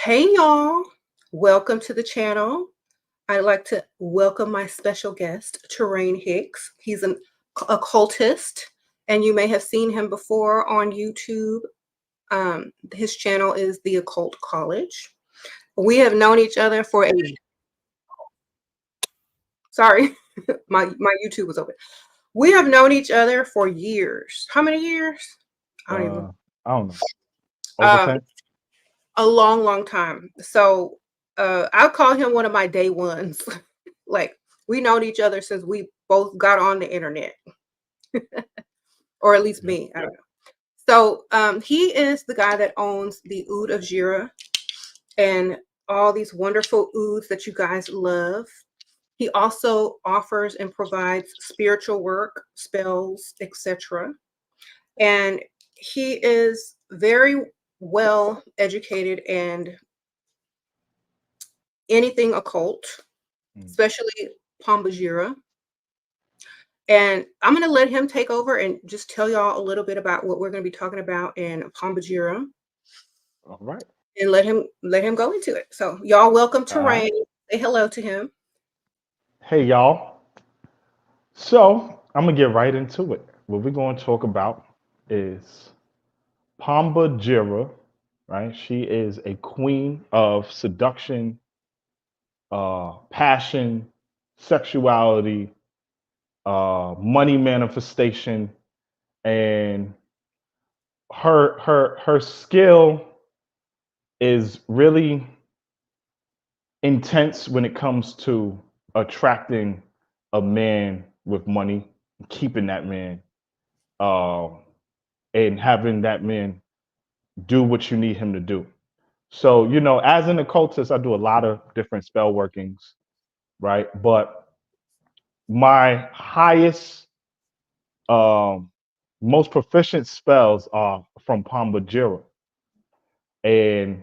Hey y'all, welcome to the channel. I'd like to welcome my special guest, Terrane Hicks. He's an occultist, and you may have seen him before on YouTube. His channel is The Occult College. We have known each other for a sorry, my YouTube was open. We have known each other for years. How many years? I don't even. Uh, I don't know. Over Um, 10? a long, long time. So I'll call him one of my day ones. Like we known each other since we both got on the internet, or at least Yeah. me. I don't know. So he is the guy that owns the Oud of Gira and all these wonderful ouds that you guys love. He also offers and provides spiritual work, spells, etc. And he is very well educated and anything occult, Mm. especially Pomba Gira. And I'm going to let him take over and just tell y'all a little bit about what we're going to be talking about in Pomba Gira All right. and let him go into it. So y'all welcome to All right. Rain. Say hello to him. Hey, y'all. So I'm going to get right into it. What we're going to talk about is Pomba Gira, right? She is a queen of seduction, passion, sexuality, money manifestation, and her skill is really intense when it comes to attracting a man with money, keeping that man, um, and having that man do what you need him to do. So, as an occultist, I do a lot of different spell workings, right? But my highest, um, most proficient spells are from Pomba Gira. And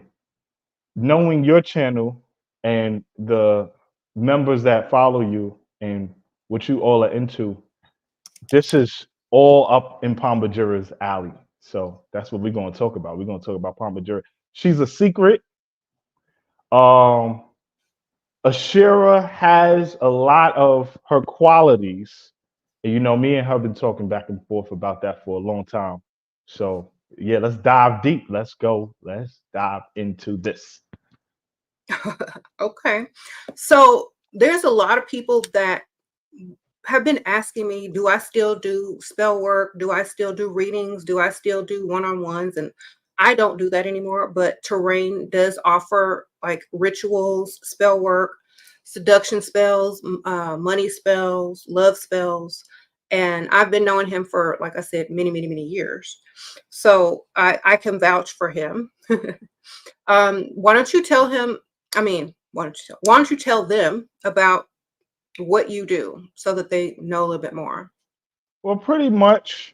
knowing your channel and the members that follow you and what you all are into, this is all up in Pomba Gira's alley. So that's what we're going to talk about. We're going to talk about Pomba Gira. She's a secret. Um, Ashera has a lot of her qualities. And me and her have been talking back and forth about that for a long time. So yeah, let's dive deep. Let's go. Let's dive into this. Okay. So there's a lot of people that have been asking me, do I still do spell work? Do I still do readings? Do I still do one-on-ones? And I don't do that anymore, but Terrane does offer like rituals, spell work, seduction spells, money spells, love spells. And I've been knowing him for, like I said, many, many, many years. So I can vouch for him. Why don't you tell him? I mean, why don't you tell them about what you do so that they know a little bit more? Well, pretty much,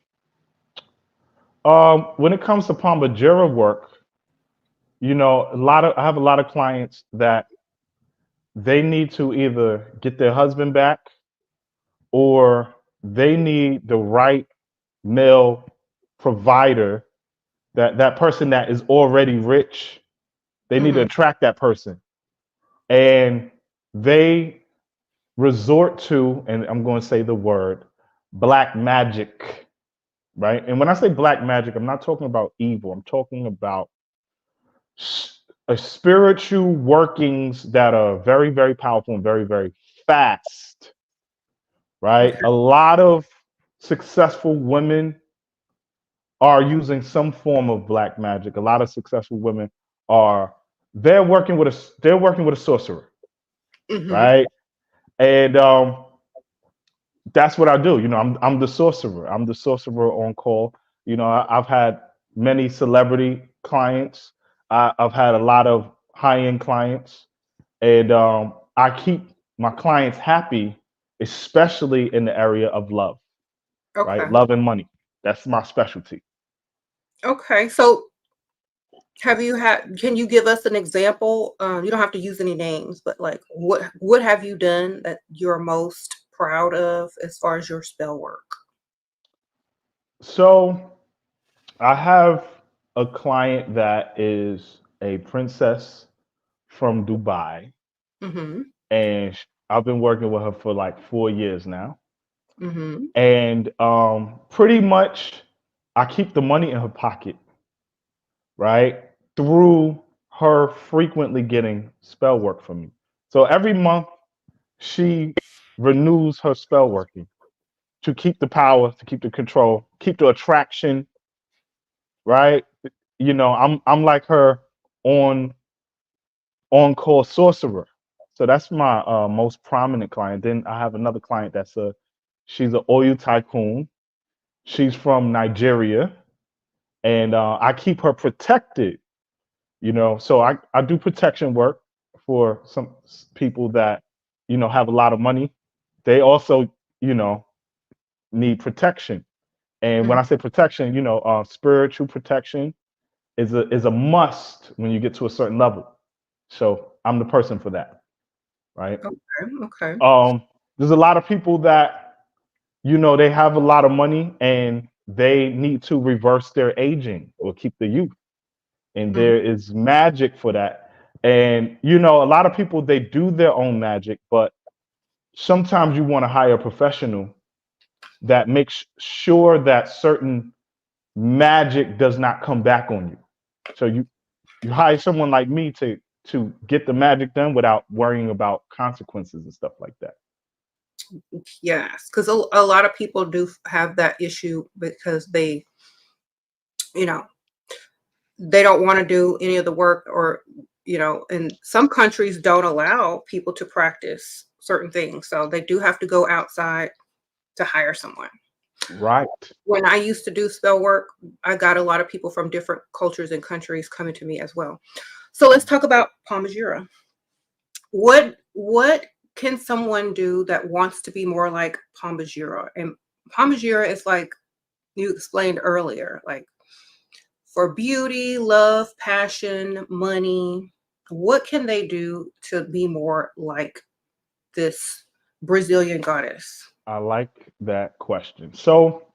when it comes to Pomba Gira work, I have a lot of clients that they need to either get their husband back or they need the right male provider, that person that is already rich. They need to Hmm. attract that person. And they resort to, and I'm going to say the word, black magic, right? And when I say black magic, I'm not talking about evil. I'm talking about spiritual workings that are very, very powerful and very, very fast, right? Okay. A lot of successful women are using some form of black magic. A lot of successful women are they're working with a sorcerer, Hmm. right? And that's what I do. I'm the sorcerer. I'm the sorcerer on call. I've had many celebrity clients. I've had a lot of high end clients, and I keep my clients happy, especially in the area of love, right? Okay. Love and money. That's my specialty. Okay. So can you give us an example? You don't have to use any names, but like what have you done that you're most proud of as far as your spell work? So I have a client that is a princess. from Dubai, Mm-hmm. and I've been working with her for like 4 years now. Mm-hmm. And pretty much I keep the money in her pocket, right? Through her frequently getting spell work from me. So every month she renews her spell working to keep the power, to keep the control, keep the attraction, right? You know, I'm like her on call sorcerer. So that's my most prominent client. Then I have another client she's an oil tycoon. She's from Nigeria, and I keep her protected. You know, so I do protection work for some people that have a lot of money. They also need protection. And when I say protection, spiritual protection is a must when you get to a certain level. So I'm the person for that, right? Okay. Okay. There's a lot of people that they have a lot of money and they need to reverse their aging or keep the youth, and Mhm. there is magic for that. And a lot of people, they do their own magic, but sometimes you want to hire a professional that makes sure that certain magic does not come back on you. So you hire someone like me to get the magic done without worrying about consequences and stuff like that. Yes, because a lot of people do have that issue because you know, they don't want to do any of the work, or and some countries don't allow people to practice certain things, so they do have to go outside to hire someone. Right. When I used to do spell work, I got a lot of people from different cultures and countries coming to me as well. So let's talk about Pomba Gira. What can someone do that wants to be more like Pomba Gira? And Pomba Gira is like you explained earlier, like for beauty, love, passion, money. What can they do to be more like this Brazilian goddess? I like that question. So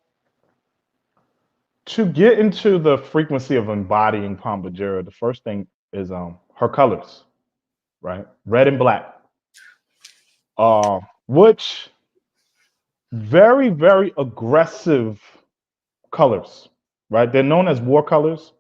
to get into the frequency of embodying Pomba, the first thing is her colors, right? Red and black. Which very, very aggressive colors, right? They're known as war colors,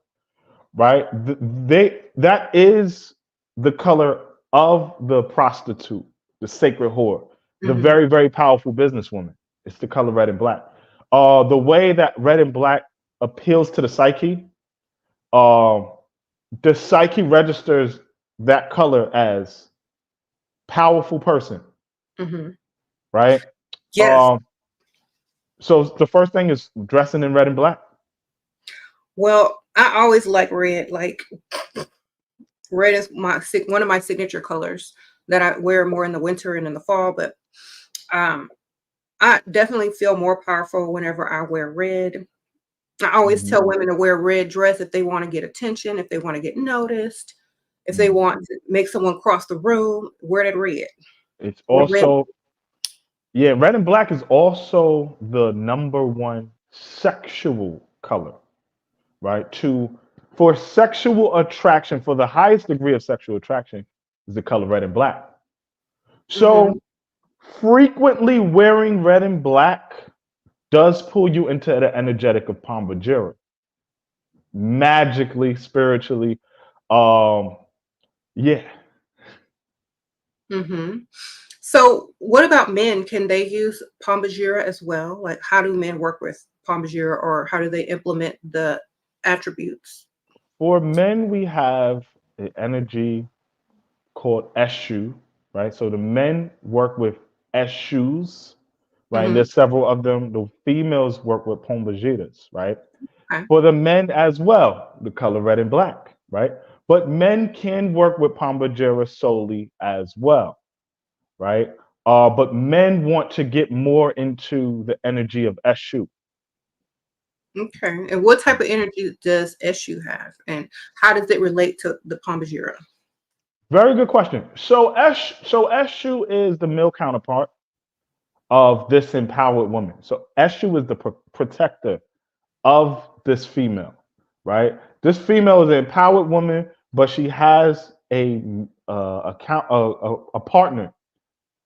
right? That is the color of the prostitute, the sacred whore, the Mhm. very, very powerful businesswoman. It's the color red and black. The way that red and black appeals to the psyche, uh, the psyche registers that color as powerful person, Mhm. right? Yes. Um, so the first thing is dressing in red and black. Well, I always like red. Like red is one of my signature colors that I wear more in the winter and in the fall. But um, I definitely feel more powerful whenever I wear red. I always Mhm, tell women to wear a red dress if they want to get attention, if they want to get noticed, if they mhm. want to make someone cross the room, wear that red. It's Or red. also, yeah, red and black is also the number one sexual color, right? For sexual attraction, for the highest degree of sexual attraction, is the color red and black. So Mhm. frequently wearing red and black does pull you into the energetic of Pomba Gira, magically, spiritually. Um, yeah. Mhm. So, what about men? Can they use Pomba Gira as well? Like, how do men work with Pomba Gira, or how do they implement the attributes? For men, we have an energy called Eshu, right? So the men work with Eshus, right? And Mhm. there's several of them. The females work with Pombagiras, right? Okay. For the men as well, the color red and black, right? But men can work with Pombagira solely as well, right? But men want to get more into the energy of Eshu. Okay. And what type of energy does SU have, and how does it relate to the Pomba Gira? Very good question. So Eshu is the male counterpart of this empowered woman. So Eshu is the protector of this female, right? This female is an empowered woman, but she has a partner.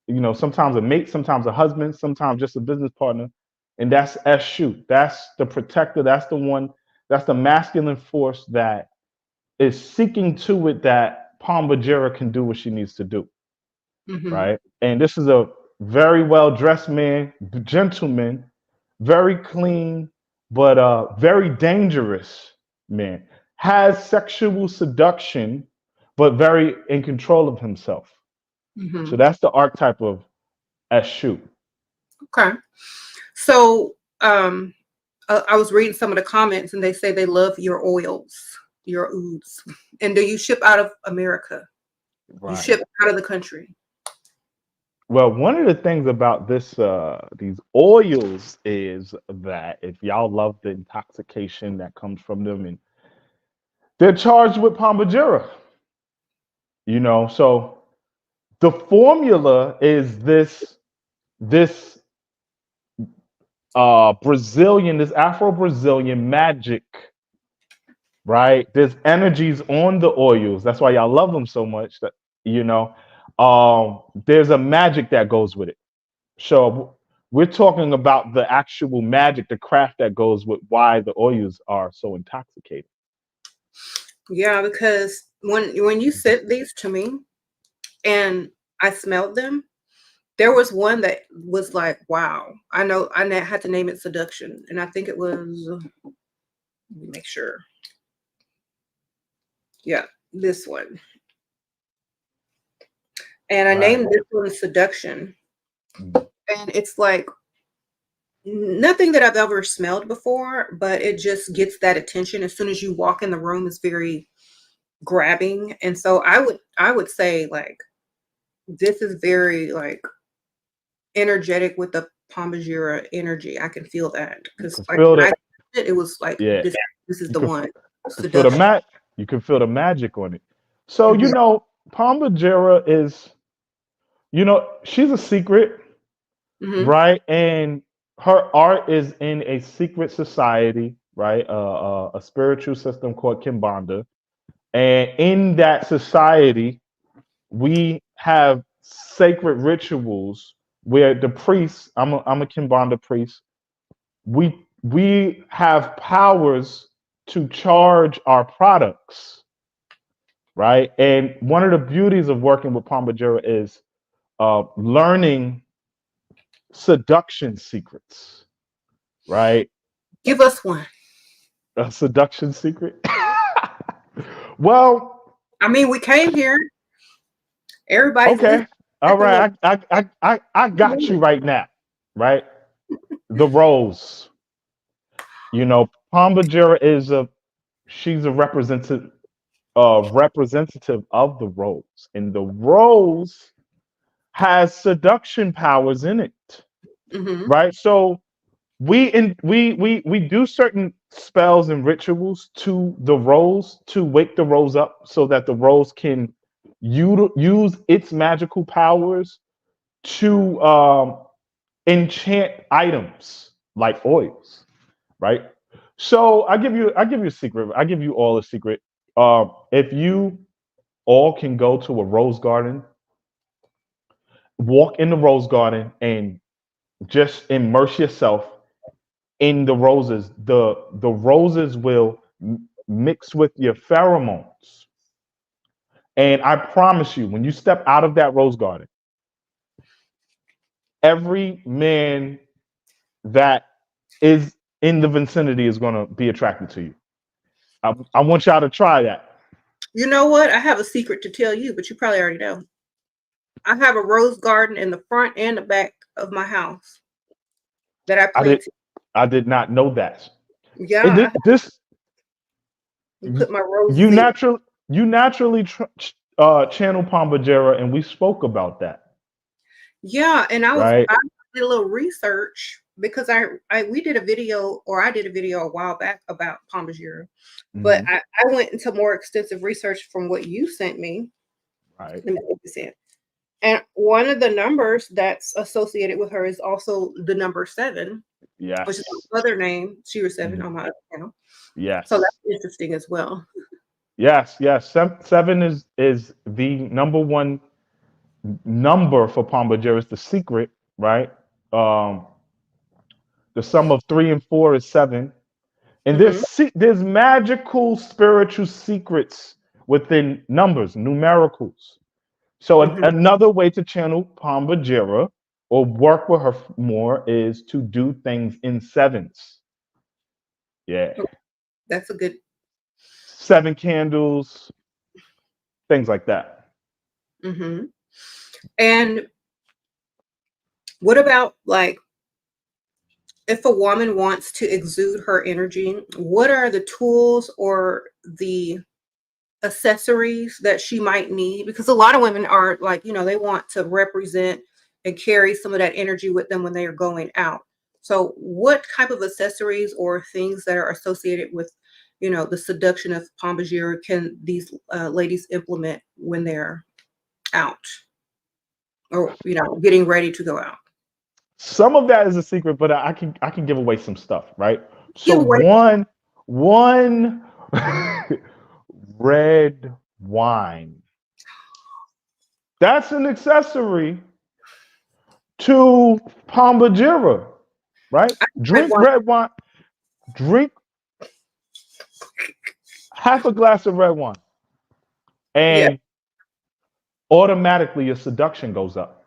You know, sometimes a mate, sometimes a husband, sometimes just a business partner, and that's Eshu. That's the protector. That's the one. That's the masculine force that is seeking to it that Pomba Gira can do what she needs to do, Mm-hmm. right? And this is a very well dressed man, gentleman, very clean, but very dangerous man. Has sexual seduction, but very in control of himself. So Mm-hmm. that's the archetype of Eshu. Okay. So I was reading some of the comments and they say they love your oils, your ouds. And do you ship out of America? You Right. ship out of the country? Well, one of the things about these oils is that if y'all love the intoxication that comes from them, and they're charged with Pomba Gira, you know. So the formula is this Brazilian, this Afro-Brazilian magic, right? There's energies on the oils. That's why y'all love them so much. That you know, there's a magic that goes with it. So we're talking about the actual magic, the craft that goes with why the oils are so intoxicating. Yeah, because when you sent these to me and I smelled them, there was one that was like, wow. I know I had to name it Seduction. And I think it was, let me make sure. Yeah, this one. And I Right. named this one Seduction. Mm. And it's like nothing that I've ever smelled before, but it just gets that attention. As soon as you walk in the room, it's very grabbing. And so I would say like this is very like energetic with the Pomba Gira energy. I can feel that You because can like feel when I the did it, it was like yeah. this is You the can one. feel the Seduction. you can feel the magic on it. So you Mhm. know, Pomba Gira is, you know, she's a secret, Mhm. right? And her art is in a secret society, right? A spiritual system called Kimbanda. And in that society, we have sacred rituals where the priests, I'm a Kimbanda priest, we have powers to charge our products, right? And one of the beauties of working with Pomba Gira is learning seduction secrets, right? Give us one. A seduction secret. Well, I mean, we came here. Everybody's listening okay. All at the moment. right. I got you right now, right? The rose. You know, Pomba Gira is she's a representative of the rose, and the rose has seduction powers in it, Mhm. right? So we do certain spells and rituals to the rose to wake the rose up so that the rose can use its magical powers to enchant items like oils, right? So I give you a secret. I give you all a secret. If you all can go to a rose garden, walk in the rose garden, and just immerse yourself in the roses. The roses will mix with your pheromones, and I promise you, when you step out of that rose garden, every man that is in the vicinity is going to be attracted to you. I want y'all to try that. You know what? I have a secret to tell you, but you probably already know. I have a rose garden in the front and the back of my house that I I did planted. I did not know that. Yeah, It, this put my roses you in. naturally channel Pombajera, and we spoke about that, Yeah, and right? I did a little research because we did a video, or I did a video a while back about Pomba Gira, but Hmm. I went into more extensive research from what you sent me. Right. Let me take this in. And one of the numbers that's associated with her is also the number 7, which is Yes. my other name, Shira 7 Mhm. on my other channel. So Yes. that's interesting as well. Yes, yes. Seven is the number one number for Pomba Gira. It's the secret, right? Um, the sum of three and four is seven, and Mm-hmm. there's magical spiritual secrets within numbers, numericals. So Mm-hmm. another way to channel Pomba Gira or work with her more is to do things in sevens. Yeah, That's a good. seven candles, things like that. Mm-hmm. And what about like if a woman wants to exude her energy, what are the tools or the accessories that she might need? Because a lot of women are like, they want to represent and carry some of that energy with them when they are going out. So what type of accessories or things that are associated with, the seduction of Pomba Gira can these ladies implement when they're out or, getting ready to go out? Some of that is a secret, but I can give away some stuff, right? So Give away. one red wine. That's an accessory to Pomba Gira, right? Red Drink wine. red wine. Drink half a glass of red wine, Yeah. and automatically your seduction goes up.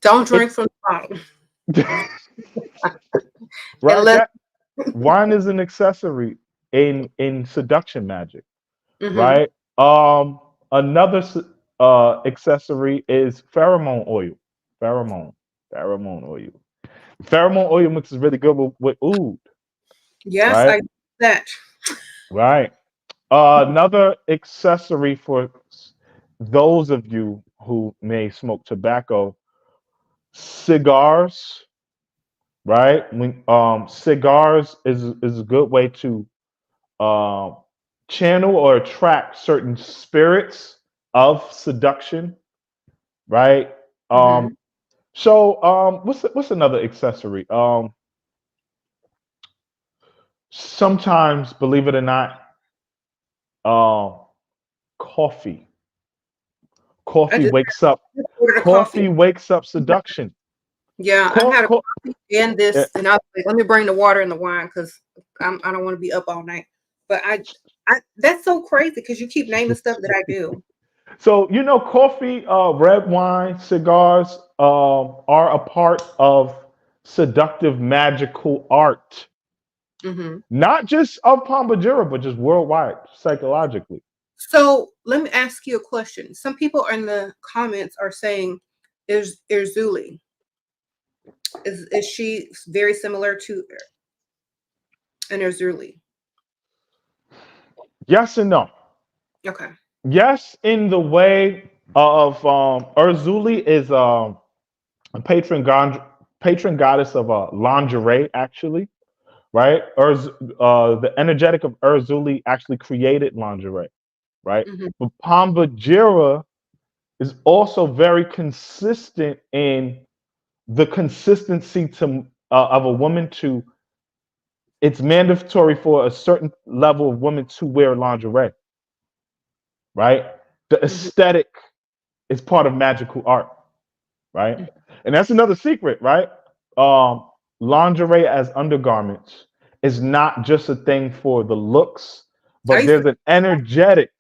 Don't It drink from the bottle. right Unless. that wine is an accessory in seduction magic, Hmm. right? Another accessory is pheromone oil. Pheromone, pheromone oil. Pheromone oil mixes really good with oud, Yes, right? I that. Right. Another accessory for those of you who may smoke tobacco, cigars, right? When cigars is a good way to um channel or attract certain spirits of seduction, right? Hmm. What's another accessory? Sometimes, believe it or not, um, coffee. I Coffee just wakes up. ordered a coffee. Coffee wakes up seduction. Yeah, I've Co- had a co- coffee and yeah. this, and I was like, let me bring the water and the wine because I don't want to be up all night. But I that's so crazy because you keep naming stuff that I do. So coffee, red wine, cigars are a part of seductive magical art, Hmm. not just of Pomba Gira, but just worldwide, psychologically. So let me ask you a question. Some people in the comments are saying, "Is Irzuli is she very similar to an Irzuli?" Yes and no. Okay. Yes, in the way of Urzuli is a patron goddess of lingerie, actually, right? The energetic of Urzuli actually created lingerie, right? Hmm. But Pomba Gira is also very consistent in the consistency of a woman to. It's mandatory for a certain level of women to wear lingerie, right? The Hmm. aesthetic is part of magical art, right? And that's another secret, right? Lingerie as undergarments is not just a thing for the looks, I but used there's an energetic.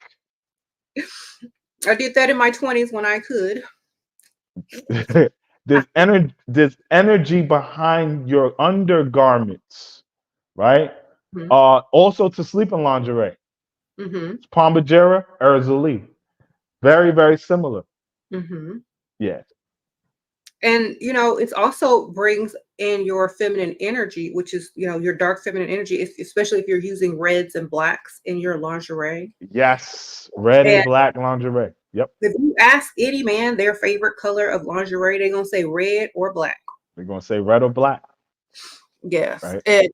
I did that in my 20s when I could. There's energy behind your undergarments, right? Hmm. Also to sleep in lingerie. Hmm. Pomba Erzuli. Very, very similar. Hmm. Yeah. And it's also brings in your feminine energy, which is your dark feminine energy, especially if you're using reds and blacks in your lingerie. Yes. Red And and black lingerie. Yep. if you ask any man their favorite color of lingerie, they're gonna say red or black. We're gonna say red or black, Yes, right? and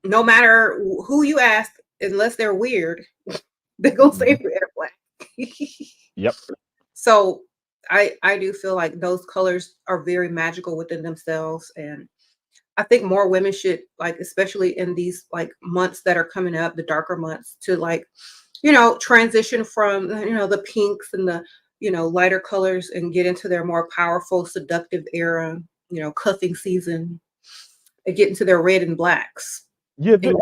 no matter who you ask, unless they're weird, they're gonna say Mhm. red or black. Yep. So I do feel like those colors are very magical within themselves, and I think more women should, like, especially in these like months that are coming up, the darker months, to like, transition from, the pinks and the, lighter colors and get into their more powerful, seductive era, cuffing season, and get into their red and blacks. Yeah, And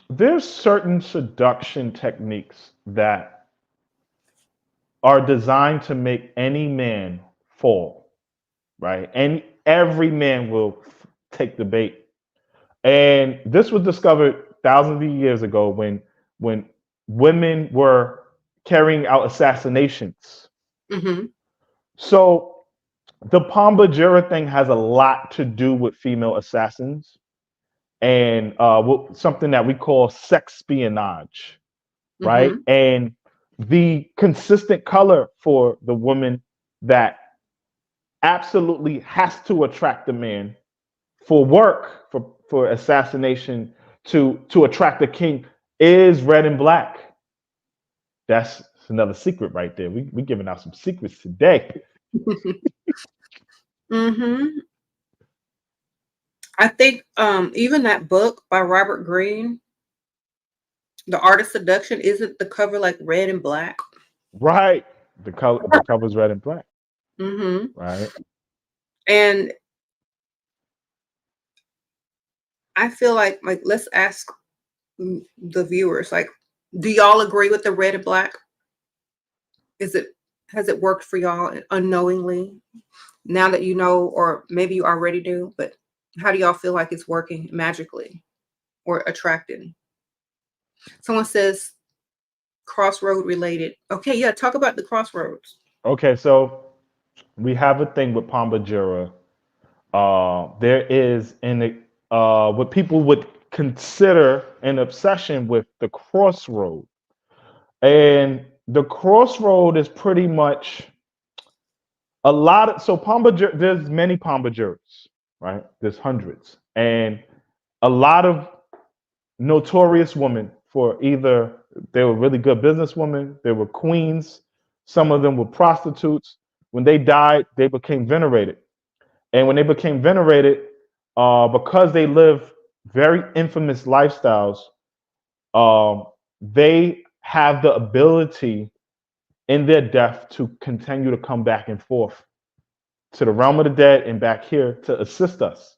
there's certain seduction techniques that are designed to make any man fall, right? And every man will take the bait. And this was discovered thousands of years ago when women were carrying out assassinations. Mhm. So the Pomba Gira thing has a lot to do with female assassins and something that we call sex espionage, right? Mhm. And the consistent color for the woman that absolutely has to attract the man for work, for assassination, to attract the king is red and black. That's another secret right there. We giving out some secrets today. Mhm. I think even that book by Robert Greene, The Art of Seduction, isn't the cover like red and black? Right. The cover's red and black, Mhm. right? And I feel like let's ask the viewers, like, do y'all agree with the red and black? Is it Has it worked for y'all unknowingly? Now that you know, or maybe you already do, but how do y'all feel like it's working magically or attracting? Someone says crossroad related. Okay, yeah, talk about the crossroads. Okay, so we have a thing with Pomba Gira. There is what people would consider an obsession with the crossroad. And the crossroad is pretty much a lot of, so there's many Pomba Giras, right? There's hundreds. And a lot of notorious women for either they were really good businesswomen, they were queens, some of them were prostitutes. When they died, they became venerated. And when they became venerated, because they live very infamous lifestyles, they have the ability in their death to continue to come back and forth to the realm of the dead and back here to assist us,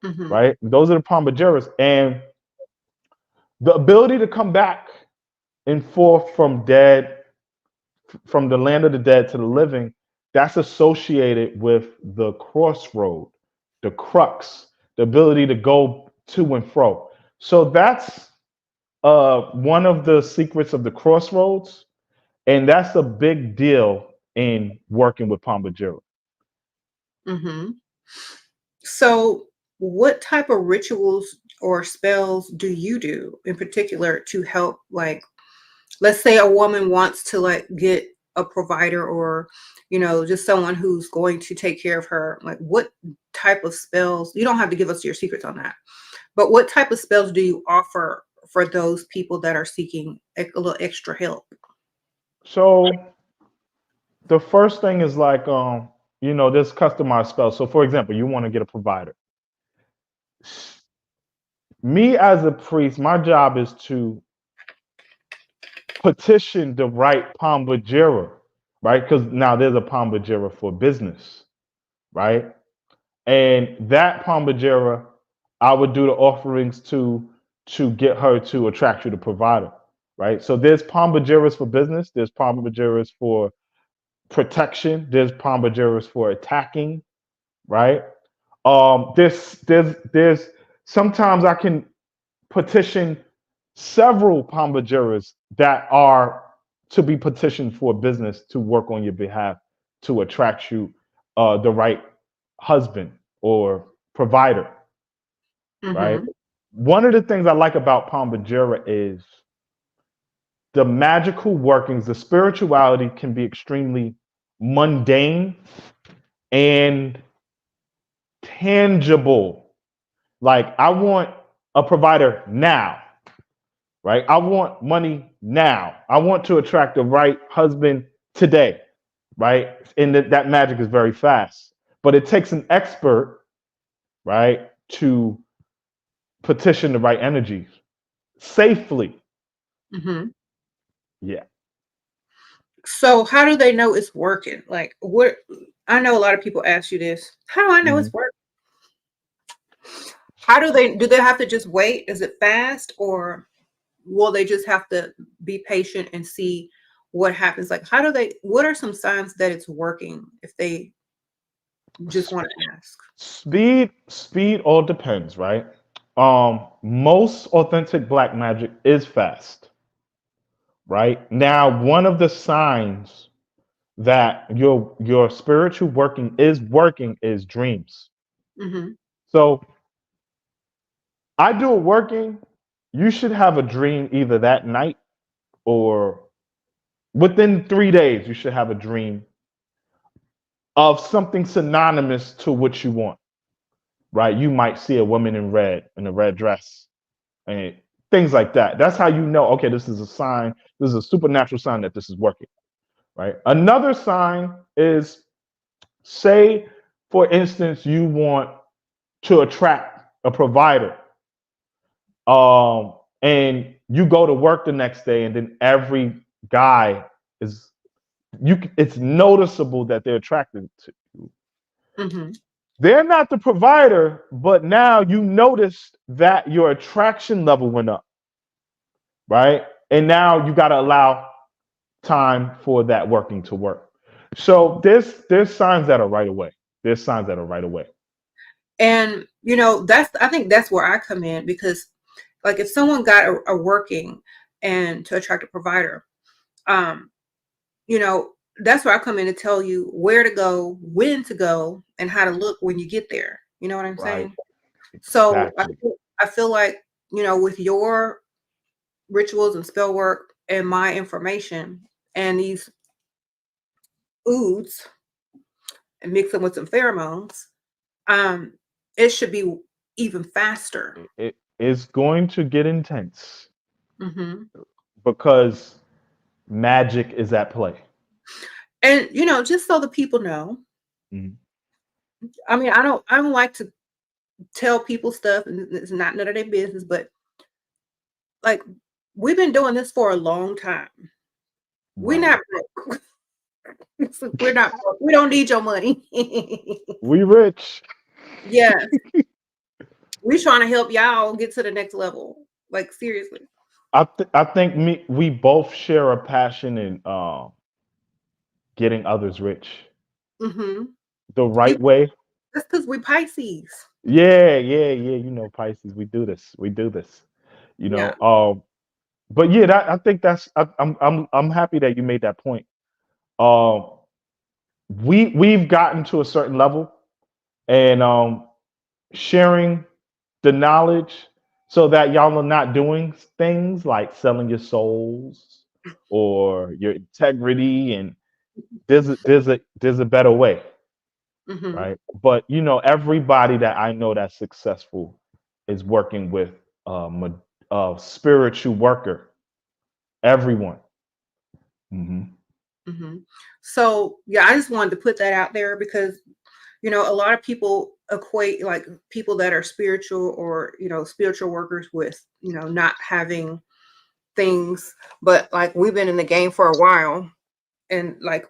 Mhm. right? Those are the Pombagiras. And the ability to come back and forth from the land of the dead to the living, that's associated with the crossroad, the crux, the ability to go to and fro. So that's one of the secrets of the crossroads, and that's a big deal in working with Pomba Gira. Mhm. So, what type of rituals or spells do you do in particular to help, like, let's say a woman wants to like get a provider, or just someone who's going to take care of her, like, what type of spells? You don't have to give us your secrets on that, but what type of spells do you offer for those people that are seeking a little extra help? So the first thing is like there's customized spells. So for example, you want to get a provider. Me as a priest, my job is to petition the right Pomba Gira, right? Because now there's a Pomba Gira for business, right? And that Pomba Gira, I would do the offerings to get her to attract you to provider, right? So there's Pomba Giras for business, there's Pomba Giras for protection, there's Pomba Giras for attacking, right? There's sometimes I can petition several Pomba Giras that are to be petitioned for business to work on your behalf to attract you the right husband or provider, right? Hmm. One of the things I like about Pomba Gira is the magical workings, the spirituality can be extremely mundane and tangible. Like, I want a provider now, right? I want money now. I want to attract the right husband today, right? And that magic is very fast, but it takes an expert right? To petition the right energies safely. Mm-hmm. Yeah. So how do they know it's working? Like what I know a lot of people ask you this. How do I know Mhm. it's working? How do they have to just wait? Is it fast or will they just have to be patient and see what happens? Like what are some signs that it's working if they just S- want to ask? speed all depends, right? Most authentic black magic is fast, right? Now, one of the signs that your spiritual working is dreams. Mm-hmm. So I do it working. You should have a dream either that night or within 3 days. You should have a dream of something synonymous to what you want, right? You might see a woman in a red dress and things like that. That's how you know, okay, this is a sign, this is a supernatural sign that this is working, right? Another sign is, say, for instance, you want to attract a provider, and you go to work the next day, and then every guy is it's noticeable that they're attracted to you. Mm-hmm. They're not the provider, but now you noticed that your attraction level went up, right? And now you got to allow time for that working to work. So there's signs that are right away. There's signs that are right away. And I think that's where I come in because like if someone got a working and to attract a provider, um, you know, that's where I come in to tell you where to go, when to go, and how to look when you get there. You know what I'm Right. saying? So Exactly. I feel like, with your rituals and spell work and my information and these oods and mix them with some pheromones, um, it should be even faster. It is going to get intense Hmm. because magic is at play. And just so the people know, Mhm. I mean, I don't like to tell people stuff, and it's not none of their business, but like we've been doing this for a long time. We're Right. not broke. We're not broke. We don't need your money. We rich. Yeah, we're trying to help y'all get to the next level. Like seriously. I think we both share a passion in getting others rich Hmm. the right way. That's because we Pisces. Yeah, yeah, yeah. You know, Pisces, we do this. We do this. You Yeah. know, but yeah, I think I'm happy that you made that point. Um, we've gotten to a certain level, and sharing the knowledge so that y'all are not doing things like selling your souls or your integrity, and there's a better way, Hmm. right? But everybody that I know that's successful is working with a spiritual worker. Everyone. Hmm. Hmm. So yeah, I just wanted to put that out there because a lot of people equate like people that are spiritual or spiritual workers with not having things, but like we've been in the game for a while, and like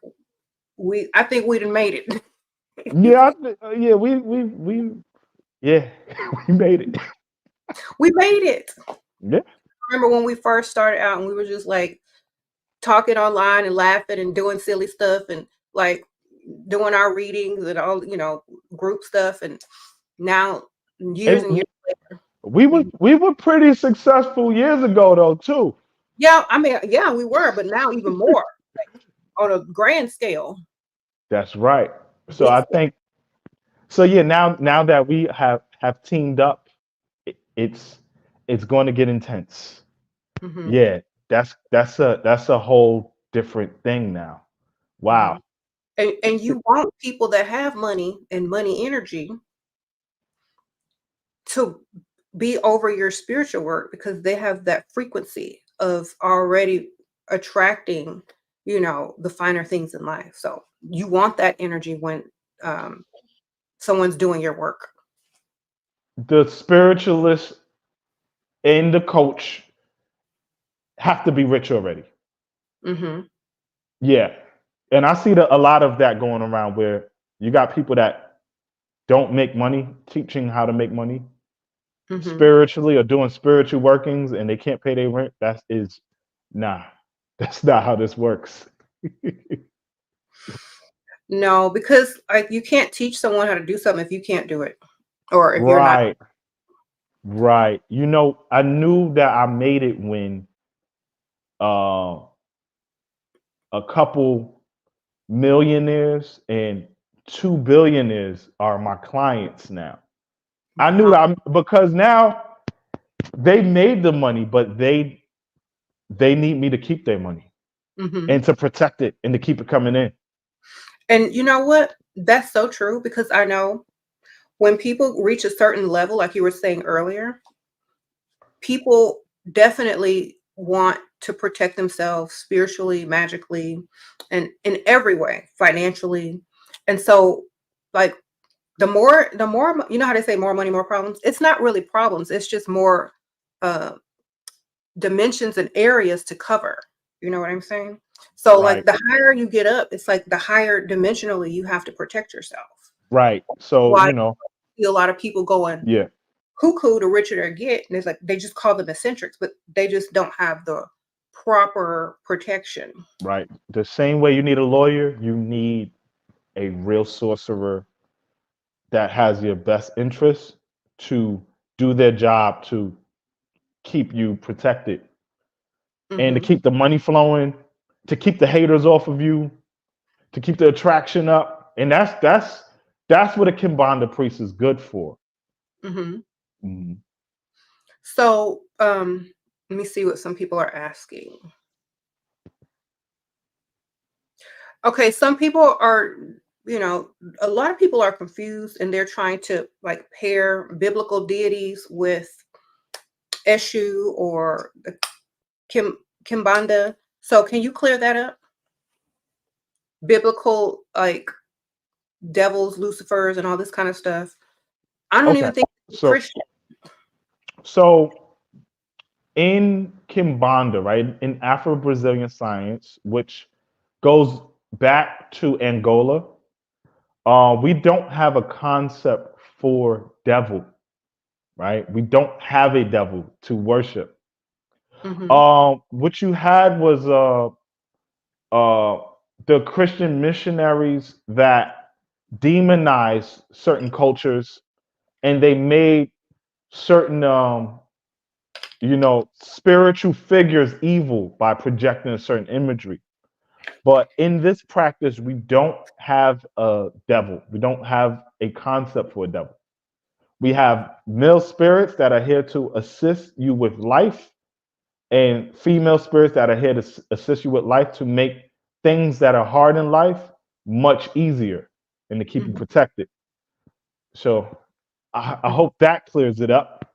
I think we done made it. Yeah, yeah, we yeah, we made it. We made it. Yeah. Remember when we first started out and we were just like talking online and laughing and doing silly stuff and like doing our readings and all group stuff, and now years and And years later. we were pretty successful years ago though too. Yeah, I mean, yeah, we were, but now even more on a grand scale, That's right. So big I scale. think so. Yeah, now that we have teamed up, it's going to get intense. Hmm. Yeah, that's a whole different thing now. Hmm. Wow. And you want people that have money and money energy to be over your spiritual work because they have that frequency of already attracting, the finer things in life. So you want that energy when um, someone's doing your work. the spiritualist and the coach have to be rich already. Mm-hmm. Yeah. And I see a lot of that going around where you got people that don't make money teaching how to make money Mm-hmm. spiritually or doing spiritual workings and they can't pay their rent. That is nah. That's not how this works. No, because like you can't teach someone how to do something if you can't do it, or if you're not. Right. Right. You know, I knew that I made it when uh a couple millionaires and two billionaires are my clients now. I knew Wow. that because now they made the money, but they need me to keep their money Mm-hmm. and to protect it and to keep it coming in. And you know what? That's so true because I know when people reach a certain level, like you were saying earlier, people definitely want to protect themselves spiritually, magically, and in every way, financially. And so, like, the more, you know how they say more money, more problems? It's not really problems, it's just more uh, dimensions and areas to cover. You know what I'm saying? So, like, Right. the higher you get up, it's like the higher dimensionally you have to protect yourself. Right. So, Why you know, see a lot of people going yeah, cuckoo the richer they get, and it's like they just call them eccentrics, but they just don't have the proper protection. right. The same way you need a lawyer, you need a real sorcerer that has your best interests to do their job to keep you protected and to Hmm. keep the money flowing, to keep the haters off of you, to keep the attraction up. And that's what a Kimbanda priest is good for. Hmm. Mhm. So, let me see what some people are asking. Okay, some people are, you know, a lot of people are confused and they're trying to like pair biblical deities with Eshu or the Kimbanda. So, can you clear that up? Biblical, like devils, Lucifers, and all this kind of stuff. I don't Okay. even think it's So Christian. so in Kimbanda, right, in Afro-Brazilian science, which goes back to Angola, we don't have a concept for devil, right? We don't have a devil to worship. Hmm. What you had was uh, the Christian missionaries that demonized certain cultures, and they made certain spiritual figures evil by projecting a certain imagery. But in this practice, we don't have a devil. We don't have a concept for a devil. We have male spirits that are here to assist you with life, and female spirits that are here to assist you with life to make things that are hard in life much easier and to keep you Hmm. protected. So I hope that clears it up.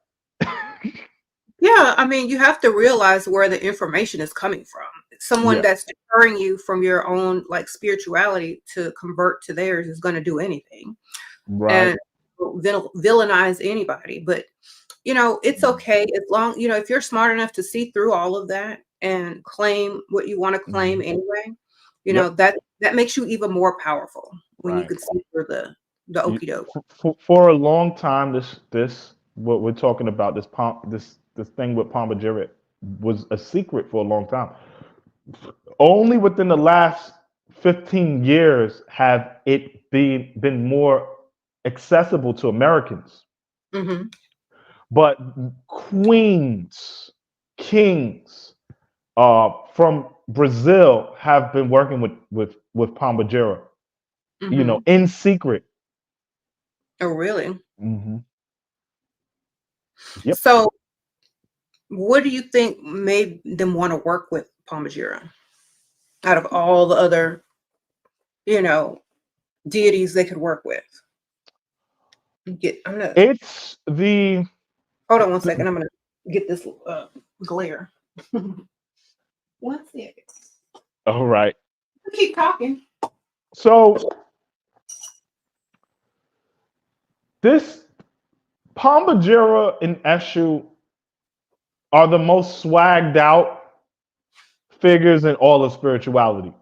Yeah, I mean, you have to realize where the information is coming from. Someone Yeah, that's deterring you from your own like spirituality to convert to theirs is going to do anything right. and villainize anybody. But you know, it's okay as long, you know, if you're smart enough to see through all of that and claim what you want to claim Mhm. anyway, you know, Yep. that makes you even more powerful when you Right. can see through the You, okie doke. for a long time, this what we're talking about, this thing with Pomba Gira was a secret for a long time. Only within the last 15 years have it been more accessible to Americans. Hmm. But queens, kings from Brazil have been working with Pomba Gira, Hmm. in secret. Oh, really? Hmm. Yep. So what do you think made them want to work with Pomba Gira out of all the other, you know, deities they could work with? I'm gonna It's the, hold on one the second. I'm gonna get this glare. One second. all right. Keep talking. So this Pomba Gira and Eshu are the most swagged out figures in all of spirituality.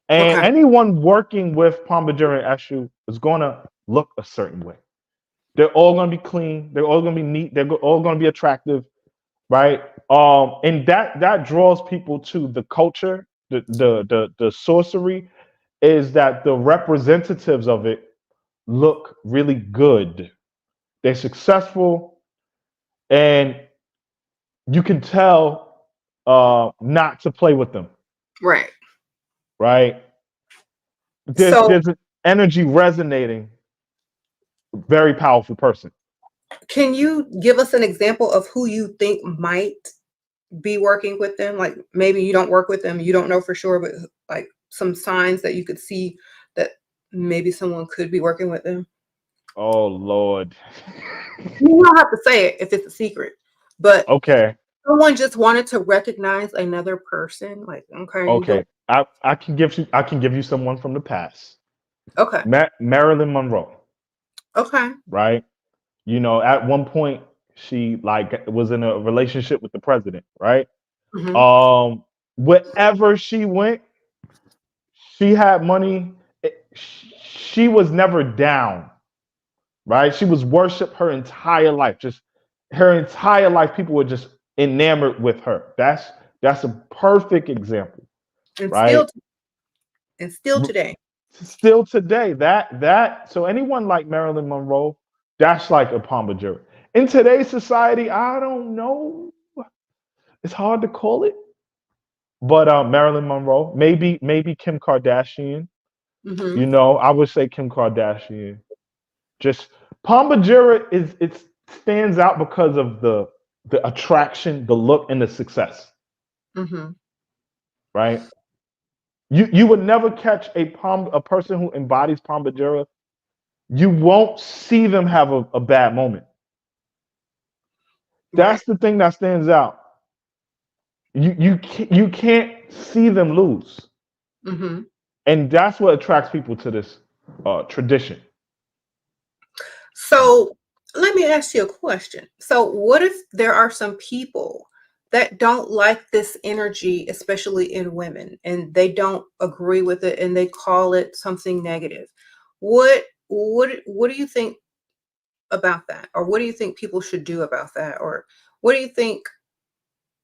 And Okay. anyone working with Pomba Gira and Eshu is going to look a certain way. They're all going to be clean. They're all going to be neat. They're all going to be attractive, right? And that draws people to the culture, the sorcery, is that the representatives of it look really good. They're successful, and you can tell not to play with them, Right. right? So There's an energy resonating, very powerful person. can you give us an example of who you think might be working with them? Like maybe you don't work with them, you don't know for sure, but like some signs that you could see that maybe someone could be working with them. Oh Lord. You don't have to say it if it's a secret, but Okay, someone just wanted to recognize another person. Like, okay, you okay. don't. I can give you someone from the past. Okay, Marilyn Monroe, okay, right? You know, at one point she like was in a relationship with the president, right? hmm, Um, Wherever she went, she had money. She was never down, right? She was worshipped her entire life. Just her entire life, people were just enamored with her. That's a perfect example, and right? still today. Still today, that so anyone like Marilyn Monroe, that's like a Pomba Gira. In today's society, I don't know. It's hard to call it, but Marilyn Monroe, maybe Kim Kardashian. Hmm. You know, I would say Kim Kardashian. Just Pomba Gira is it stands out because of the attraction, the look, and the success. Hmm. Right? You would never catch a person who embodies Pomba Gira. You won't see them have a bad moment. Right. That's the thing that stands out. You can't see them lose, Hmm. and that's what attracts people to this tradition. So let me ask you a question. So, what if there are some people that don't like this energy, especially in women, and they don't agree with it and they call it something negative? What do you think about that? Or what do you think people should do about that? Or what do you think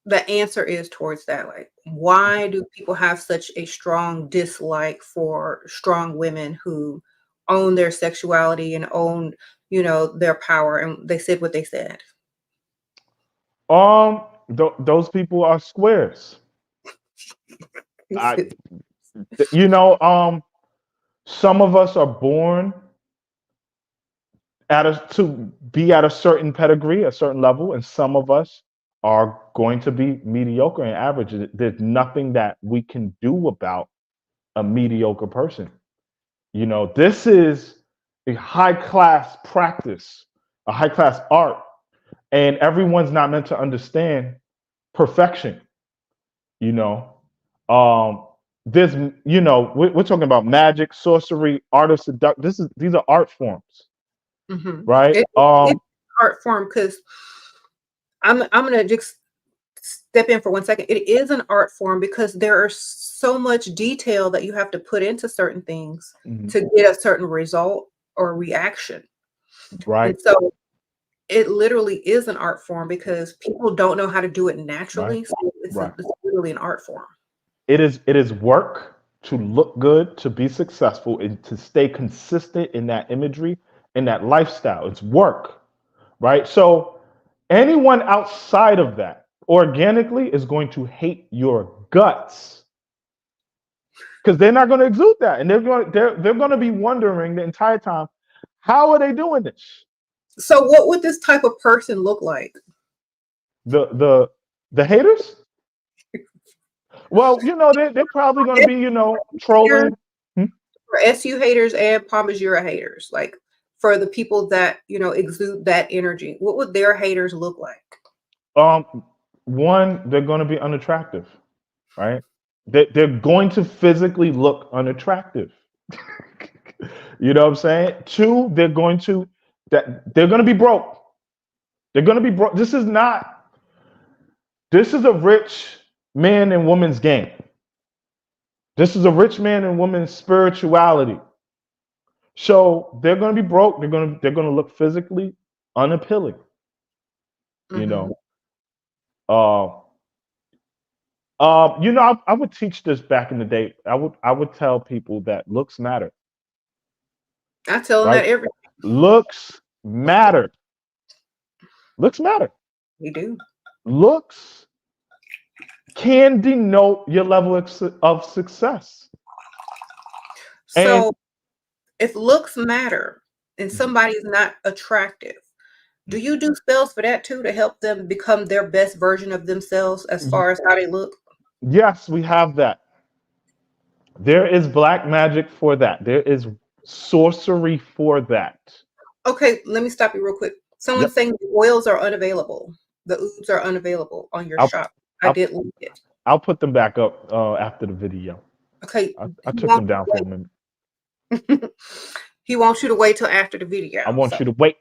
the answer is towards that? Like, why do people have such a strong dislike for strong women who own their sexuality and own, their power, and they said what they said? Those people are squares. I, you know, some of us are born to be at a certain pedigree, a certain level, and some of us are going to be mediocre and average. There's nothing that we can do about a mediocre person. You know, this is a high class practice, a high class art, and everyone's not meant to understand perfection. You know, um, this, we're talking about magic, sorcery, art of seduction. These are art forms, Mhm. right? It's art form because I'm gonna just step in for 1 second. It is an art form because there are so much detail that you have to put into certain things Mhm. to get a certain result or reaction. Right, And so it literally is an art form because people don't know how to do it right, naturally. So right. it's literally an art form. It is work to look good, to be successful, and to stay consistent in that imagery, in that lifestyle. It's work, right? So anyone outside of that organically is going to hate your guts because they're not going to exude that, and they're going to be wondering the entire time, how are they doing this? So what would this type of person look like? The the the haters? Well, they're probably going to be Haters, trolling. Hmm? for SU haters and Pomba Gira haters, like for the people that exude that energy, what would their haters look like? Um, One, they're going to be unattractive, right? They're going to physically look unattractive. You know what I'm saying? Two, they're going to that they're going to be broke. They're going to be broke. This is a rich man and woman's game. This is a rich man and woman's spirituality. So they're going to be broke. They're going to look physically unappealing. You Mm-hmm. know. I would teach this back in the day. I would tell people that looks matter, I tell them right? that every Looks matter. Looks matter. we do. Looks can denote your level of success. And So if looks matter and somebody's not attractive, do you do spells for that too to help them become their best version of themselves as far as how they look? yes, we have that. There is black magic for that. There is sorcery for that. Okay, let me stop you real quick. Yep. Someone's saying the oils are unavailable. The oods are unavailable on your I'll, shop. I I'll, did link it. I'll put them back up after the video. Okay, I he took them wants down for a you minute. to wait. He wants you to wait till after the video. I want you to wait.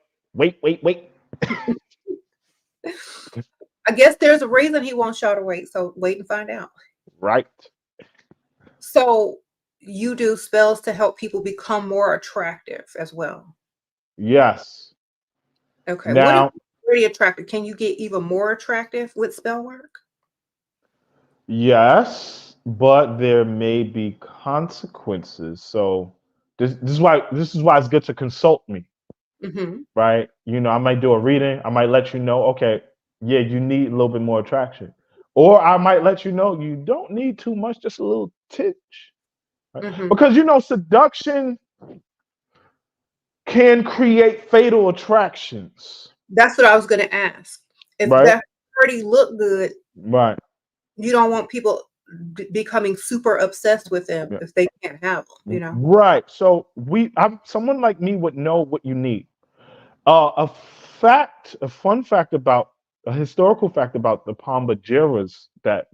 I guess there's a reason he wants y'all to wait. So wait and find out. Right. So you do spells to help people become more attractive as well. Yes. Okay. What Now, is pretty attractive? Can you get even more attractive with spell work? yes, but there may be consequences. So this is why it's good to consult me, Mm-hmm. right? I might do a reading. I might let you know, okay, yeah, you need a little bit more attraction. Or I might let you know you don't need too much, just a little titch. Right? Mm-hmm. Because seduction can create fatal attractions. That's what I was going to ask. If Right? that already look good, Right. you don't want people becoming super obsessed with them Yeah. if they can't have them. Right. So someone like me would know what you need. A fun fact about a historical fact about the Pomba Giras that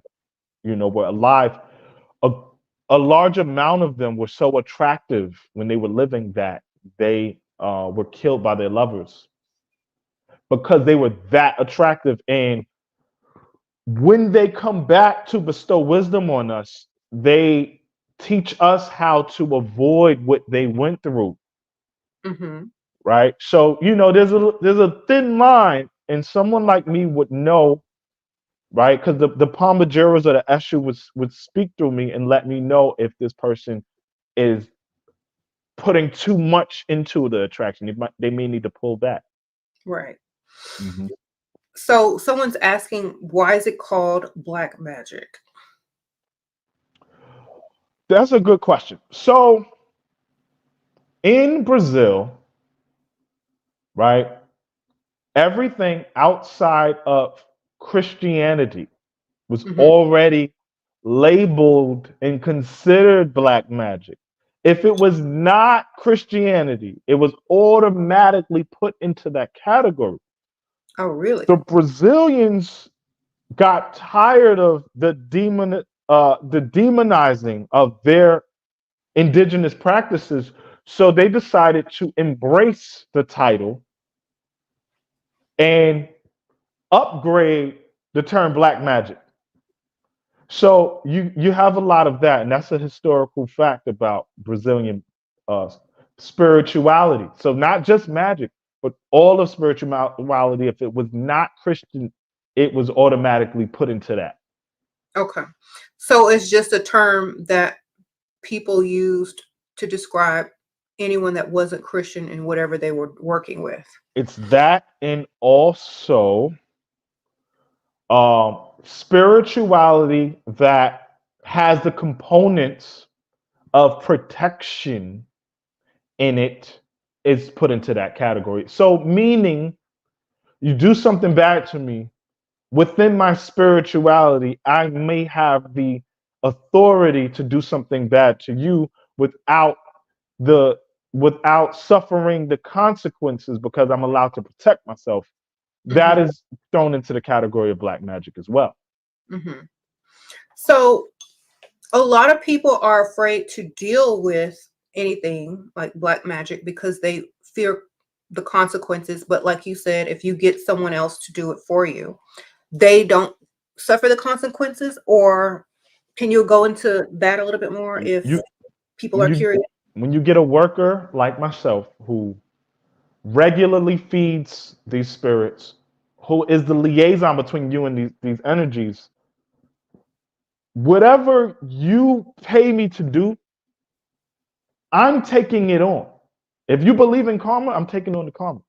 were alive. A, a large amount of them were so attractive when they were living that they were killed by their lovers because they were that attractive. And when they come back to bestow wisdom on us, they teach us how to avoid what they went through. Mm-hmm. Right. So there's a thin line, and someone like me would know, right? Because the Pomba Giras or the Eshu would speak through me and let me know if this person is putting too much into the attraction. They may need to pull back. Right. Mm-hmm. So someone's asking, why is it called black magic? That's a good question. So in Brazil, right, everything outside of Christianity was Mm-hmm. already labeled and considered black magic. If it was not Christianity, it was automatically put into that category. Oh, really? The Brazilians got tired of the demonizing of their indigenous practices, so they decided to embrace the title and upgrade the term black magic. So you have a lot of that, and that's a historical fact about Brazilian uh, spirituality. So not just magic, but all of spirituality. If it was not Christian, it was automatically put into that. Okay. So it's just a term that people used to describe anyone that wasn't Christian in whatever they were working with. It's that, and also spirituality that has the components of protection in it is put into that category. So, meaning you do something bad to me within my spirituality, I may have the authority to do something bad to you without the without suffering the consequences because I'm allowed to protect myself. That Mm-hmm. is thrown into the category of black magic as well. Mm-hmm. So a lot of people are afraid to deal with anything like black magic because they fear the consequences, but like you said, if you get someone else to do it for you, they don't suffer the consequences? Or can you go into that a little bit more if You people when are you curious? when you get a worker like myself who regularly feeds these spirits, who is the liaison between you and these energies, whatever you pay me to do, I'm taking it on. If you believe in karma, I'm taking on the karma.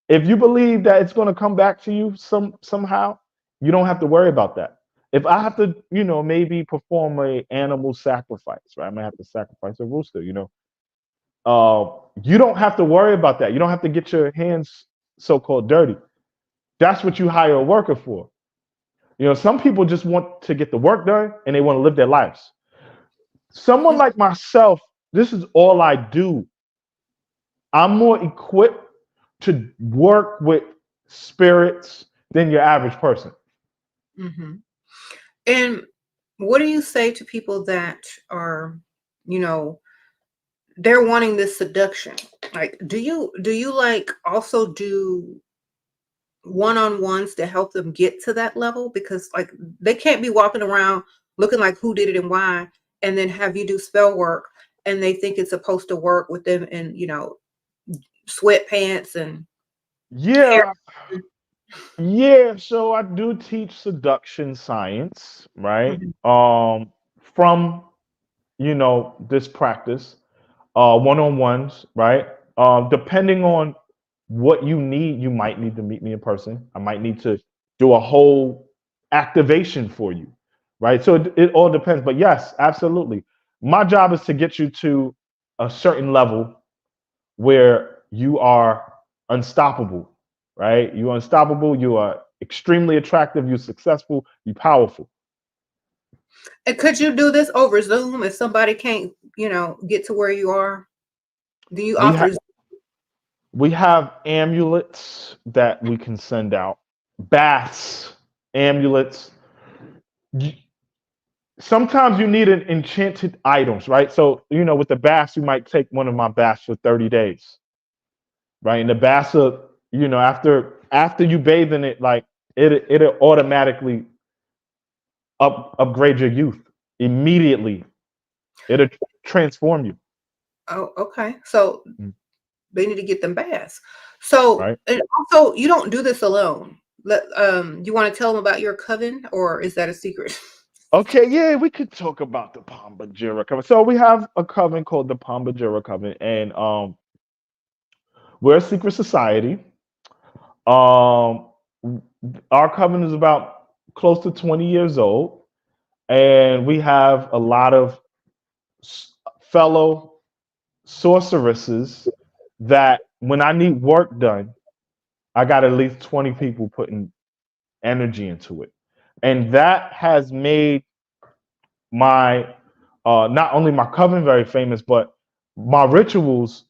If you believe that it's going to come back to you somehow, you don't have to worry about that. If I have to, maybe perform a animal sacrifice, right? I might have to sacrifice a rooster, you don't have to worry about that. You don't have to get your hands so-called dirty. That's what you hire a worker for. Some people just want to get the work done and they want to live their lives. Someone like myself, this is all I do. I'm more equipped to work with spirits than your average person. Mm-hmm. And what do you say to people that are, you know, they're wanting this seduction? Like, do you like also do one-on-ones to help them get to that level? Because like they can't be walking around looking like who did it and why, and then have you do spell work and they think it's supposed to work with them in, sweatpants and hair. Yeah, yeah. So I do teach seduction science, right? Mhm. From this practice, one-on-ones, right? Depending on what you need, you might need to meet me in person. I might need to do a whole activation for you, right? So it all depends. But yes, absolutely. My job is to get you to a certain level where you are unstoppable, right? You're unstoppable. You are extremely attractive. You're successful. You're powerful. And could you do this over Zoom if somebody can't, get to where you are? Do you We offer? have we have amulets that we can send out. Baths, amulets. Sometimes you need an enchanted items, right? So, with the baths, you might take one of my baths for 30 days, right? And the baths are, after you bathe in it, like it'll automatically upgrade your youth immediately. It'll transform you, Oh, okay. So mm, they need to get them baths. So, right? and also, you don't do this alone. You want to tell them about your coven, or is that a secret? Okay, yeah, we could talk about the Pomba Gira coven. So we have a coven called the Pomba Gira coven, and we're a secret society. Um, our coven is about close to 20 years old, and we have a lot of fellow sorceresses that when I need work done, I got at least 20 people putting energy into it. And that has made my not only my coven very famous, but my rituals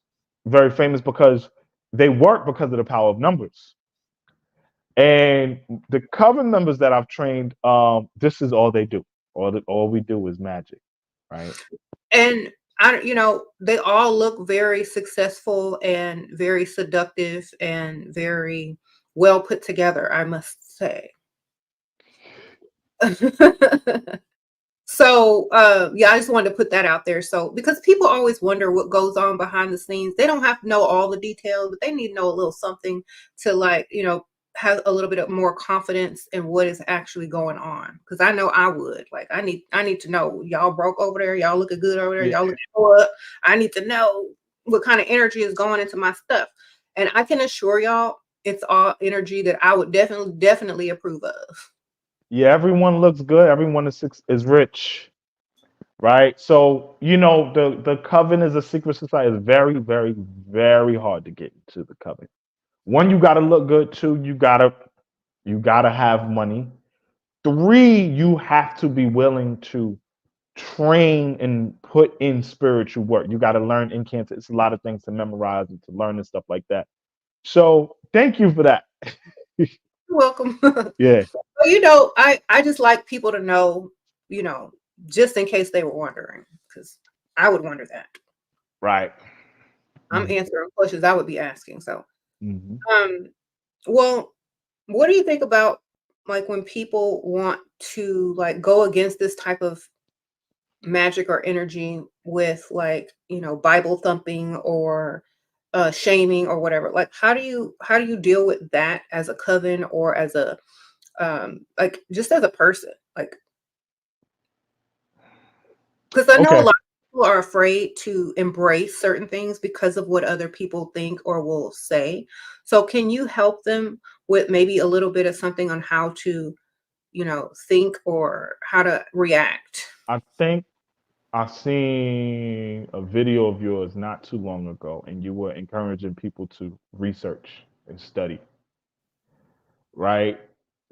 very famous because they work because of the power of numbers. And the coven members that I've trained, this is all they do. All we do is magic, right? And they all look very successful and very seductive and very well put together, I must say. So, yeah, I just wanted to put that out there. So, because people always wonder what goes on behind the scenes, they don't have to know all the details, but they need to know a little something to like, have a little bit of more confidence in what is actually going on. Because I know I would like, I need to know y'all broke over there, y'all looking good over there, Yeah, y'all looking good. I need to know what kind of energy is going into my stuff, and I can assure y'all, it's all energy that I would definitely approve of. yeah. Everyone looks good. Everyone is rich, right? So the coven is a secret society. It's very, very, very hard to get into the coven. One, you got to look good. Two, you gotta have money. Three, you have to be willing to train and put in spiritual work. You got to learn incantation. It's a lot of things to memorize and to learn and stuff like that. So thank you for that. You're welcome. Yeah, Well, I just like people to know, you know, just in case they were wondering, because I would wonder that. right. I'm Mhm. answering questions I would be asking. So, Hmm. Um, well, what do you think about like when people want to like go against this type of magic or energy with like, Bible thumping or shaming or whatever? Like how do you deal with that as a coven or as a like just as a person? Like because I know a Okay. lot of people are afraid to embrace certain things because of what other people think or will say. So can you help them with maybe a little bit of something on how to, think or how to react? I think I seen a video of yours not too long ago, and you were encouraging people to research and study, right?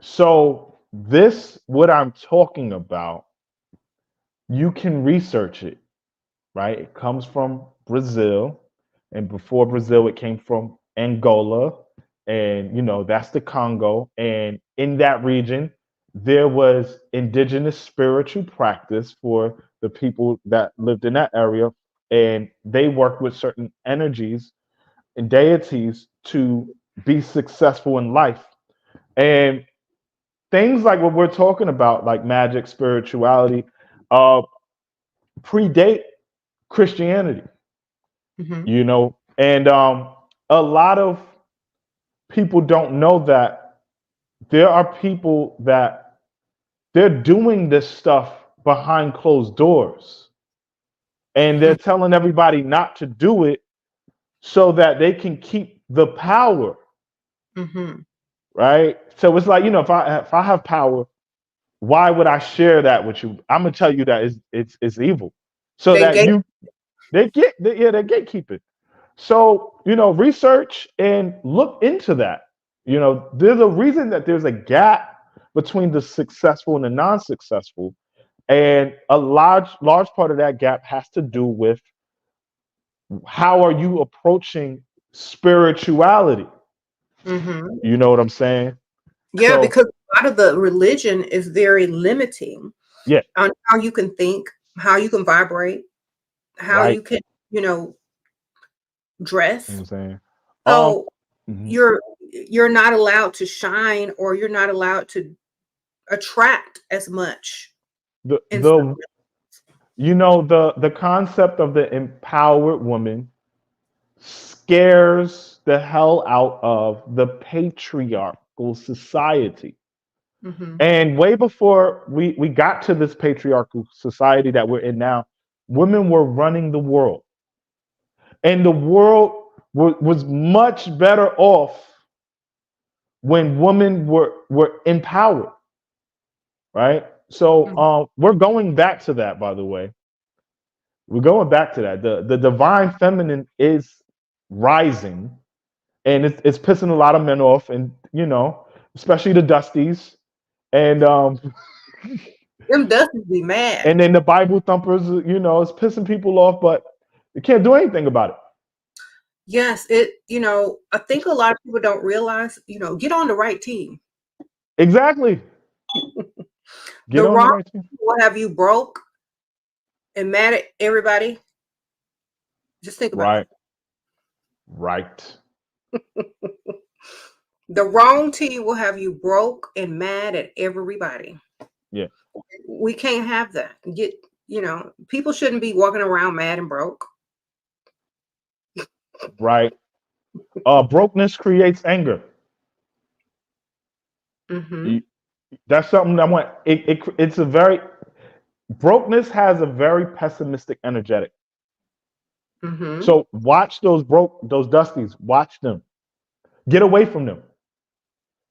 So this, what I'm talking about, you can research it, right? It comes from Brazil, and before Brazil, it came from Angola, and that's the Congo. And in that region, there was indigenous spiritual practice for the people that lived in that area, and they worked with certain energies and deities to be successful in life. And things like what we're talking about, like magic, spirituality, uh, predate Christianity. Hmm. And a lot of people don't know that there are people that they're doing this stuff behind closed doors, and they're telling everybody not to do it so that they can keep the power, Hmm. right? So it's like, if I have power, why would I share that with you? I'm gonna tell you that it's evil, so They that gave. they gatekeep it. So, research and look into that. There's a reason that there's a gap between the successful and the non-successful. And a large part of that gap has to do with how are you approaching spirituality? Hmm. You know what I'm saying? Yeah, So, because a lot of the religion is very limiting yeah, on how you can think, how you can vibrate, how right. you can, you know, You know dress. what I'm saying? Um, So mhm. you're not allowed to shine or you're not allowed to attract as much the in some the the concept of the empowered woman scares the hell out of the patriarchal society. Mhm. And way before we got to this patriarchal society that we're in now, women were running the world. And the world was much better off when women were empowered, right? So Mhm. we're going back to that, by the way. We're going back to that. The divine feminine is rising, and it's pissing a lot of men off, and especially the dusties, and Them dusties be mad. and then the Bible thumpers, it's pissing people off, but you can't do anything about it. Yes, I think a lot of people don't realize, get on the right team. Exactly. Get The on the wrong right team. team will have you broke and mad at everybody. Just think about Right. Right. that. The wrong team will have you broke and mad at everybody. Yeah. We can't have that. People shouldn't be walking around mad and broke. Right. Brokenness creates anger. Hmm. You- That's something I want. It's a very brokenness has a very pessimistic energetic. Hmm. So watch those dusties. Watch them. Get away from them.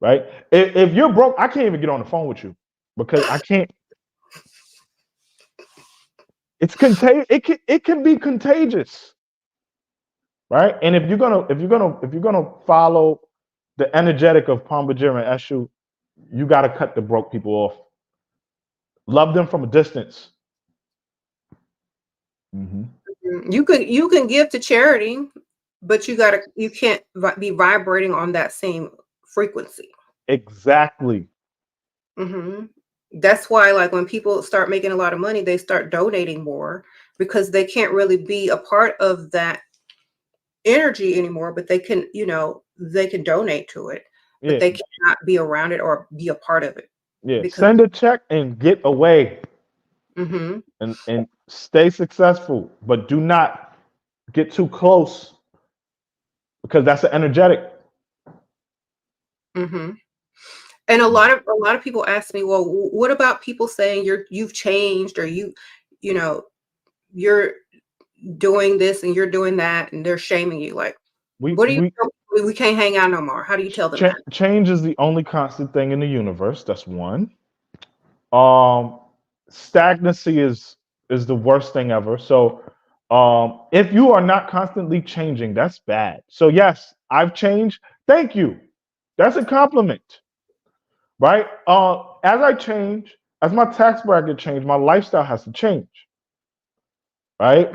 Right. If you're broke, I can't even get on the phone with you because I can't. It's contagious. It can be contagious. Right. And if you're gonna follow the energetic of Pomba Gira and Eshu, you got to cut the broke people off. Love them from a distance. Hmm. You can give to charity, but you can't be vibrating on that same frequency. Exactly. Hmm. That's why, like, when people start making a lot of money, they start donating more because they can't really be a part of that energy anymore, but they can, they can donate to it, but Yeah, they cannot be around it or be a part of it yeah. because. Send a check and get away, Mhm. and stay successful, but do not get too close because that's an energetic. Mhm. And a lot of people ask me, "Well, what about people saying you've changed or you know, you're doing this and you're doing that and they're shaming you." Like, We what do you we tell people we can't hang out no more? How do you tell them that? change is the only constant thing in the universe. That's one. Um, Stagnancy is the worst thing ever. So, if you are not constantly changing, that's bad. So yes, I've changed. Thank you. That's a compliment, right? As I change, as my tax bracket change, my lifestyle has to change, right?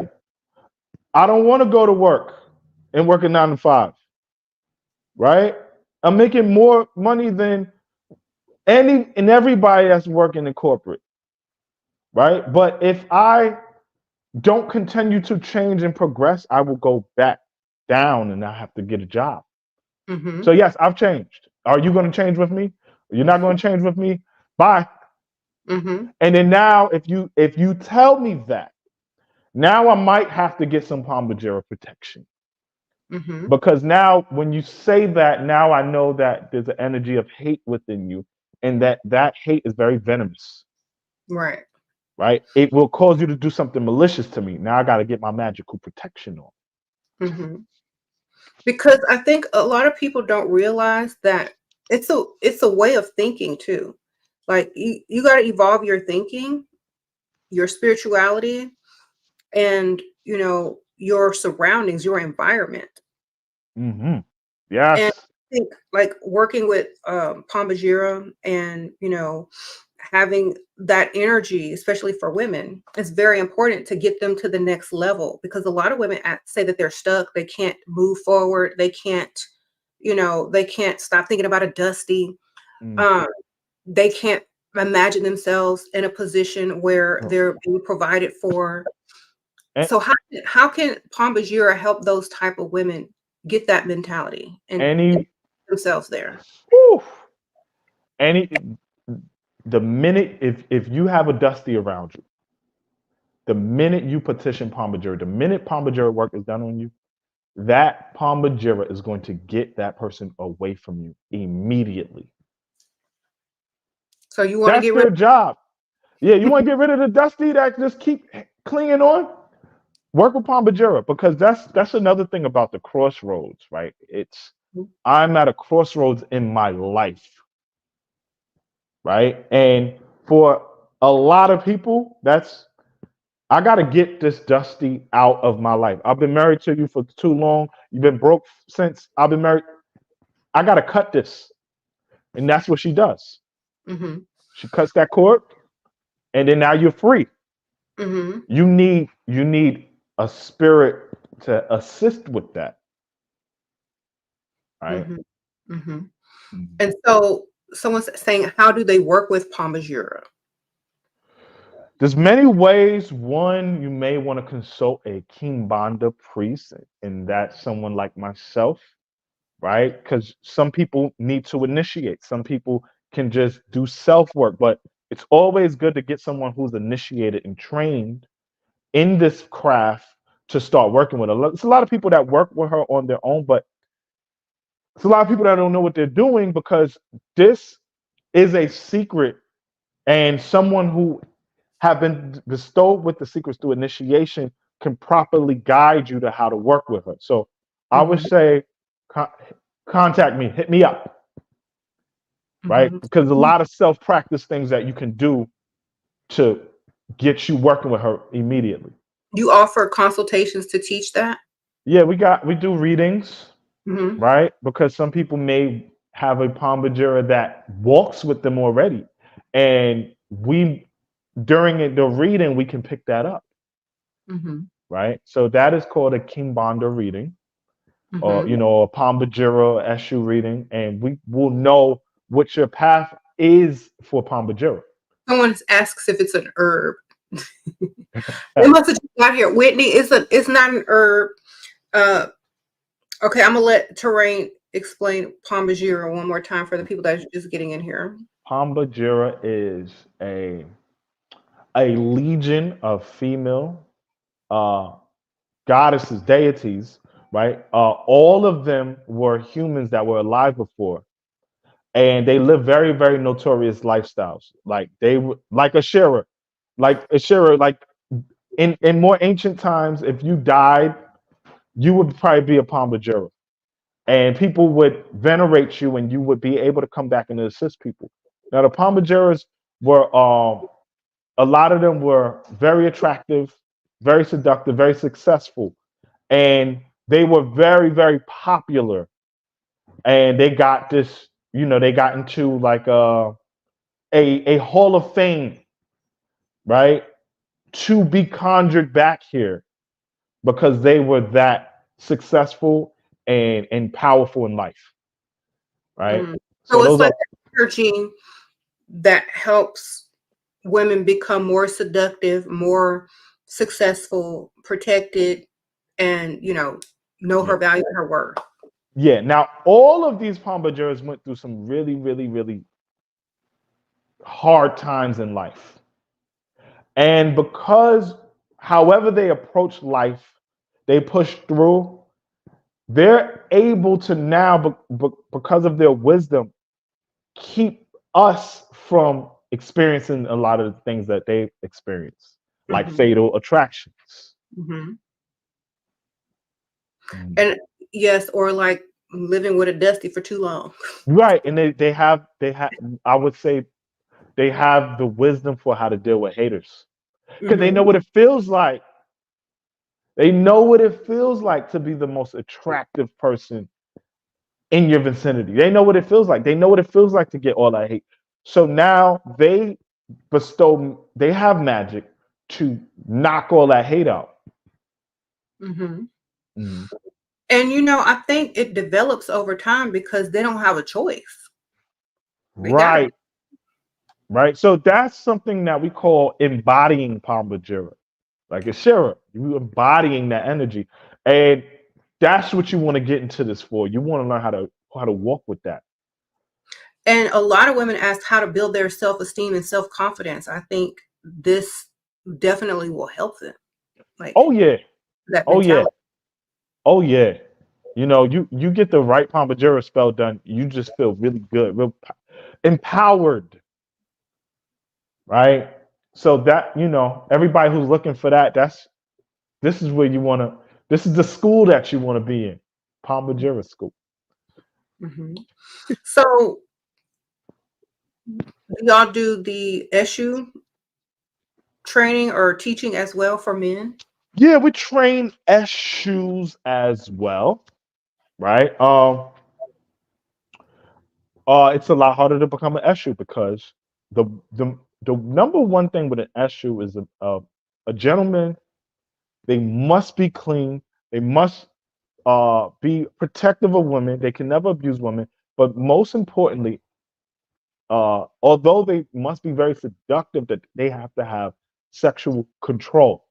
I don't want to go to work and work a 9 to 5, right? I'm making more money than any and everybody that's working in corporate, right? But if I don't continue to change and progress, I will go back down and I have to get a job. So Mhm. yes, I've changed. Are you going to change with me? You're not going to change with me? Bye. Mhm. And then now if you tell me that, now I might have to get some Pomba Gira protection. Mhm. Because now when you say that, now I know that there's an energy of hate within you and that hate is very venomous, Right. right? It will cause you to do something malicious to me. Now I got to get my magical protection on. Mhm. Because I think a lot of people don't realize that it's a way of thinking too. Like you got to evolve your thinking, your spirituality, and your surroundings, your environment. Hmm. And Yes. I think like working with Pomba Gira and having that energy, especially for women, is very important to get them to the next level because a lot of women say that they're stuck, they can't move forward, they can't stop thinking about a dusty. Mm. Um, they can't imagine themselves in a position where Oh. they're being provided for. A- So how can Pomba Gira help those type of women get that mentality and Any, themselves there? whew, any, the minute if you have a dusty around you, the minute you petition Pomba Gira, the minute Pomba Gira work is done on you, that Pomba Gira is going to get that person away from you immediately. So you want to That's get rid their job. Yeah, you want to get rid of the dusty that just keep clinging on? Work with Pomba Gira because that's another thing about the crossroads, right? It's of. I'm at a crossroads in my life, right? And for a lot of people, that's I got to get this dusty out of my life. I've been married to you for too long. You've been broke since I've been married. I got to cut this. And that's what she does. Mhm. She cuts that cord and then now you're free. Mhm. You need a spirit to assist with that, right? Mhm. Mhm. Mhm. And so someone's saying, how do they work with Pomba Gira? There's many ways. One, you may want to consult a Kimbanda priest, and that's someone like myself, right? Because some people need to initiate. Some people can just do self work, but it's always good to get someone who's initiated and trained in this craft to start working with her. It's a lot of people that work with her on their own, but it's a lot of people that don't know what they're doing because this is a secret, and someone who have been bestowed with the secrets through initiation can properly guide you to how to work with her. So I would Mhm. say con- contact me, hit me up, right? Mhm. Because a lot of self practice things that you can do to get you working with her immediately. You offer consultations to teach that? Yeah, we do readings, Mhm. right? Because some people may have a Pomba Gira that walks with them already, and we during the reading we can pick that up, Mhm. right? So that is called a Kimbanda reading, or Mhm. a Pomba Gira Eshu reading, and we will know what your path is for Pomba Gira. Someone asks if it's an herb. They must have just got here. Whitney, it's not an herb. Uh, okay, I'm gonna let Terrane explain Pomba Gira one more time for the people that are just getting in here? Pomba Gira is a legion of female uh, goddesses, deities, right? All of them were humans that were alive before, and they lived very, very notorious lifestyles. Like they were like Ashera, like in more ancient times, if you died, you would probably be a Pomba Gira, and people would venerate you, and you would be able to come back and assist people. Now, the Pomba Giras were a lot of them were very attractive, very seductive, very successful, and they were very, very popular. And they got this, they got into like a hall of fame, right? To be conjured back here because they were that successful and powerful in life, right? Mm. So So it's those like are energy that helps women become more seductive, more successful, protected, and know yeah. her value and her worth. Yeah. Now all of these Pomba Giras went through some really, really, really hard times in life. And because however they approach life, they push through, they're able to now, because of their wisdom, keep us from experiencing a lot of the things that they experience, like Hmm. fatal attractions. Hmm. Mm. And yes, or like living with a dusty for too long. Right. And they have I would say they have the wisdom for how to deal with haters. Because they know Hmm. what it feels like. They know what it feels like to be the most attractive person in your vicinity. They know what it feels like. They know what it feels like to get all that hate. So now they have magic to knock all that hate out. Hmm. Mhm. And I think it develops over time because they don't have a choice. They got to. Right, right. So that's something that we call embodying Pomba Gira. Like Ashera, you embodying that energy. And that's what you want to get into this for. You want to learn how to walk with that. And a lot of women ask how to build their self-esteem and self-confidence. I think this definitely will help them. Like Oh yeah. that Oh yeah. mentality. Oh yeah. You get the right Pomba Gira spell done, you just feel really good, real empowered, right? So that, everybody who's looking for that, this is where you want to, this is the school that you want to be in. Pomba Gira school. Hmm. So do y'all do the issue training or teaching as well for men? Yeah, we train S shoes as well, right? It's a lot harder to become an S shoe because the the the number one thing with an S shoe is a gentleman. They must be clean. They must be protective of women. They can never abuse women. But most importantly, although they must be very seductive, that they have to have sexual control.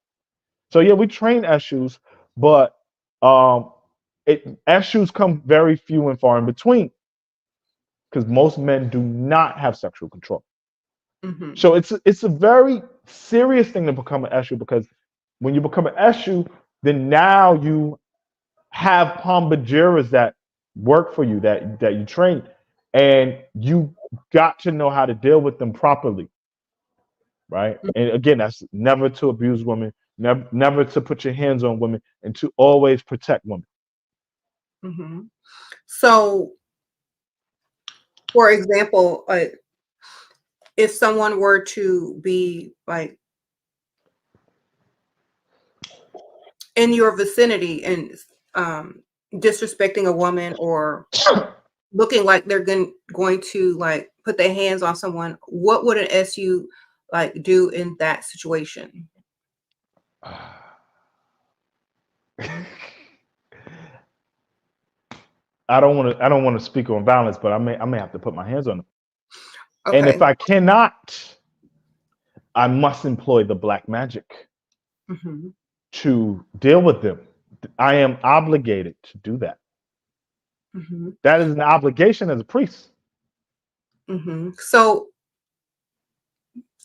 So yeah, we train issues, but um, issues come very few and far in between because most men do not have sexual control. Hmm. So it's a very serious thing to become an issue because when you become an issue, then now you have Pombagiras that work for you that you train, and you got to know how to deal with them properly, right? And again, that's never to abuse women, never to put your hands on women, and to always protect women. Hmm. So, for example, if someone were to be like in your vicinity and disrespecting a woman or looking like they're going to like put their hands on someone, what would an SU like do in that situation? I don't want to speak on violence, but I may have to put my hands on them. And if Okay. I cannot, I must employ the black magic Hmm. to deal with them. I am obligated to do that. Mm-hmm. That is an obligation as a priest. Mm-hmm. So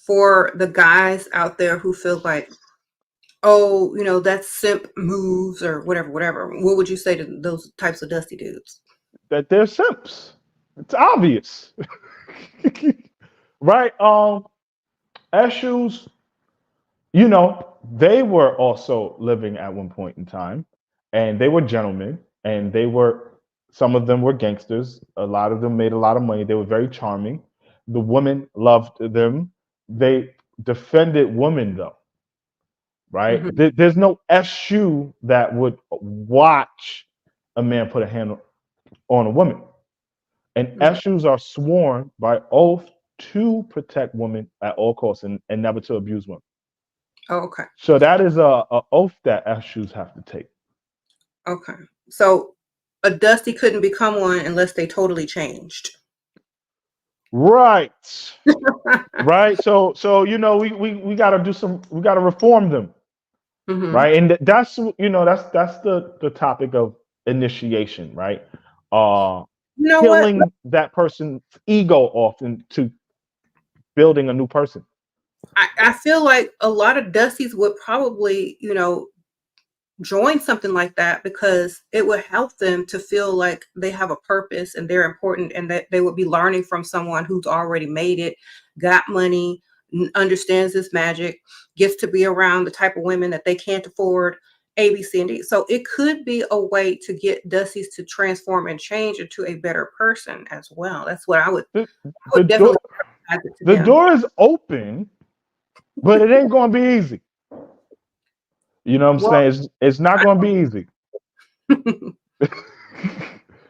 for the guys out there who feel like, oh, that's simp moves or whatever, what would you say to those types of dusty dudes? That they're simps. It's obvious. Right? Eshu's, they were also living at one point in time, and they were gentlemen, and some of them were gangsters. A lot of them made a lot of money. They were very charming. The women loved them. They defended women, though, right? Mm-hmm. There's no Eshu that would watch a man put a hand on a woman. And Mm-hmm. Eshus are sworn by oath to protect women at all costs and never to abuse women. Oh, okay. So that is a oath that Eshus have to take. Okay. So a dusty couldn't become one unless they totally changed. Right. Right. So we gotta we gotta reform them. Mm-hmm. Right. And that's the topic of initiation, right? You know what? Killing that person's ego off into building a new person. I feel like a lot of dusties would probably, join something like that because it would help them to feel like they have a purpose and they're important and that they would be learning from someone who's already made it, got money, understands this magic, gets to be around the type of women that they can't afford, A, B, C, and D. So it could be a way to get dusties to transform and change into a better person as well. That's what I would The door, definitely advise it to the them. door is open, but it ain't gonna be easy. You know what I'm Well, saying? It's not gonna be easy. I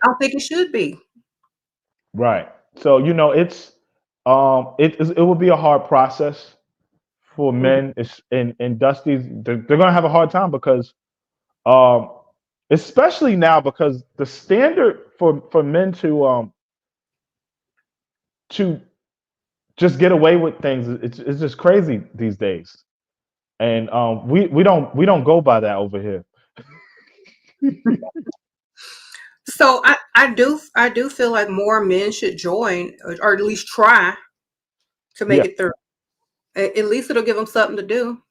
don't think it should be. Right. So it will be a hard process for Mhm. men. And Dusty's they're gonna have a hard time because um especially now because the standard for men to just get away with things it's just crazy these days. And we don't go by that over here. So I do feel like more men should join or at least try to make Yeah. it through. At least it'll give them something to do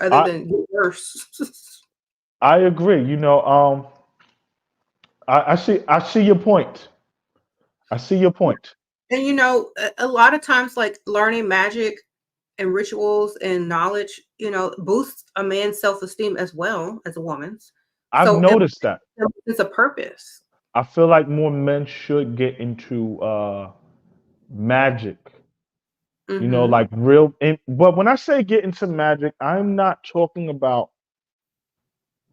other I than get worse. I agree. I see your point. I see your point. And a lot of times, like learning magic and rituals and knowledge, boosts a man's self-esteem as well as a woman's. I've So noticed that. it's a purpose. I feel like more men should get into magic. Hmm. Like but when I say get into magic, I'm not talking about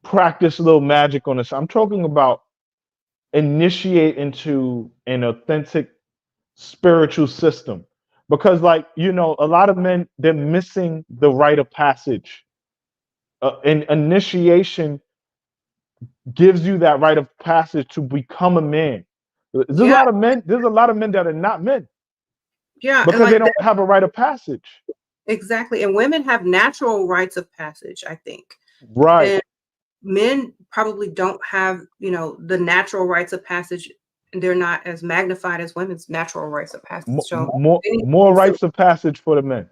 practice a little magic on this. I'm talking about initiate into an authentic spiritual system. Because a lot of men they're missing the rite of passage. And initiation gives you that rite of passage to become a man. There's a Yeah, lot of men. There's a lot of men that are not men yeah, and because they like don't have a rite of passage. exactly. And women have natural rites of passage, I think. Right. And men probably don't have, the natural rites of passage. And they're not as magnified as women's natural rites of passage. So they need to More consider. rites of passage for the men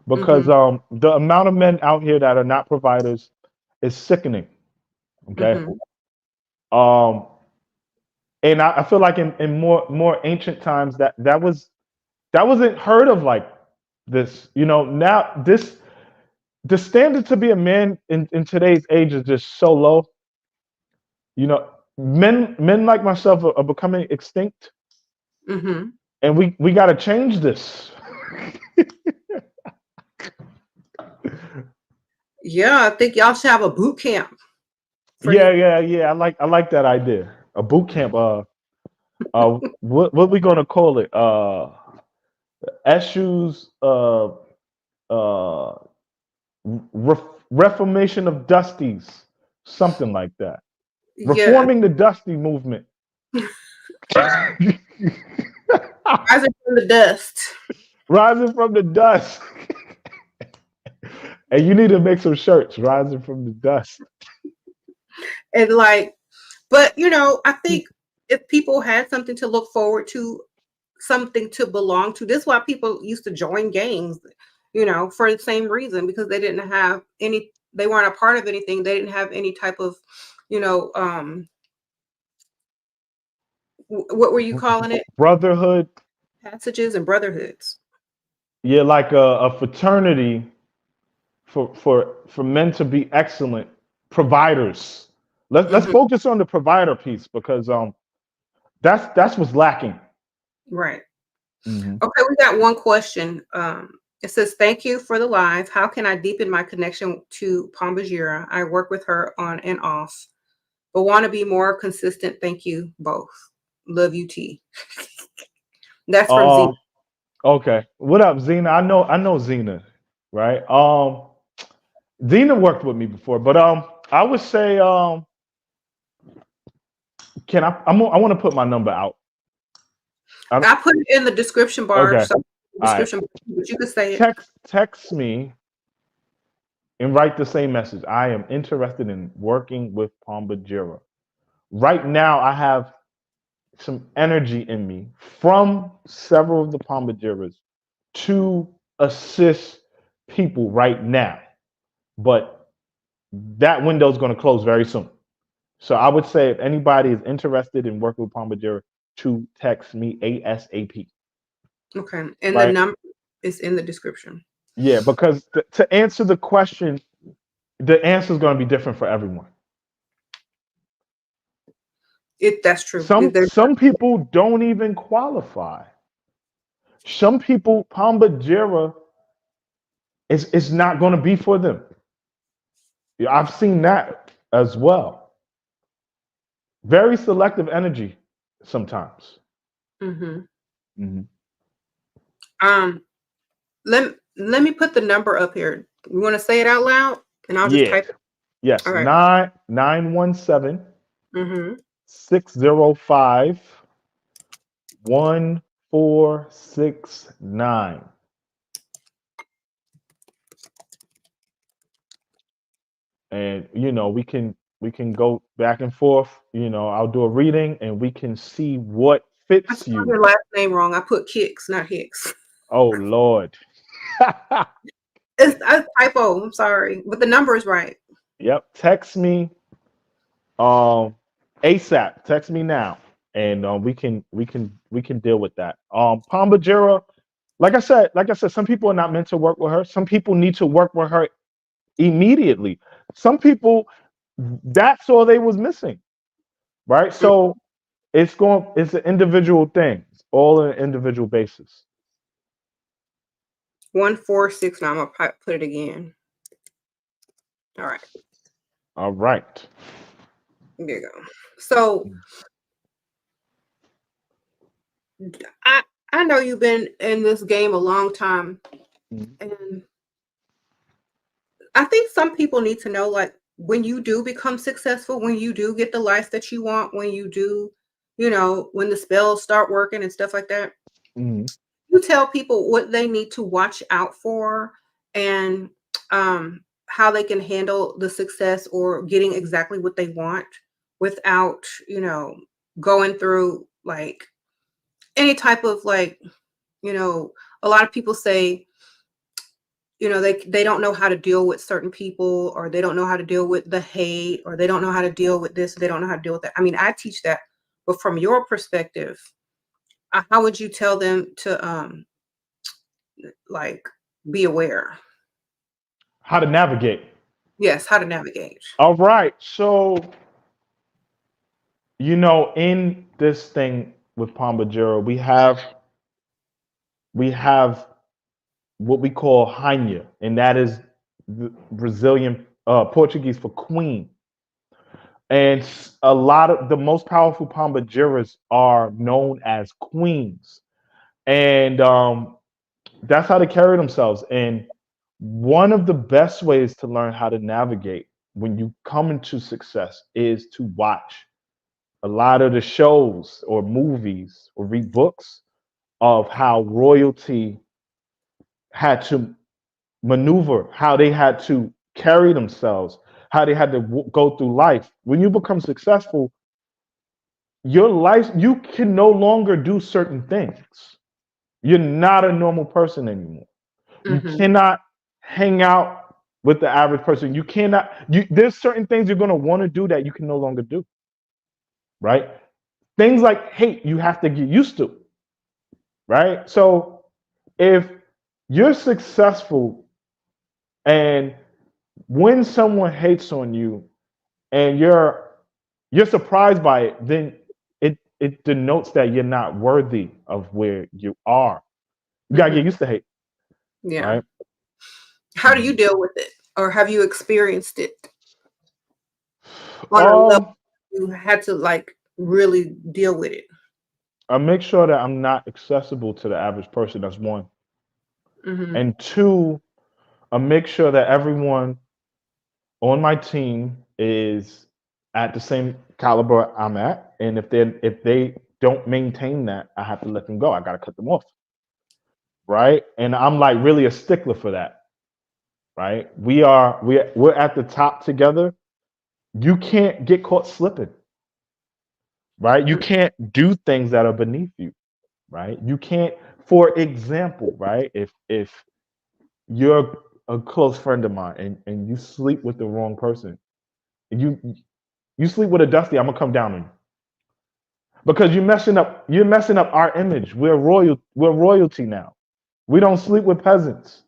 because Hmm. the amount of men out here that are not providers is sickening. Okay. Hmm. Um, and I feel like in more ancient times that wasn't heard of like this. Now the standard to be a man in today's age is just so low. Men like myself are becoming extinct, Hmm. and we got to change this. Yeah, I think y'all should have a boot camp for Yeah, you. yeah. I like that idea. A boot camp. What we gonna call it? Eshu's uh reformation of Dusties, something like that. Yeah, Reforming the Dusty movement. rising from the dust. Rising from the dust. And you need to make some shirts, rising from the dust. And like, but I think if people had something to look forward to, something to belong to. This is why people used to join gangs, for the same reason, because they weren't a part of anything. They didn't have any type of, you know, what were you calling it? Brotherhood. Passages and brotherhoods. Yeah, like a fraternity for men to be excellent providers. Let's Hmm. focus on the provider piece because that's what's lacking. Right. Hmm. Okay, we got one question. It says, "Thank you for the live. How can I deepen my connection to Pomba Gira? I work with her on and off, but want to be more consistent. Thank you both. Love you, T." That's from Z. Uh, okay. What up, Zena? I know Zena, right? Zena worked with me before, but I would say can I want to put my number out. I, I put it in the description bar. okay. So All right. description, but you could say it. Text me and write the same message. I am interested in working with Pomba Gira. Right now, I have some energy in me from several of the Pomba Giras to assist people right now, but that window is going to close very soon. So I would say if anybody is interested in working with Pomba Gira, to text me ASAP. Okay, and the Right? number is in the description. Yeah, because to answer the question, the answer is going to be different for everyone. That's true. Some people don't even qualify. Some people, Pomba Gira is not going to be for them. Yeah, I've seen that as well. Very selective energy sometimes. Hmm. Hmm. Um, let me put the number up here. You want to say it out loud, and I'll just Yeah. type it. Yes. All right. 917 Mm-hmm. 605 1469. And we can go back and forth. I'll do a reading and we can see what I fits spelled you. your last name wrong. I put Kicks, not Hicks. Oh Lord. It's a typo. I'm sorry, but the number is right. Yep. Text me ASAP. Text me now, and we can deal with that. Pomba Gira, like I said, some people are not meant to work with her. Some people need to work with her immediately. Some people, that's all they was missing, right? So it's an individual thing. It's all on an individual basis. 1469. I'm gonna put it again. All right, All right. there you go. So I I know you've been in this game a long time, Mhm. and I think some people need to know, like, when you do become successful, when you do get the life that you want, when you do, when the spells start working and stuff like that, Mhm. you tell people what they need to watch out for, and how they can handle the success or getting exactly what they want without, going through like any type of like, you know, a lot of people say, they don't know how to deal with certain people, or they don't know how to deal with the hate, or they don't know how to deal with this, they don't know how to deal with that. I mean, I teach that, but from your perspective, how would you tell them to like be aware? How to navigate. Yes, how to navigate. All right. So in this thing with Pomba Gira, we have what we call Rainha, and that is the Brazilian Portuguese for queen. And a lot of the most powerful Pomba Giras are known as queens, and that's how they carry themselves. And one of the best ways to learn how to navigate when you come into success is to watch a lot of the shows or movies or read books of how royalty had to maneuver, how they had to carry themselves, how they had to go through life. When you become successful, your life, you can no longer do certain things. You're not a normal person anymore. You Mm-hmm. cannot hang out with the average person. You cannot, there's certain things you're going to want to do that you can no longer do, right? Things like hate, you have to get used to, right? So if you're successful and when someone hates on you and you're surprised by it, then it denotes that you're not worthy of where you are. You gotta Mm-hmm. get used to hate, Yeah. right? How do you Mhm. deal with it? Or have you experienced it on a level Um, you had to like really deal with it? I make sure that I'm not accessible to the average person. That's one, Mm-hmm. and two, I make sure that everyone on my team is at the same caliber I'm at, and if they don't maintain that, I have to let them go. I gotta cut them off, right? And I'm like really a stickler for that, right? We're at the top together. You can't get caught slipping, right? You can't do things that are beneath you, right? You can't, for example, right? If you're a close friend of mine and you sleep with the wrong person, and you sleep with a dusty, I'm gonna come down on you because you're messing up our image. We're royalty now. We don't sleep with peasants.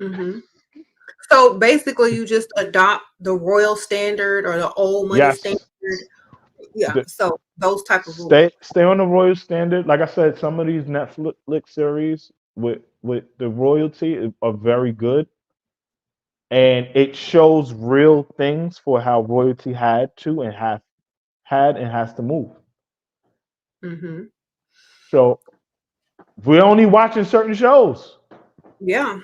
Mm-hmm. So basically, you just adopt the royal standard or the old money standard. Yes, Yeah. the, So those type of rules. stay on the royal standard. Like I said, some of these Netflix series with the royalty are very good, and it shows real things for how royalty had to and have had and has to move. Mm-hmm. So we're only watching certain shows. Yeah.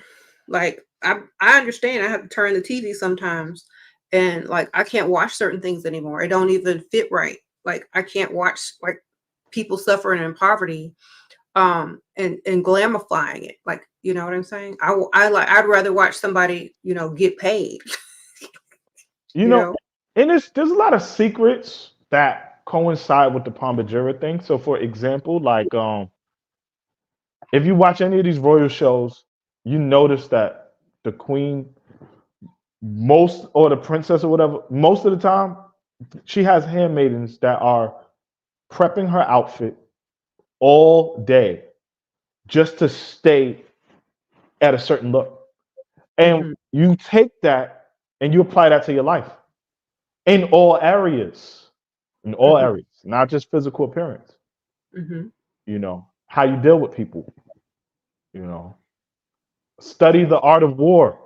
Like I understand I have to turn the TV sometimes and like I can't watch certain things anymore. It don't even fit right. Like I can't watch like people suffering in poverty and glamifying it. Like, you know what I'm saying? I'd rather watch somebody, get paid, You you know, know. and there's a lot of secrets that coincide with the Pomba Gira thing. So for example, like if you watch any of these royal shows, you notice that the queen, most or the princess or whatever, most of the time, she has handmaidens that are prepping her outfit all day just to stay at a certain look. And Mhm. you take that and you apply that to your life in all areas, Mhm. not just physical appearance. Mhm. How you deal with people, you know, study the art of war.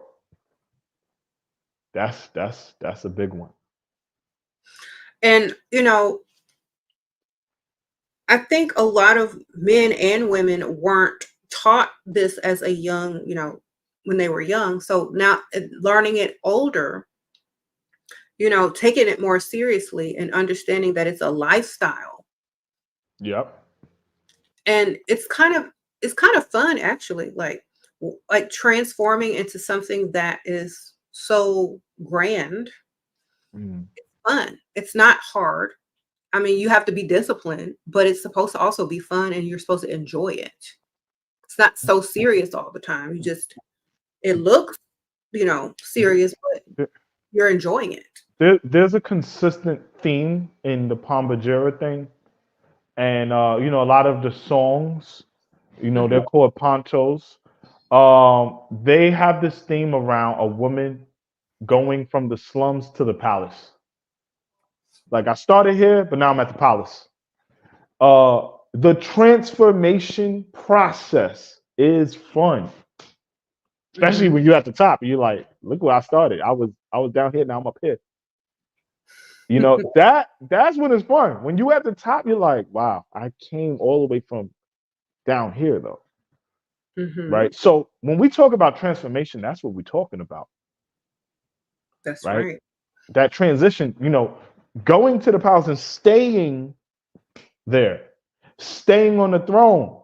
That's a big one. And I think a lot of men and women weren't taught this as a young, when they were young. So now learning it older, taking it more seriously and understanding that it's a lifestyle. Yep. And it's kind of fun actually, like transforming into something that is so grand, Mm. fun. It's not hard. I mean, you have to be disciplined, but it's supposed to also be fun and you're supposed to enjoy it. It's not so serious all the time. It looks, serious, but There, you're enjoying it. there's a consistent theme in the Pomba Gira thing, and a lot of the songs, they're Mhm. called ponchos. They have this theme around a woman going from the slums to the palace. Like I started here, but now I'm at the palace. The transformation process is fun, especially Mhm. when you're at the top. You're like, look where I started. I was down here, now I'm up here. That's when it's fun. When you at the top, you're like, wow, I came all the way from down here though. Mhm. Right. So when we talk about transformation, that's what we're talking about, That's right? right. That transition, going to the palace and staying there, staying on the throne.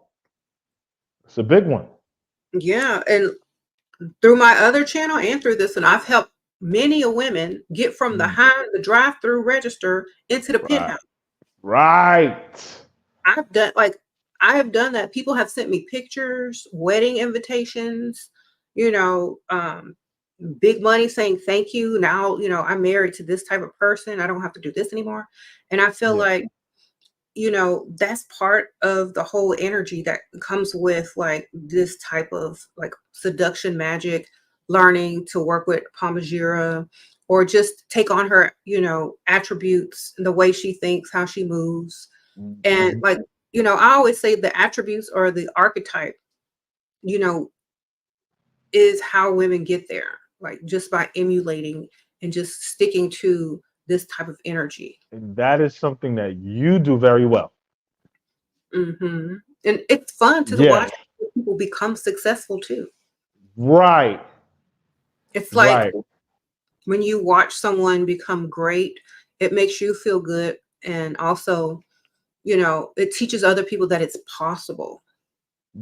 It's a big one. Yeah, and through my other channel and through this one, I've helped many a women get from Mm. the drive-through register into the Right. penthouse. Right. I've done I have done that. People have sent me pictures, wedding invitations, you know, big money saying thank you. Now, I'm married to this type of person. I don't have to do this anymore. And I feel Yeah. like, that's part of the whole energy that comes with like this type of like seduction magic, learning to work with Pomba Gira, or just take on her, attributes, the way she thinks, how she moves. And Mhm. like, I always say the attributes or the archetype, you know, is how women get there, like just by emulating and just sticking to this type of energy. And that is something that you do very well. And it's fun to Yeah. watch people become successful too. Right. It's like Right. when you watch someone become great, it makes you feel good. And also, it teaches other people that it's possible.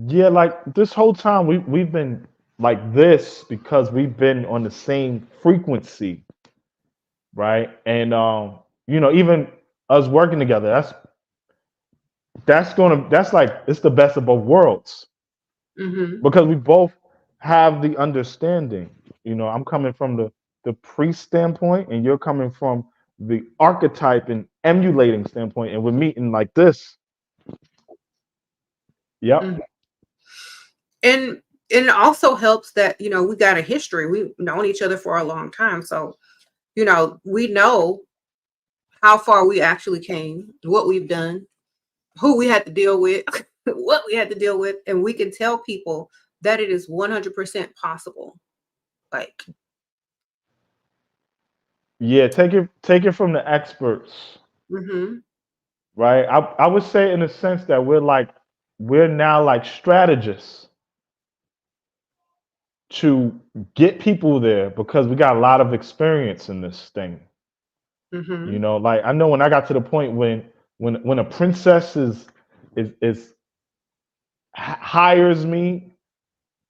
Yeah, like this whole time we've been like this because we've been on the same frequency, right? And even us working together, that's like it's the best of both worlds Hmm. because we both have the understanding. I'm coming from the priest standpoint, and you're coming from the archetype and emulating standpoint, and we're meeting like this. Hmm. Yep. And it also helps that, we got a history. We've known each other for a long time. So, we know how far we actually came, what we've done, who we had to deal with, what we had to deal with, and we can tell people that it is 100% possible. Like, Yeah, take it from the experts, hmm right? I would say in a sense that we're now like strategists to get people there because we got a lot of experience in this thing. hmm Like I know when I got to the point when a princess is hires me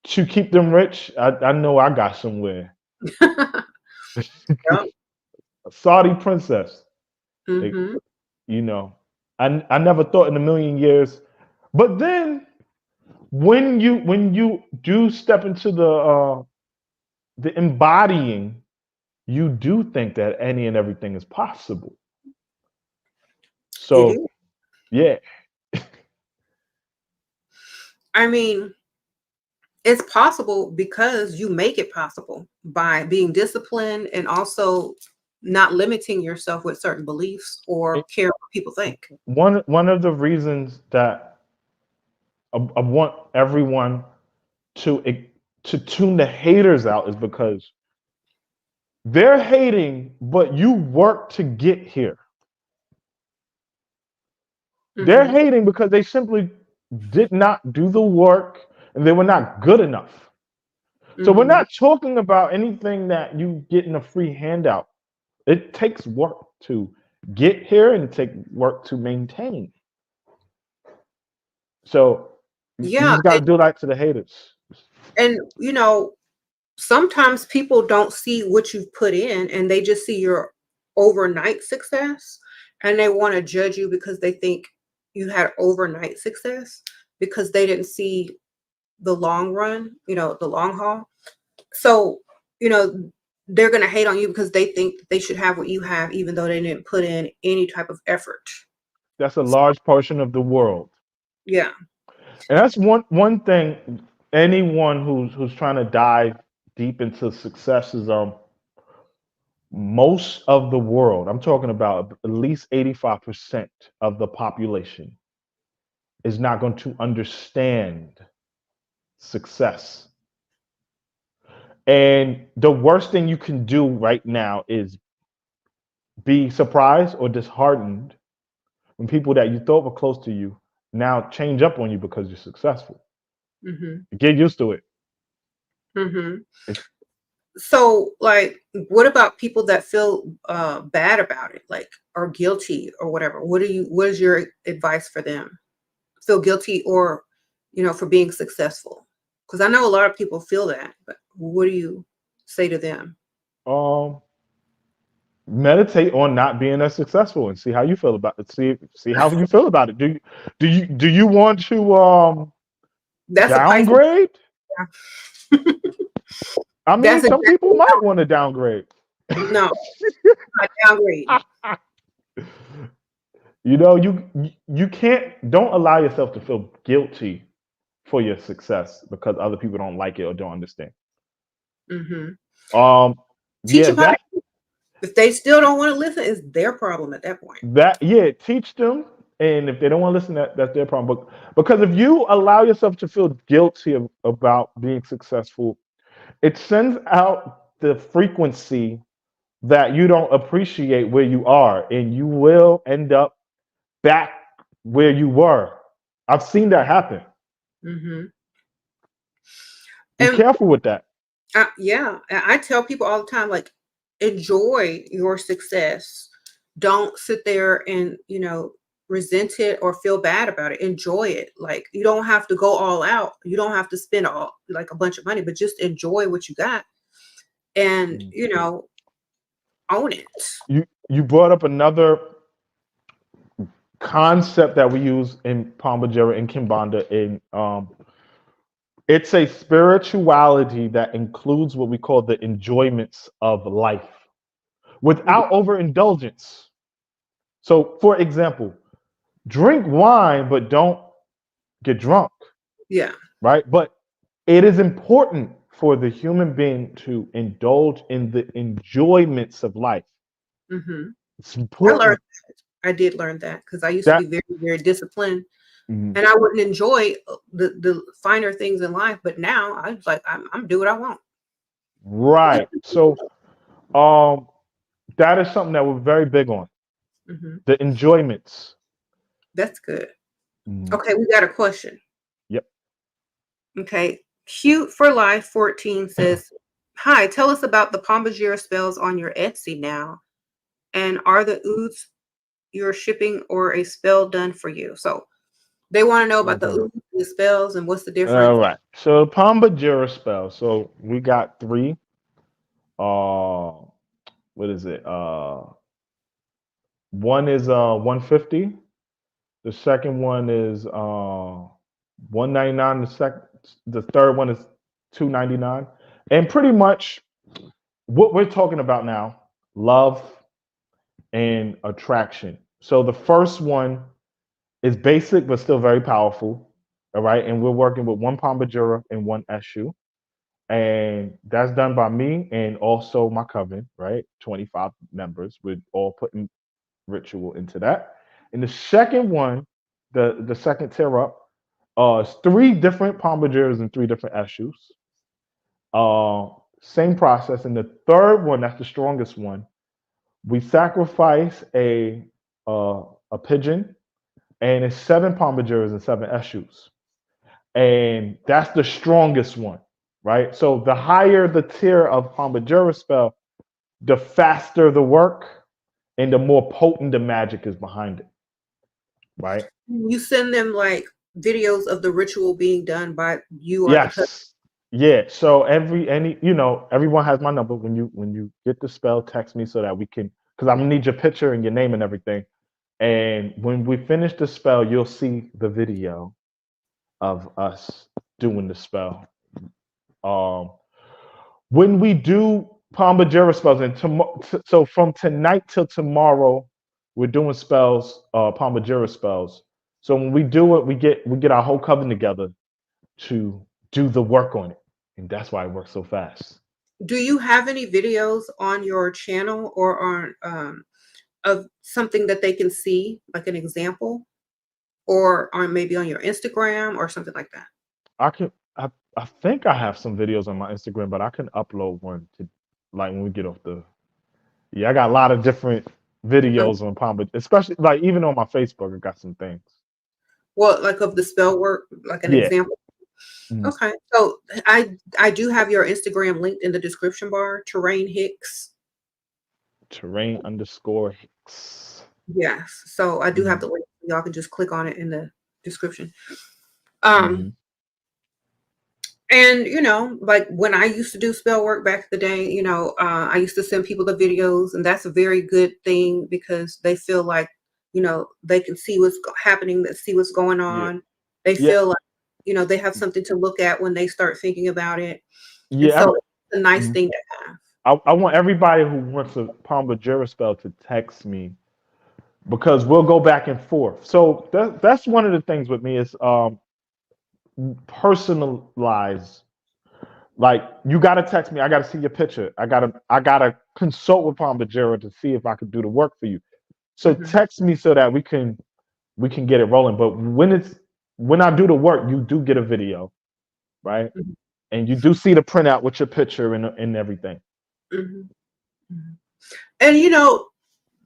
to keep them rich, I know I got somewhere. Yep. A Saudi princess, like, hmm you know, I never thought in a million years, but then when you do step into the embodying, you do think that any and everything is possible. It is. So yeah, I mean, it's possible because you make it possible by being disciplined and also not limiting yourself with certain beliefs or it, care what people think. one of the reasons that I want everyone to tune the haters out is because they're hating, but you work to get here. They're Hmm. hating because they simply did not do the work and they were not good enough. So we're Hmm. not talking about anything that you get in a free handout. It takes work to get here and it takes work to maintain. So you Yeah. just got to do that to the haters. And, sometimes people don't see what you've put in and they just see your overnight success, and they want to judge you because they think you had overnight success because they didn't see the long run, the long haul. So, you know, they're going to hate on you because they think they should have what you have, even though they didn't put in any type of effort. That's a large portion of the world. Yeah. And that's one thing anyone who's trying to dive deep into success is most of the world, I'm talking about at least 85% of the population is not going to understand success. And the worst thing you can do right now is be surprised or disheartened when people that you thought were close to you now change up on you because you're successful. Hmm. Get used to it. Hmm. It's, So, like, what about people that feel bad about it, like, or guilty or whatever? What is your advice for them? Feel guilty or, for being successful? Because I know a lot of people feel that, but what do you say to them? um, meditate on not being as successful and see how you feel about it. See how you feel about it. Do you want to That's a Pisces. downgrade? I mean, That's some exactly people might want to downgrade. no, not downgrading. You know, you can't, don't allow yourself to feel guilty for your success because other people don't like it or don't understand. Hmm. Um, Teach yeah, them how to. that If they still don't want to listen, it's their problem at that point. yeah, teach them, and if they don't want to listen, that's their problem. But because if you allow yourself to feel guilty about being successful, it sends out the frequency that you don't appreciate where you are, and you will end up back where you were. I've seen that happen. Hmm. Be And careful with that. yeah, and I tell people all the time, like, enjoy your success. Don't sit there and, resent it or feel bad about it. Enjoy it. Like, you don't have to go all out. You don't have to spend all like a bunch of money, but just enjoy what you got and, Mm. own it. You brought up another concept that we use in Pomba Gira and Kimbanda. It's a spirituality that includes what we call the enjoyments of life without overindulgence. So, for example, drink wine, but don't get drunk, Yeah. right? But it is important for the human being to indulge in the enjoyments of life. Hmm. It's I learned, important I did learn that because I used to be that. very, very disciplined Mhm. and I wouldn't enjoy the finer things in life. But now I was like, I'm do what I want. Right. So, um, that is something that we're very big on. Hmm. The enjoyments. That's good. Mhm. Okay, we got a question. Yep. Okay. Cute for Life 14 says, "Hi, tell us about the Pomba Gira spells on your Etsy now. And are the oods you're shipping or a spell done for you?" So they want to know about the Mhm. oods, the spells, and what's the All difference. right. So Pomba Gira spell. So we got three. Uh, what is it? One is 150. The second one is 199. The third one is 299. And pretty much what we're talking about now, love and attraction. So the first one is basic but still very powerful. All right. And we're working with one Pomba Gira and one Eshu. And that's done by me and also my coven, right? 25 members. We're all putting ritual into that. And the second one, the second tear up, is three different Pombagiras and three different Eshus. Same process. And the third one, that's the strongest one, we sacrifice a pigeon, and it's seven Pombagiras and seven Eshus. And that's the strongest one, right? So the higher the tier of Pombagira spell, the faster the work and the more potent the magic is behind it, right? You send them like videos of the ritual being done by you or the cousin. Yes. Yeah. So everyone has my number. When you get the spell, text me so that we can, because I'm gonna need your picture and your name and everything. And when we finish the spell, you'll see the video of us doing the spell. Um, when we do Pomba Gira spells, and so from tonight till tomorrow, we're doing spells, Pomba Gira spells. So when we do it, we get our whole coven together to do the work on it, and that's why it works so fast. Do you have any videos on your channel or on of something that they can see, like an example, or on maybe on your Instagram or something like that? I can I think I have some videos on my Instagram, but I can upload one to, like, when we get off the. Yeah, I got a lot of different Um, videos on Pomba, especially like even on my Facebook. I got some things. well, like of the spell work, like an Yeah. example. Mhm. Okay, so I do have your Instagram linked in the description bar. Terrane Hicks. Terrane_Hicks. Yes, so I do have Mhm. the link. Y'all can just click on it in the description. Um, Mhm. And like when I used to do spell work back in the day, I used to send people the videos, and that's a very good thing because they feel like they can see what's happening, that see what's going Yeah. on. They Yeah. feel like they have something to look at when they start thinking about it, and Yeah. so it's a nice Mhm. thing to have. I want everybody who wants a Pomba Gira spell to text me because we'll go back and forth. So that's one of the things with me is personalize. Like you gotta text me. I gotta see your picture. I gotta consult with Pomba Gira to see if I could do the work for you. So Hmm. text me so that we can get it rolling. But when I do the work, you do get a video, right? Hmm. And you do see the printout with your picture and everything. Hmm. Hmm. And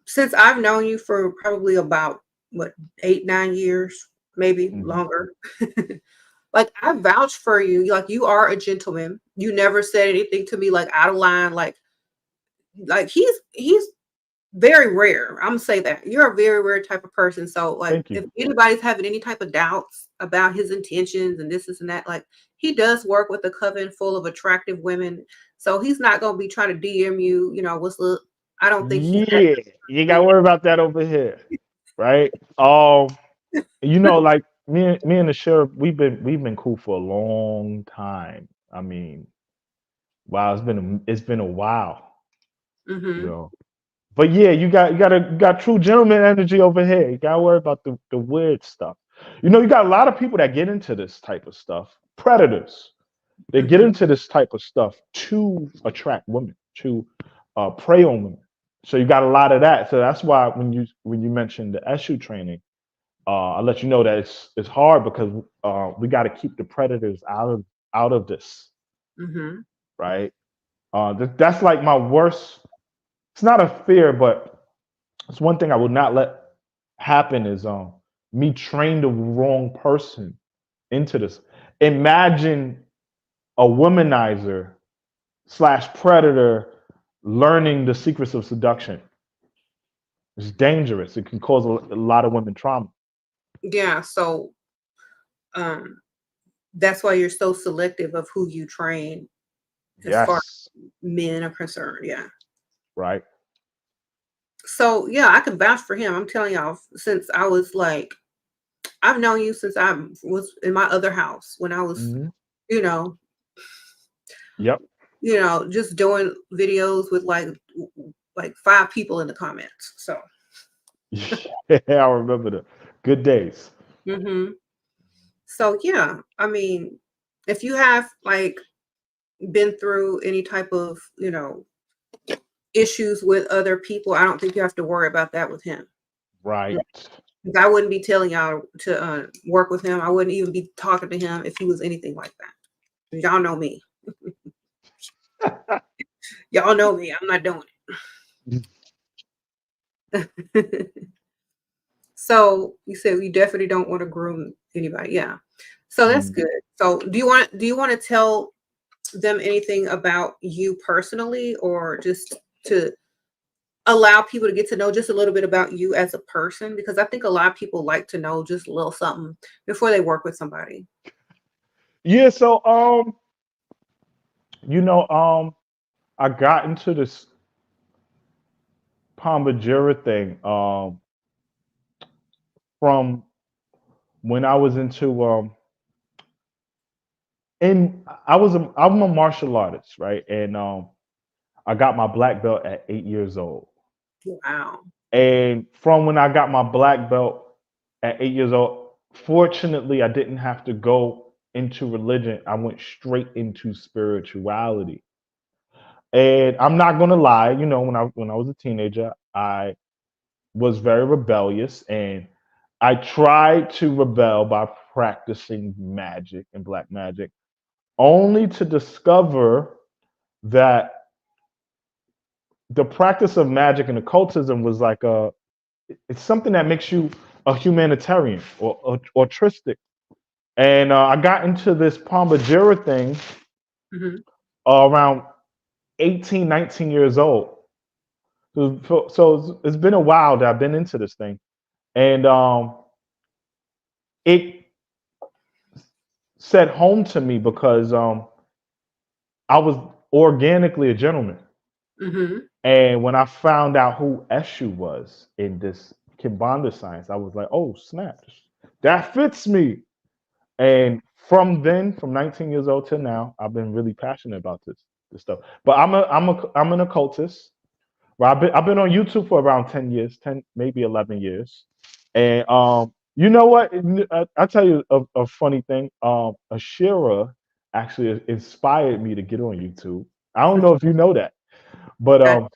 since I've known you for probably about what 8, 9 years, maybe Hmm. longer. Like, I vouch for you. Like, you are a gentleman. You never said anything to me like out of line. Like he's very rare. I'm gonna say that you're a very rare type of person. So, like, Thank you. if anybody's having any type of doubts about his intentions and this and that, like, he does work with a coven full of attractive women. So he's not gonna be trying to DM you. What's up? I don't think he's that. Yeah, you got to worry about that over here, right? Like me and the sheriff, we've been cool for a long time. I mean, wow, it's been a while, you Hmm. know. But yeah, you got true gentleman energy over here. You gotta worry about the weird stuff. You got a lot of people that get into this type of stuff. Predators. They get Hmm. into this type of stuff to attract women, to prey on women. So you got a lot of that. So that's why when you mentioned the SU training, I'll let you know that it's hard because we got to keep the predators out of this, Hmm. right? That's like my worst. It's not a fear, but it's one thing I would not let happen is me train the wrong person into this. Imagine a womanizer slash predator learning the secrets of seduction. It's dangerous. It can cause a lot of women trauma. Yeah. So, um, that's why you're so selective of who you train as far as Yes. men are concerned. Yeah. Right. So yeah, I can vouch for him. I'm telling y'all, since I was like, I've known you since I was in my other house when I was, Hmm. you know, Yep. just doing videos with like 5 people in the comments. So, Yeah, I remember the good days. hmm so yeah, I mean, if you have like been through any type of, issues with other people, I don't think you have to worry about that with him. Right. 'Cause I wouldn't be telling y'all to work with him. I wouldn't even be talking to him if he was anything like that. Y'all know me. Y'all know me. I'm not doing it. So you said you definitely don't want to groom anybody. Yeah. So that's Mm. good. So do you want to tell them anything about you personally, or just to allow people to get to know just a little bit about you as a person? Because I think a lot of people like to know just a little something before they work with somebody. Yeah. So you know, I got into this Pomba thing from when I was into and I'm a martial artist, right? And I got my black belt at 8 years old. Wow. And from when I got my black belt at 8 years old, fortunately, I didn't have to go into religion. I went straight into spirituality. And I'm not gonna lie, when I was a teenager, I was very rebellious, and I tried to rebel by practicing magic and black magic, only to discover that the practice of magic and occultism was like it's something that makes you a humanitarian or altruistic. And I got into this Pomba Gira thing Hmm. around 18, 19 years old. So it's been a while that I've been into this thing. And it set home to me because I was organically a gentleman. Mm-hmm. And when I found out who Eshu was in this Kimbanda science, I was like, oh snap, that fits me. And from then, from 19 years old till now, I've been really passionate about this stuff. But I'm an occultist. Well, I've been on YouTube for around 10 years, 10 maybe 11 years. And you know what? I'll tell you a funny thing. Ashera actually inspired me to get on YouTube. I don't know if you know that, but Okay.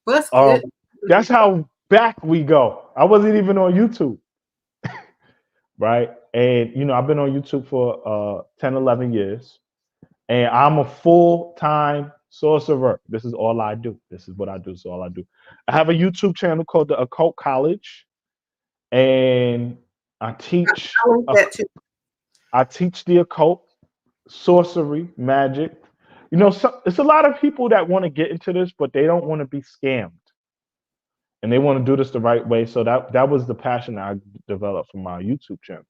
Well, that's good. that's how back we go. I wasn't even on YouTube, right? And I've been on YouTube for 10, 11 years, and I'm a full-time sorcerer. This is all I do. This is what I do. So all I do. I have a YouTube channel called the Occult College, and I teach. I like that too. I teach the occult, sorcery, magic. It's a lot of people that want to get into this, but they don't want to be scammed, and they want to do this the right way. So that was the passion I developed for my YouTube channel.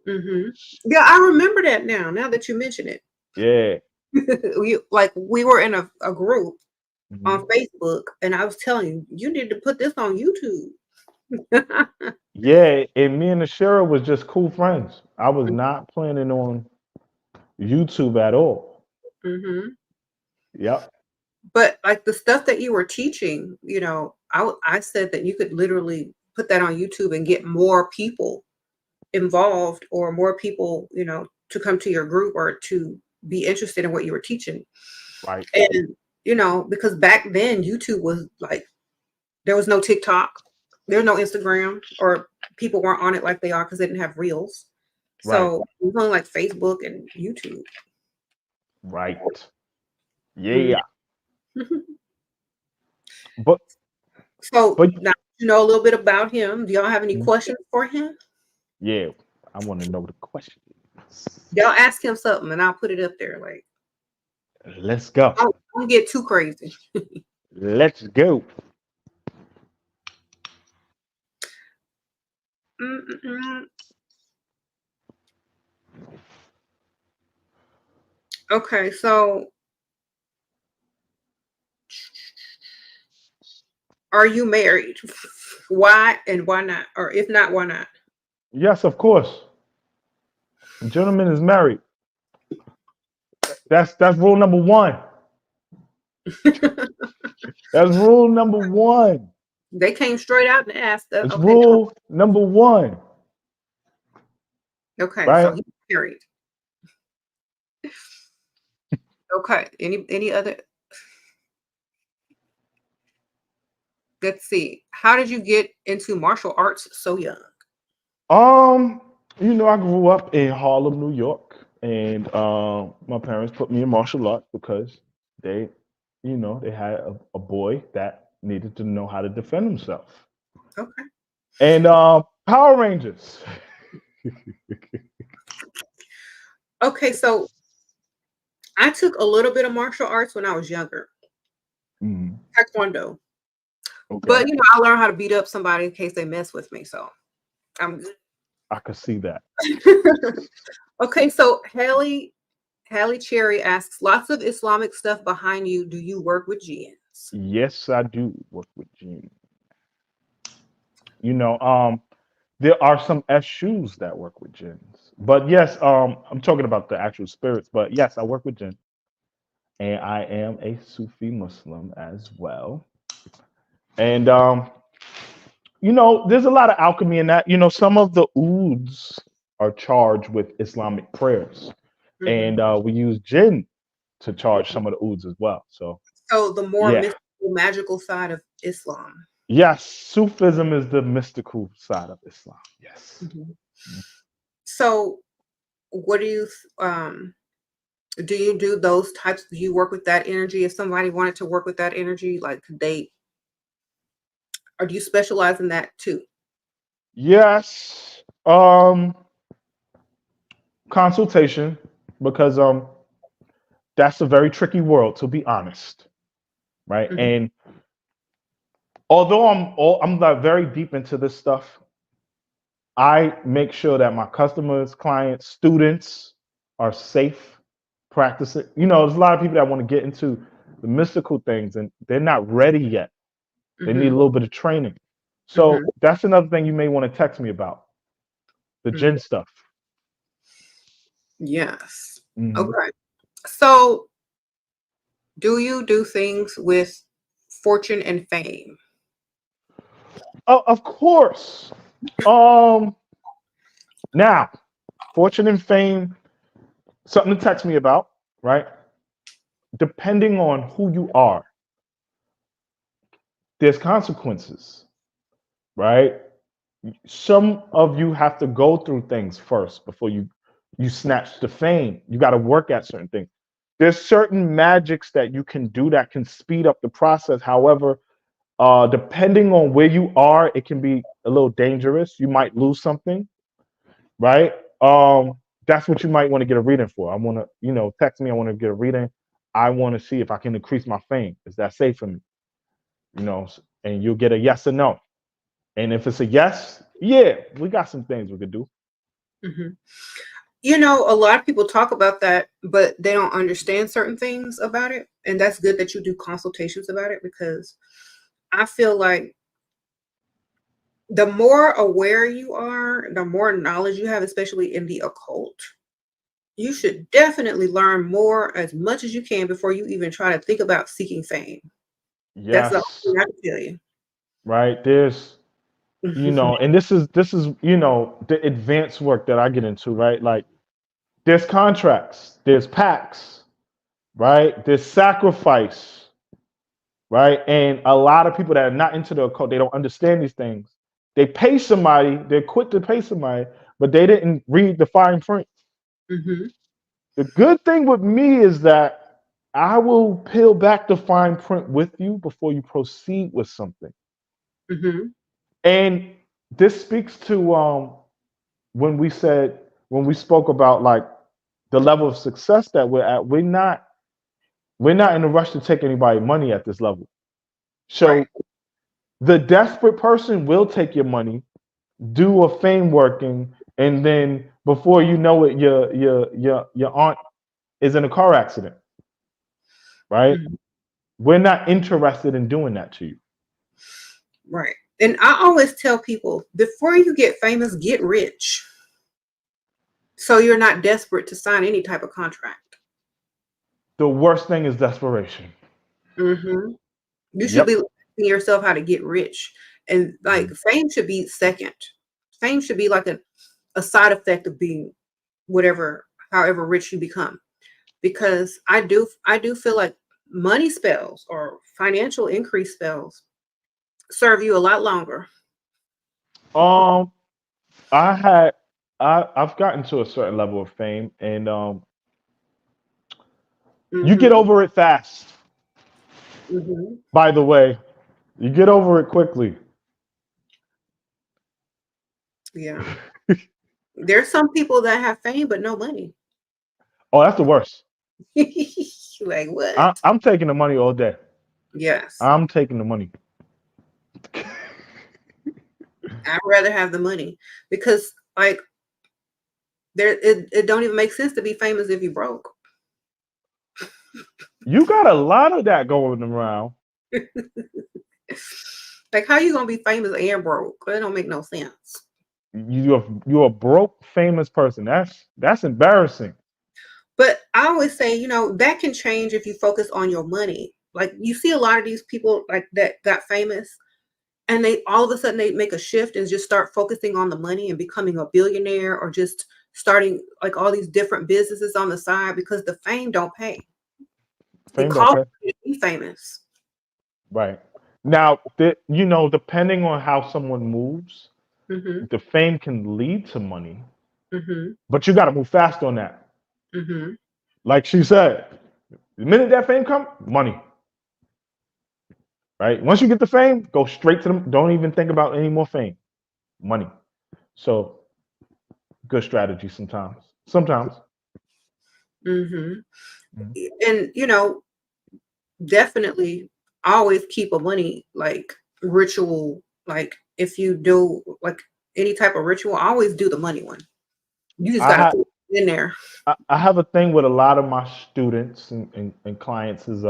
Mm-hmm. Yeah, I remember that now. Now that you mention it, Yeah. we were in a group Mhm. on Facebook, and I was telling you, you need to put this on YouTube. Yeah, and me and Ashera was just cool friends. I was not planning on YouTube at all. Mm-hmm. Yep. But like the stuff that you were teaching, I said that you could literally put that on YouTube and get more people involved or more people, to come to your group or to be interested in what you were teaching. Right. And, because back then YouTube was like, there was no TikTok, there's no Instagram, or people weren't on it like they are because they didn't have reels. Right. So it was only like Facebook and YouTube. Right. Mhm. Yeah. But So but now you know a little bit about him. Do y'all have any mm, questions for him? yeah, I want to know the question. Y'all ask him something and I'll put it up there. Like, Let's go. don't get too crazy. Let's go. Mm-mm-mm. Okay, so are you married? Why and why not? Or if not, why not? Yes, of course. A gentleman is married. That's rule number one. That's rule number one. They came straight out and asked that. It's Okay, now, rule number one, okay, so right? he's married. Okay, any other? Let's see. How did you get into martial arts so young? Um, I grew up in Harlem, New York, and my parents put me in martial arts because they, they had a boy that needed to know how to defend himself. Okay. And Power Rangers. Okay, so I took a little bit of martial arts when I was younger, Mhm. Taekwondo. Okay, But I learned how to beat up somebody in case they mess with me. So I'm good. I could see that. Okay, so Hallie Cherry asks, lots of Islamic stuff behind you. Do you work with jinns? Yes, I do work with Gene. You know, there are some Shus that work with jinns. But yes, I'm talking about the actual spirits. But yes, I work with jinn, and I am a Sufi Muslim as well. And there's a lot of alchemy in that. Some of the ouds are charged with Islamic prayers, Mhm. and we use jinn to charge some of the ouds as well. So So the more yeah, mystical, magical side of Islam. yes, Sufism is the mystical side of Islam. Yes. Mhm. So what do you do those types? Do you work with that energy? If somebody wanted to work with that energy, like could they, or do you specialize in that too? Yes. Consultation, because that's a very tricky world, to be honest, right? Mhm. And although I'm not very deep into this stuff, I make sure that my customers, clients, students, are safe practicing. You know, there's a lot of people that want to get into the mystical things and they're not ready yet. They need a little bit of training. So that's another thing you may want to text me about, the gin stuff. Yes. Mm-hmm. Okay. So, do you do things with fortune and fame? Oh, of course. Now, fortune and fame, something to text me about, right? Depending on who you are, there's consequences, right? Some of you have to go through things first before you snatch the fame. You got to work at certain things. There's certain magics that you can do that can speed up the process. However, depending on where you are, it can be a little dangerous. You might lose something, right? That's what you might want to get a reading for. I want to, text me. I want to get a reading. I want to see if I can increase my fame. Is that safe for me? And you'll get a yes or no. And if it's a yes, yeah, we got some things we could do. You know, a lot of people talk about that, but they don't understand certain things about it. And that's good that you do consultations about it, because I feel like the more aware you are, the more knowledge you have, especially in the occult, you should definitely learn more, as much as you can, before you even try to think about seeking fame. That's the Yes, only thing I can tell you. right. There's, and this is the advanced work that I get into, right? Like there's contracts, there's pacts, right? There's sacrifice, right? And a lot of people that are not into the occult, they don't understand these things. They pay somebody, they're quick to pay somebody, but they didn't read the fine print. The good thing with me is that I will peel back the fine print with you before you proceed with something. And this speaks to when we spoke about like the level of success that we're at. We're not in a rush to take anybody money at this level. So Right. the desperate person will take your money, do a fame working, and then before you know it, your aunt is in a car accident. Right? We're not interested in doing that to you. Right. And I always tell people, before you get famous, get rich. So you're not desperate to sign any type of contract. The worst thing is desperation. You should be Yep. asking yourself how to get rich. And like fame should be second. Fame should be like a side effect of being however rich you become. Because I do feel like money spells or financial increase spells serve you a lot longer. I've gotten to a certain level of fame, and you get Mm-hmm. over it fast. Mm-hmm. By the way, you get over it quickly. Yeah. There's some people that have fame but no money. Oh, that's the worst. Like what? I'm taking the money all day. Yes. I'm taking the money. I'd rather have the money, because like it don't even make sense to be famous if you broke. You got a lot of that going around. Like, how you gonna be famous and broke? That don't make no sense. You're a broke famous person. That's embarrassing. But I always say, that can change if you focus on your money. Like, you see a lot of these people like that got famous, and they all of a sudden they make a shift and just start focusing on the money and becoming a billionaire, or just starting like all these different businesses on the side, because the fame don't pay. It Fame don't costs pay. you to be famous. Right. Now, depending on how someone moves, Mm-hmm. the fame can lead to money, Mm-hmm. but you got to move fast on that. Mm-hmm. Like she said, the minute that fame come, money. Right. Once you get the fame, go straight to them. Don't even think about any more fame. Money. So good strategy sometimes. Sometimes. Mm-hmm. Mhm. And definitely always keep a money like ritual. Like, if you do like any type of ritual, always do the money one. You just I gotta had figure in there. I have a thing with a lot of my students and clients is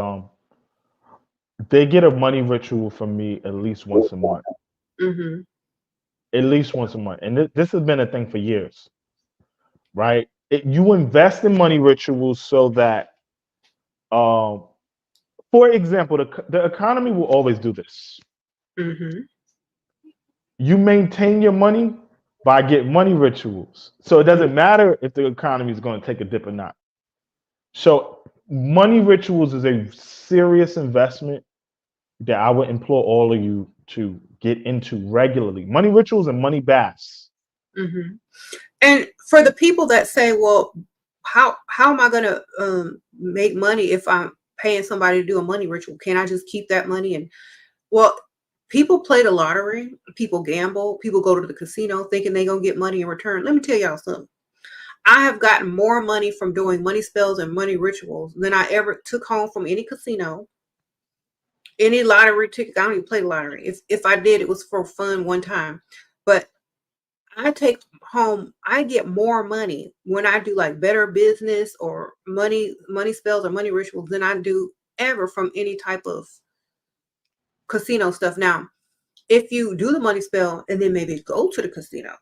they get a money ritual from me at least once a month. Mm-hmm. At least once a month. And this has been a thing for years, right? You invest in money rituals so that um for example, the economy will always do this. Mm-hmm. You maintain your money by getting money rituals. So it doesn't matter if the economy is going to take a dip or not. So money rituals is a serious investment that I would implore all of you to get into regularly. Money rituals and money baths. Mm-hmm. And for the people that say, well, how am I going to make money if I'm paying somebody to do a money ritual? Can I just keep that money? And well, people play the lottery, people gamble, people go to the casino thinking they're going to get money in return. Let me tell y'all something. I have gotten more money from doing money spells and money rituals than I ever took home from any casino, any lottery ticket. I don't even play the lottery. If I did, it was for fun one time. But I take home, I get more money when I do like better business or money spells or money rituals than I do ever from any type of casino stuff. Now, if you do the money spell and then maybe go to the casino,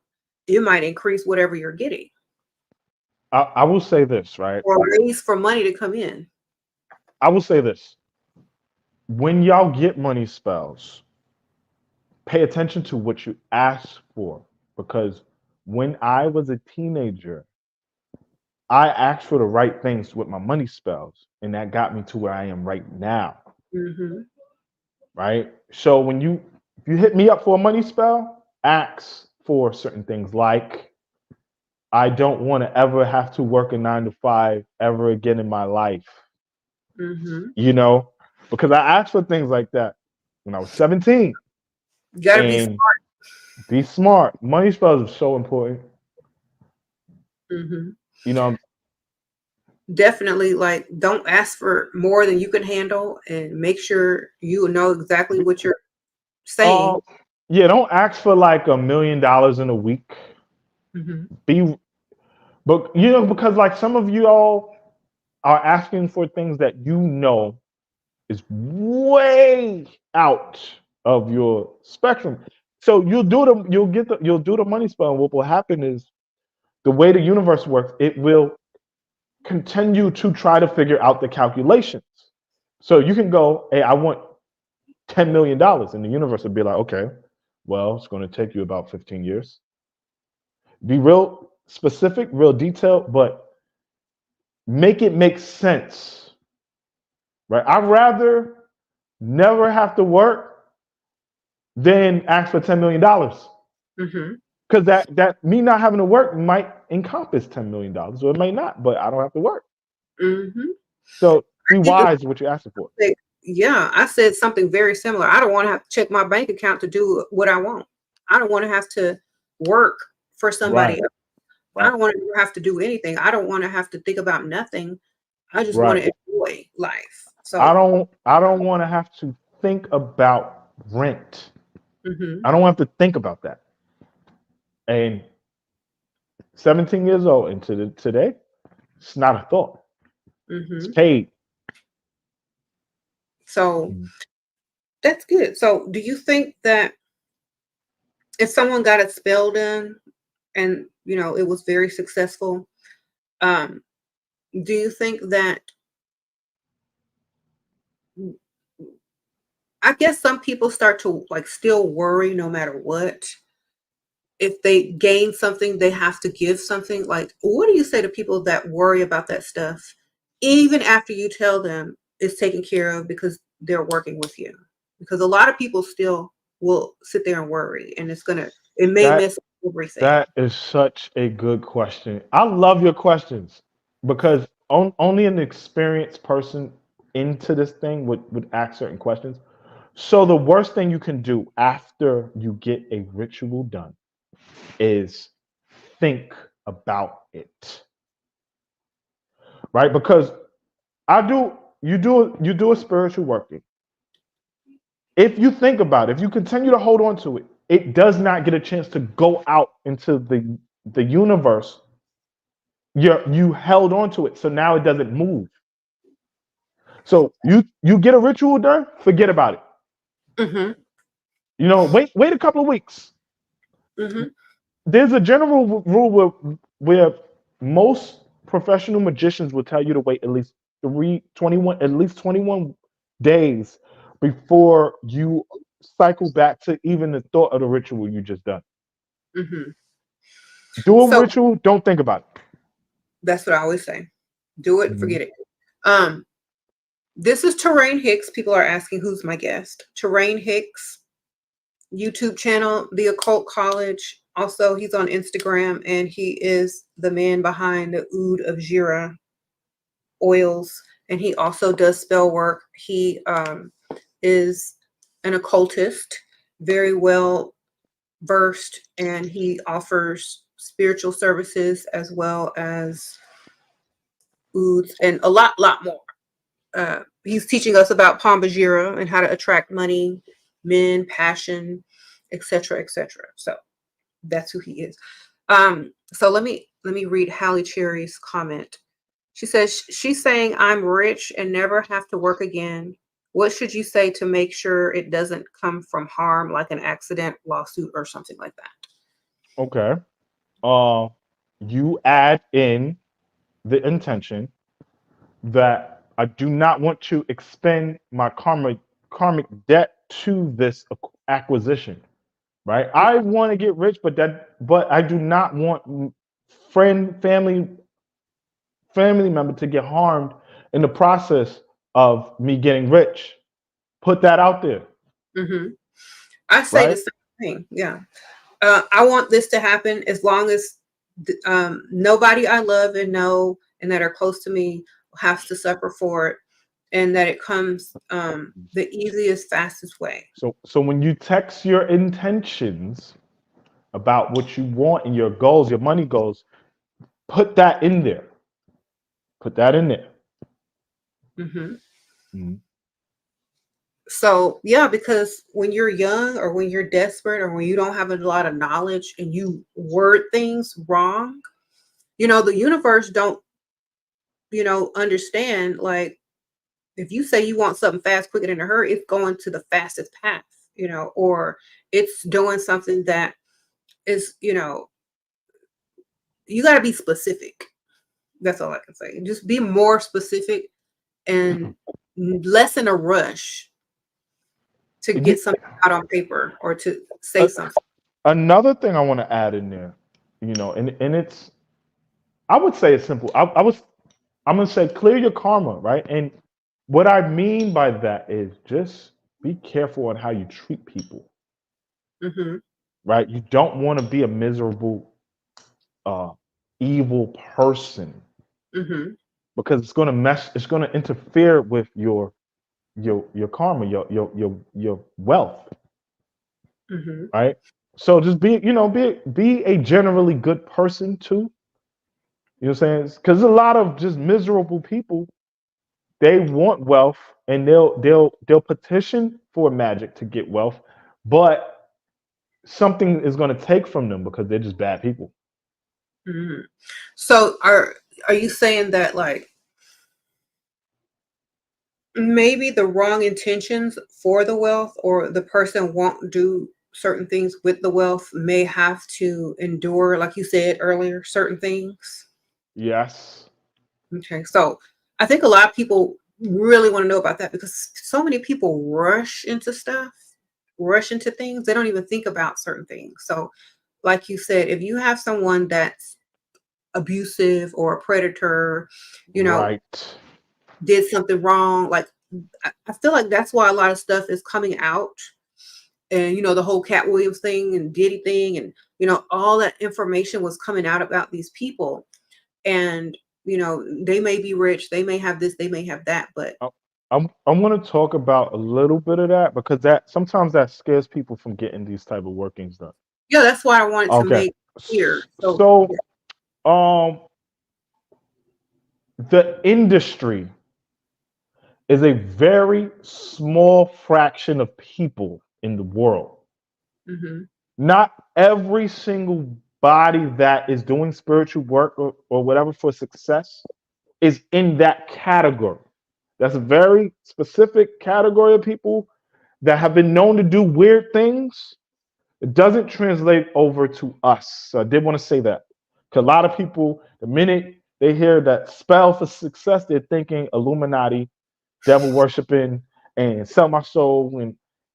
you might increase whatever you're getting I will say this, right? or ways for money to come in. I will say this. When y'all get money spells, pay attention to what you ask for. Because when I was a teenager, I asked for the right things with my money spells, and that got me to where I am right now. Mm-hmm. Right? So if you hit me up for a money spell, ask for certain things like I don't want to ever have to work a 9 to 5 ever again in my life. Mm-hmm. You know, because I asked for things like that when I was 17. You got to be And be smart. Money spells are so important. mm-hmm. You know, Definitely, like, don't ask for more than you can handle and make sure you know exactly what you're saying. yeah, don't ask for like $1 million in a week. Mm-hmm. Be, but you know, because like some of you all are asking for things that you know is way out of your spectrum. So you'll do the money spell. And what will happen is the way the universe works, it will continue to try to figure out the calculations. So you can go, hey, I want $10 million, and the universe will be like, okay, well, it's going to take you about 15 years. Be real specific, real detailed, but make it make sense, right? I'd rather never have to work than ask for $10 million. Mm-hmm. Because that me not having to work might encompass $10 million, or it may not, but I don't have to work. Mm-hmm. So be I did the wise with what you're asking for. thing. Yeah, I said something very similar. I don't want to have to check my bank account to do what I want. I don't want to have to work for somebody Right, else. I right, don't want to have to do anything. I don't want to have to think about nothing. I just want right. to enjoy life. I So, don't I don't want to have to think about rent. mm-hmm. I don't have to think about that. And 17 years old and today, it's not a thought. It's Mm-hmm. paid. So that's good. So, do you think that if someone got a spell done and it was very successful, um, do you think that I guess some people start to like still worry no matter what. If they gain something, they have to give something. Like, what do you say to people that worry about that stuff, even after you tell them it's taken care of because they're working with you? Because a lot of people still will sit there and worry, and it may That mess up everything. that is such a good question. I love your questions because only an experienced person into this thing would ask certain questions. So the worst thing you can do after you get a ritual done is think about it, right? Because I do you do a spiritual working. If you think about it, if you continue to hold on to it, it does not get a chance to go out into the universe you held on to it, so now it doesn't move. So you get a ritual done, forget about it. Mm-hmm. Wait a couple of weeks. Mm-hmm. There's a general rule where most professional magicians will tell you to wait at least 21 days before you cycle back to even the thought of the ritual you just done. Mm-hmm. Do a So ritual, don't think about that's what I always say. Do it. it, forget it. Um, this is Terrane Hicks. People are asking who's my guest. Terrane Hicks, YouTube channel, The Occult College. Also, he's on Instagram, and he is the man behind the Oud of Gira oils, and he also does spell work. He is an occultist, very well versed, and he offers spiritual services as well as ouds and a lot more. He's teaching us about Pomba Gira and how to attract money, men, passion, etc., etc. So that's who he is. So let me read Hallie Cherry's comment. She says she's saying I'm rich and never have to work again. What should you say to make sure it doesn't come from harm, like an accident, lawsuit, or something like that? Okay. Uh, you add in the intention that I do not want to expend my karmic debt to this acquisition. Right? I want to get rich, but I do not want family member to get harmed in the process of me getting rich. Put that out there, Hmm. I say the right? same thing. Yeah. I want this to happen as long as nobody I love and know and that are close to me has to suffer for it, and that it comes the easiest, fastest way. So when you text your intentions about what you want and your goals, your money goals, put that in there. Put that in there. Hmm. Mhm. So yeah, because when you're young or when you're desperate or when you don't have a lot of knowledge and you word things wrong, the universe don't, understand, like, if you say you want something fast, quick, and in a hurry, it's going to the fastest path, or it's doing something that is, you got to be specific. That's all I can say. Just be more specific and less in a rush to You- get something out on paper or to say uh, something. Another thing I want to add in there, and it's I would say it's simple. I'm gonna say clear your karma, right? And what I mean by that is just be careful on how you treat people, Hmm. right? You don't want to be a miserable, uh, evil person Hmm. because it's gonna interfere with your karma, your wealth, Hmm. right? So just be a generally good person too. You know what I'm saying? Because a lot of just miserable people, they want wealth and they'll petition for magic to get wealth, but something is going to take from them because they're just bad people. Hmm. So are you saying that, like, maybe the wrong intentions for the wealth, or the person won't do certain things with the wealth, may have to endure, like you said earlier, certain things? Yes. Okay, so I think a lot of people really want to know about that because so many people rush into stuff, rush into things. They don't even think about certain things. So, like you said, if you have someone that's abusive or a predator, you know, Right. did something wrong, like, I feel like that's why a lot of stuff is coming out. And, the whole Cat Williams thing and Diddy thing, and, all that information was coming out about these people. And, they may be rich, they may have this, they may have that, but I- I'm going to talk about a little bit of that because that sometimes that scares people from getting these type of workings done. yeah, that's why I wanted to Okay. make clear. So, So yeah. um the industry is a very small fraction of people in the world. Hmm. Not every single anybody that is doing spiritual work or whatever for success is in that category. That's a very specific category of people that have been known to do weird things. It doesn't translate over to us. So I did want to say that. Because a lot of people, the minute they hear that spell for success, they're thinking Illuminati, devil worshiping, and sell my soul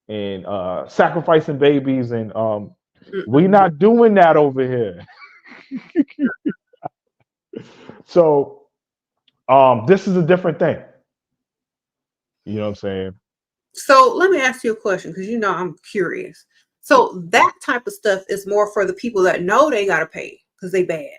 and sacrificing babies. And we're Mm-mm. not doing that over here. So this is a different thing. You know what I'm saying? So let me ask you a question because you know I'm curious. So that type of stuff is more for the people that know they gotta pay because they bad.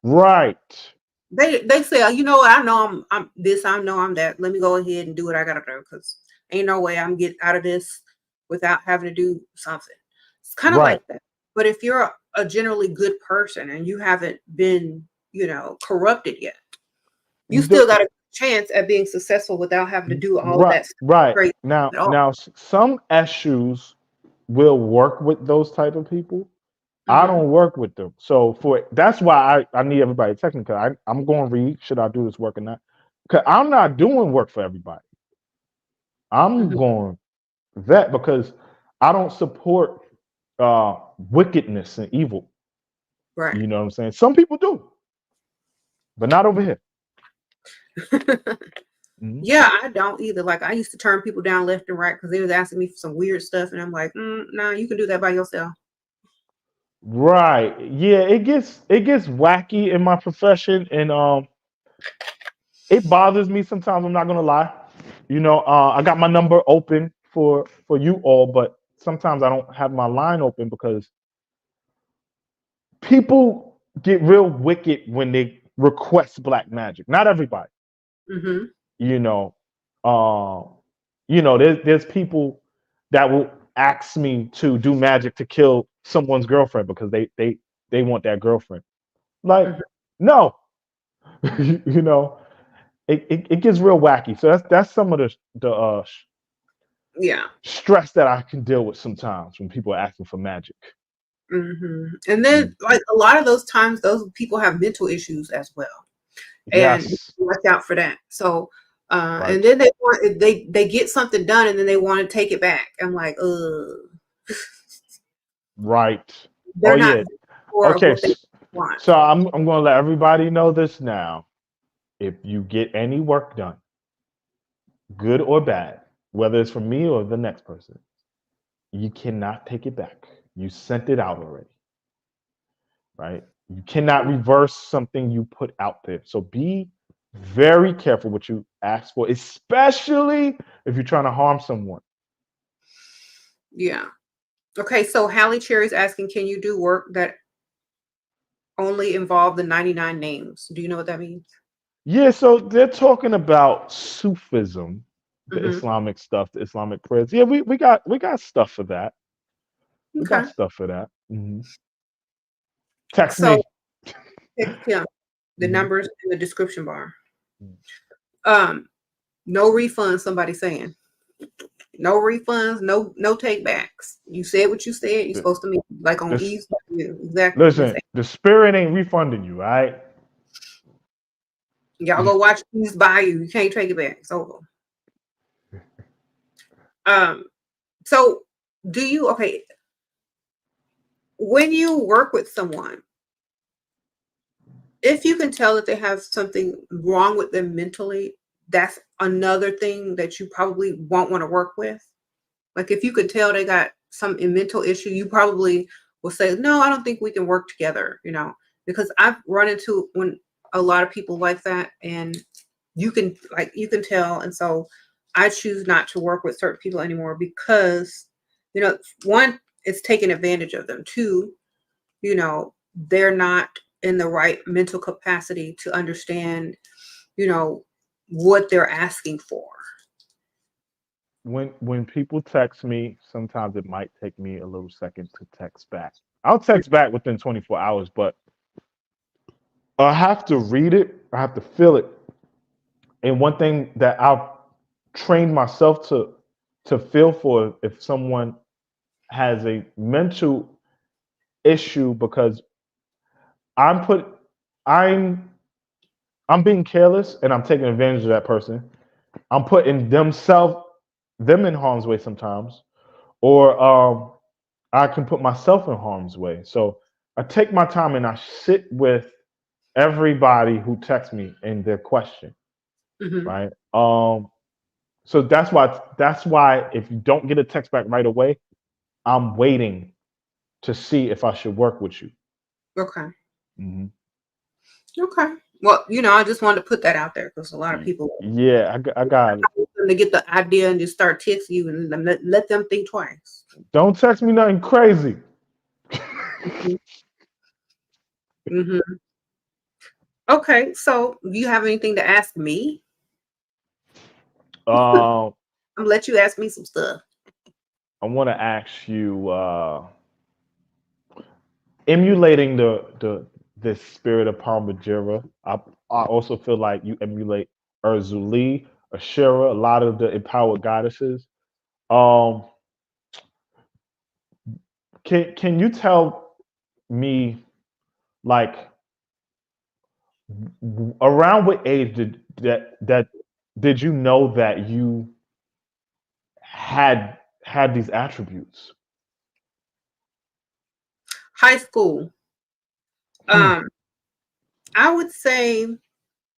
Right. They say, you know what, I know I'm this, I know I'm that. Let me go ahead and do what I gotta do because ain't no way I'm getting out of this without having to do something. It's kind of Right. like that. But if you're a generally good person and you haven't been, you know, corrupted yet, you The, still got a chance at being successful without having to do all of right. that stuff Right. crazy Now, at all. now, some issues will work with those type of people. I Hmm. don't work with them. So for that's why I need everybody to text me because I'm going to read. Should I do this work or not? Because I'm not doing work for everybody. I'm Hmm. going vet because I don't support wickedness and evil. Right. You know what I'm saying? Some people do, but not over here. Mhm. Yeah, I don't either. Like I used to turn people down left and right because they was asking me for some weird stuff, and I'm like, nah, you can do that by yourself. Right. Yeah, it gets wacky in my profession and it bothers me sometimes, I'm not gonna lie. I got my number open for you all, but sometimes I don't have my line open because people get real wicked when they request black magic. Not everybody, Hmm. you know. Uh, there's people that will ask me to do magic to kill someone's girlfriend because they want that girlfriend. Like, Hmm. no, you know, it gets real wacky. So that's some of the Yeah. stress that I can deal with sometimes when people are asking for magic. And then Mm. like a lot of those times, those people have mental issues as well, and Yes, watch out for that. So, and right, then they get something done, and then they want to take it back. I'm like, right. Oh they're not yeah. sure of Okay, what they want. so I'm going to let everybody know this now. If you get any work done, good or bad, whether it's from me or the next person, you cannot take it back. You sent it out already, right? You cannot reverse something you put out there. So be very careful what you ask for, especially if you're trying to harm someone. Yeah. Okay. So Hallie Cherry's asking, can you do work that only involve the 99 names? Do you know what that means? Yeah, so they're talking about Sufism, the Hmm. Islamic stuff, the Islamic prayers. Yeah, we got stuff for that. We got Okay. stuff for that. Text So me. text him the Mhm. numbers in the description bar. Um, no refunds, somebody saying. No refunds, no take backs. You said what you said. You're The- supposed to mean like on This, ease. Exactly what you listen, said. the spirit ain't refunding you, all right? Y'all go watch East Bayou. You can't take it back. It's over. Um, so do you okay when you work with someone, if you can tell that they have something wrong with them mentally, that's another thing that you probably won't want to work with. Like if you could tell they got some mental issue, you probably will say, "No, I don't think we can work together." You know, because I've run into when a lot of people like that, and you can tell, and so I choose not to work with certain people anymore because, one, it's taking advantage of them. Two, they're not in the right mental capacity to understand, you know, what they're asking for. When people text me, sometimes it might take me a little second to text back. I'll text back within 24 hours, but I have to read it. I have to feel it. And one thing that I've trained myself to feel for if someone has a mental issue because I'm put I'm I'm being careless and I'm taking advantage of that person. I'm putting them in harm's way sometimes, or I can put myself in harm's way. So I take my time and I sit with everybody who texts me and their question, Hmm. right? So that's why if you don't get a text back right away, I'm waiting to see if I should work with you. Okay. Mhm. Okay. Well, I just wanted to put that out there because a lot of people Yeah, I got it. to get the idea and just start texting you and then let them think twice. Don't text me nothing crazy. Hmm. Hmm. Okay. So, do you have anything to ask me? um, I'm gonna let you ask me some stuff. I want to ask you, emulating the spirit of Pomba Gira. I also feel like you emulate Urzuli, Ashera, a lot of the empowered goddesses. Um, can you tell me, like, around what age did you know that you had these attributes? High school. Hmm. Um, I would say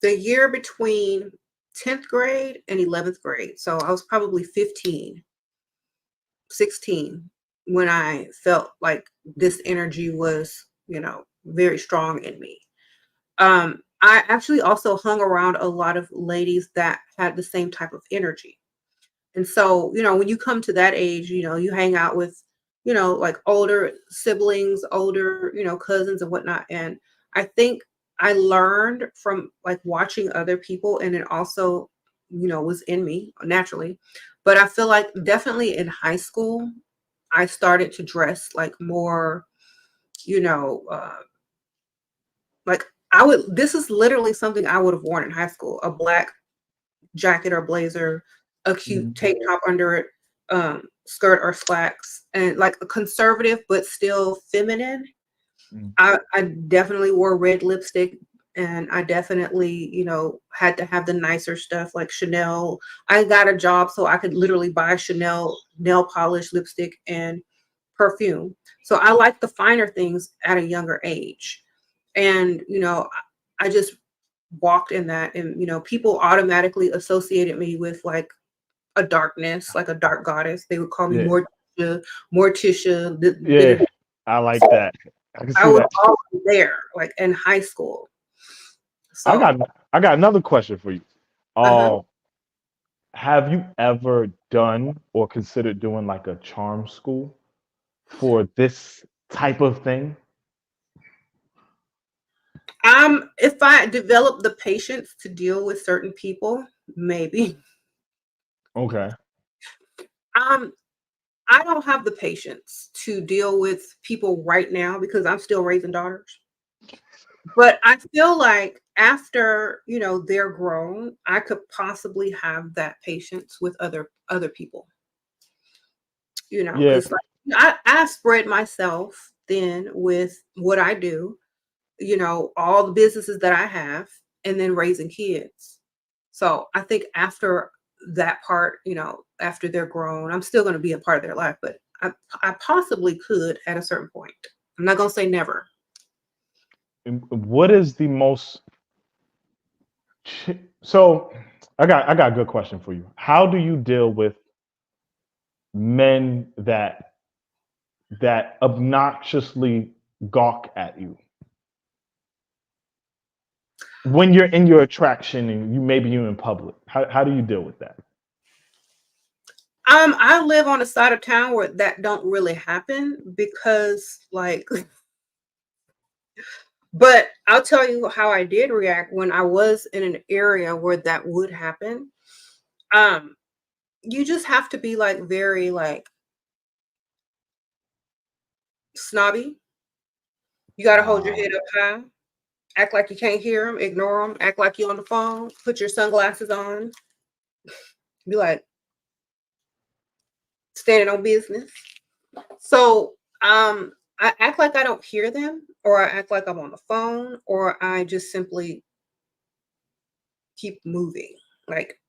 the year between 10th grade and 11th grade. So I was probably 15, 16 when I felt like this energy was, very strong in me. I actually also hung around a lot of ladies that had the same type of energy. And so, when you come to that age, you hang out with, like older siblings, older, cousins and whatnot. And I think I learned from like watching other people, and it also, was in me naturally. But I feel like definitely in high school, I started to dress like more, you know, uh, like this is literally something I would have worn in high school, a black jacket or blazer, a cute Mhm. tank top under it, skirt or slacks, and like a conservative but still feminine. Mm. I definitely wore red lipstick, and I definitely, had to have the nicer stuff like Chanel. I got a job so I could literally buy Chanel nail polish, lipstick, and perfume. So I like the finer things at a younger age. And, I just walked in that, and people automatically associated me with like a darkness, like a dark goddess. They would call me Yeah, Morticia, yeah, I like that. I can I see was that. always there, like in high school. I So, got I got another question for you. uh-huh. Uh, have you ever done or considered doing like a charm school for this type of thing? If I develop the patience to deal with certain people, maybe. Okay. Um, I don't have the patience to deal with people right now because I'm still raising daughters. But I feel like after, they're grown, I could possibly have that patience with other people, Yeah. because like I spread myself thin with what I do, all the businesses that I have, and then raising kids. So I think after that part, after they're grown, I'm still going to be a part of their life, but I possibly could at a certain point. I'm not going to say never. What is the most so I got a good question for you. How do you deal with men that obnoxiously gawk at you when you're in your attraction and maybe you're in public? How do you deal with that? I live on a side of town where that don't really happen because like but I'll tell you how I did react when I was in an area where that would happen. Um, you just have to be like very like snobby. You got to hold your Wow. head up high, act like you can't hear them, ignore them, act like you're on the phone, put your sunglasses on, be like standing on business. So, I act like I don't hear them, or I act like I'm on the phone, or I just simply keep moving. Like,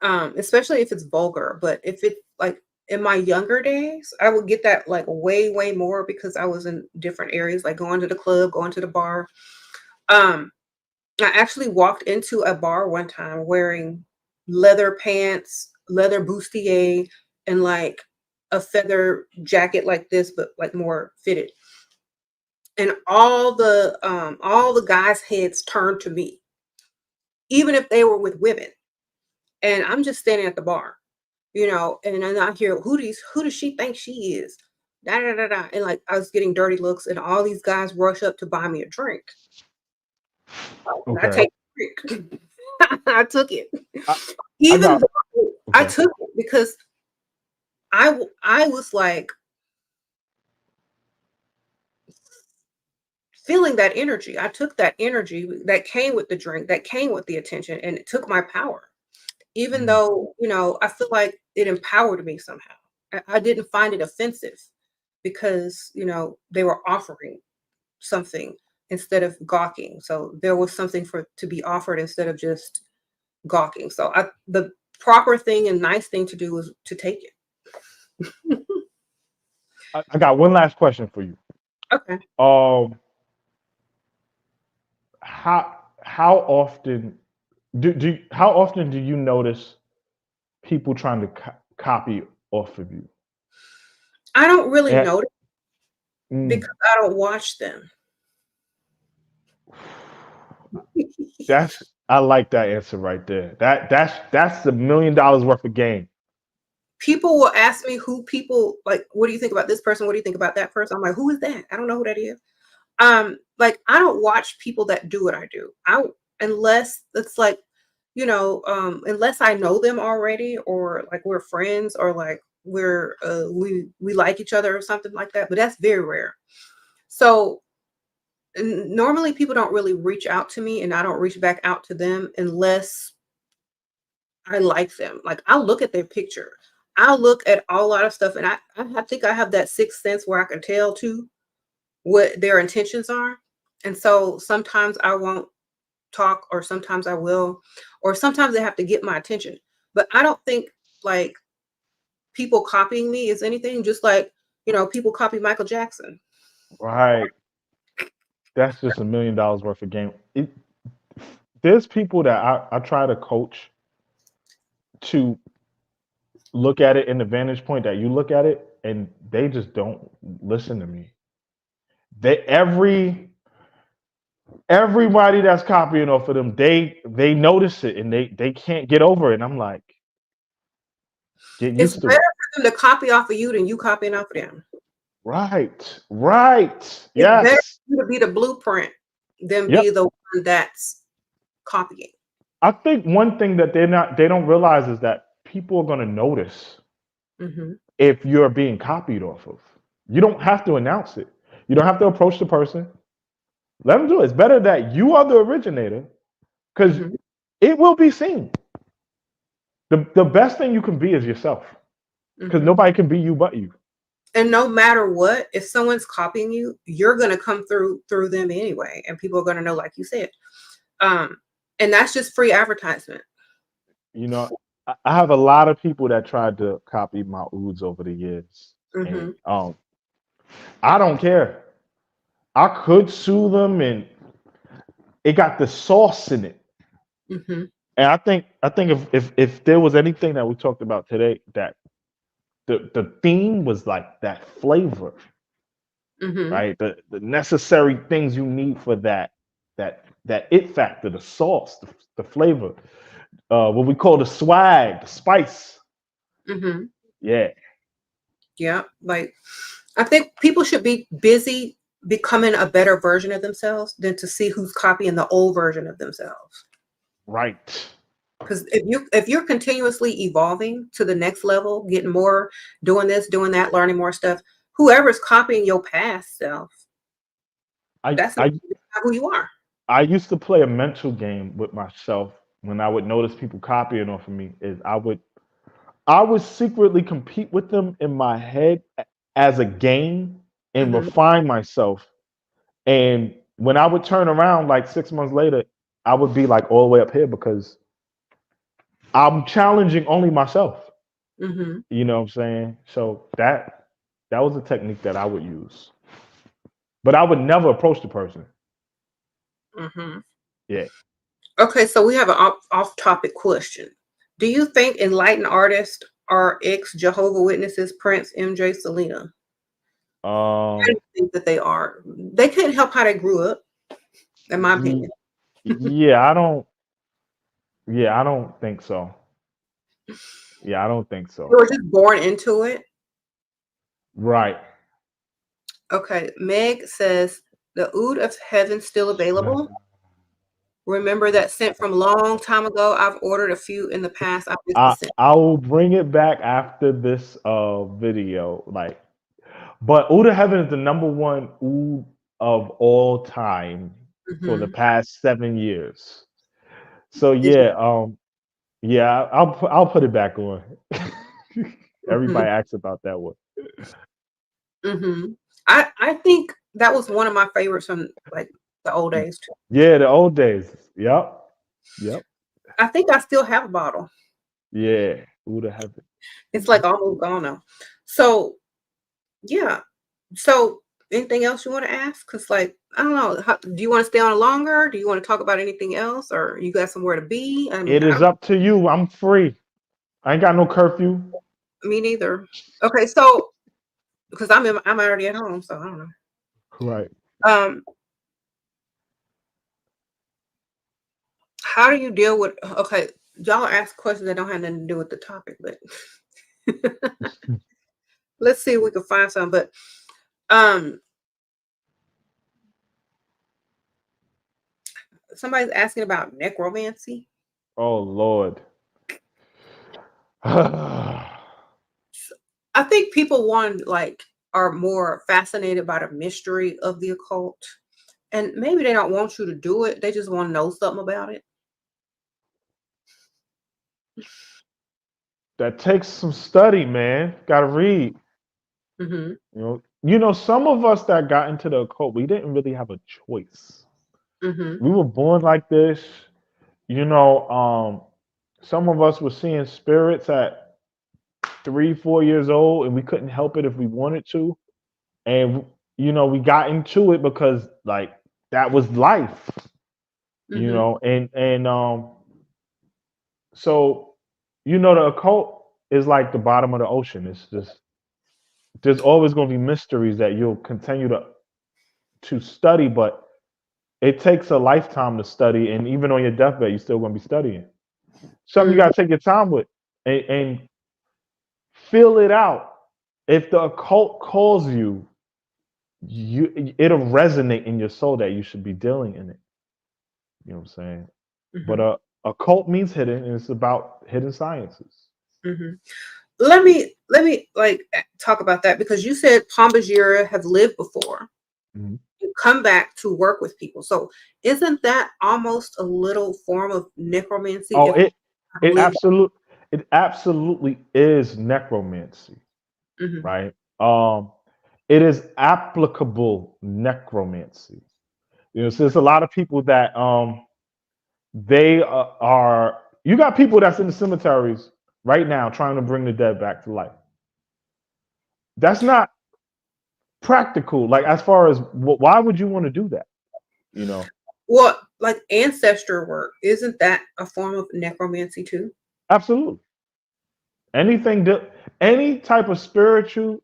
especially if it's vulgar, but if it's like in my younger days, I would get that like way, way more because I was in different areas, like going to the club, going to the bar. Um, I actually walked into a bar one time wearing leather pants, leather bustier, and like a feather jacket like this, but like more fitted. And all the guys' heads turned to me, even if they were with women. And I'm just standing at the bar, and then I hear who does she think she is? Da da da da. And like I was getting dirty looks, and all these guys rush up to buy me a drink. And I Okay. take the drink. I took it. I, I Even got though I okay. took it because I was like feeling that energy. I took that energy that came with the drink, that came with the attention, and it took my power. Even Mm. though, I feel like it empowered me somehow. I didn't find it offensive because, they were offering something instead of gawking. So there was something for to be offered instead of just gawking. So the proper thing and nice thing to do is to take it. I got one last question for you. Okay. Um, how often how often do you notice people trying to copy off of you? I don't really And, notice mm, because I don't watch them. that's I like that answer right there. That's $1 million worth of game. People will ask me who people like, what do you think about this person? What do you think about that person? I'm like, who is that? I don't know who that is. Like I don't watch people that do what I do. Unless it's like, unless I know them already or like we're friends or like we like each other or something like that, but that's very rare. So normally people don't really reach out to me and I don't reach back out to them unless I like them. Like I'll look at their picture. I'll look at a lot of stuff and I think I have that sixth sense where I can tell too what their intentions are. And so sometimes I won't talk, or sometimes I will, or sometimes they have to get my attention. But I don't think like people copying me is anything, just like, people copy Michael Jackson. Right. That's just $1 million worth of game. There's people that I try to coach to look at it in the vantage point that you look at it, and they just don't listen to me. They everybody that's copying off of them, they notice it and they can't get over it. And I'm like, get It's used to better it. for them to copy off of you than you copying off of them. Right. Right. It's better Yes. for you to be the blueprint than be Yep. the one that's copying. I think one thing that they don't realize is that people are gonna notice Hmm. if you're being copied off of. You don't have to announce it. You don't have to approach the person. Let them do it. It's better that you are the originator because Hmm. it will be seen. The best thing you can be is yourself because Hmm. nobody can be you but you. And no matter what, if someone's copying you, you're gonna come through them anyway, and people are gonna know, like you said. Um, and that's just free advertisement. You know, I have a lot of people that tried to copy my oods over the years, and Hmm. I don't care. I could sue them, and it got the sauce in it. Hmm. And I think if there was anything that we talked about today, that the theme was like that flavor, Hmm. right? The necessary things you need for that it factor, the sauce, the flavor, what we call the swag, the spice. Hmm. Yeah, Yeah, like I think people should be busy becoming a better version of themselves than to see who's copying the old version of themselves. right. Because if you're continuously evolving to the next level, getting more, doing this, doing that, learning more stuff, whoever's copying your past self, I that's not I who you are. I used to play a mental game with myself when I would notice people copying off of me. Is I would secretly compete with them in my head as a game, and Mhm. refine myself. And when I would turn around like 6 months later, I would be like all the way up here because I'm challenging only myself. Mhm. You know what I'm saying? So that was a technique that I would use. But I would never approach the person. Mhm. Yeah. Okay, so we have an off-topic question. Do you think enlightened artists are ex Jehovah Witnesses, Prince, MJ, Selena? I Um don't think that they are. They couldn't help how they grew up, in my ye- opinion. yeah, I don't think so. Yeah, I don't think They so. were just born into it. Right. Okay, Meg says the oud of heaven still available. Remember that scent from a long time ago. I've ordered a few in the past. I miss the scent. I will bring it back after this video. Like, but Uda Heaven is the number one oud of all time for the Mhm. past 7 years. So Did you? yeah, I'll put it back on. Mhm. Everybody asks about that one. Mhm. I think that was one of my favorites from like the old days too. Yeah, the old days. Yep. Yep. I think I still have a bottle. Yeah. Uda Heaven. It's like almost gone now. So yeah. So anything else you want to ask? Because like I don't know. Do you want to stay on longer? Do you want to talk about anything else, or you got somewhere to be? I mean, It is up to you. I'm free. I ain't got no curfew. me neither. Okay, so because I'm already at home, so I don't know. Right. Um, how do you deal with? Okay, y'all ask questions that don't have nothing to do with the topic, but let's see if we can find some. But um, somebody's asking about necromancy. Oh Lord. I think people are more fascinated by the mystery of the occult, and maybe they don't want you to do it. They just want to know something about it. That takes some study, man. Gotta read. Hmm. Some of us that got into the occult, we didn't really have a choice. Hmm. We were born like this. You know, some of us were seeing spirits at 3, 4 years old, and we couldn't help it if we wanted to. And we got into it because like that was life. Hmm. And so the occult is like the bottom of the ocean. It's just there's always going to be mysteries that you'll continue to study, but it takes a lifetime to study, and even on your deathbed, you're still going to be studying. Something you Hmm. got to take your time with and feel it out. If the occult calls you, it'll resonate in your soul that you should be dealing in it. You know what I'm saying? But Hmm. occult means hidden, and it's about hidden sciences. Hmm. Let me talk about that because you said Pomba Gira have lived before. Mhm. You come back to work with people. So isn't that almost a little form of necromancy Oh, if it I it live? absolute it absolutely is necromancy, Mhm, right? It is applicable necromancy. So there's a lot of people that they are. You got people that's in the cemeteries right now trying to bring the dead back to life. That's not practical. Like as far as why would you want to do that? You know, well, like ancestor work, isn't that a form of necromancy too? absolutely. Anything, any type of spiritual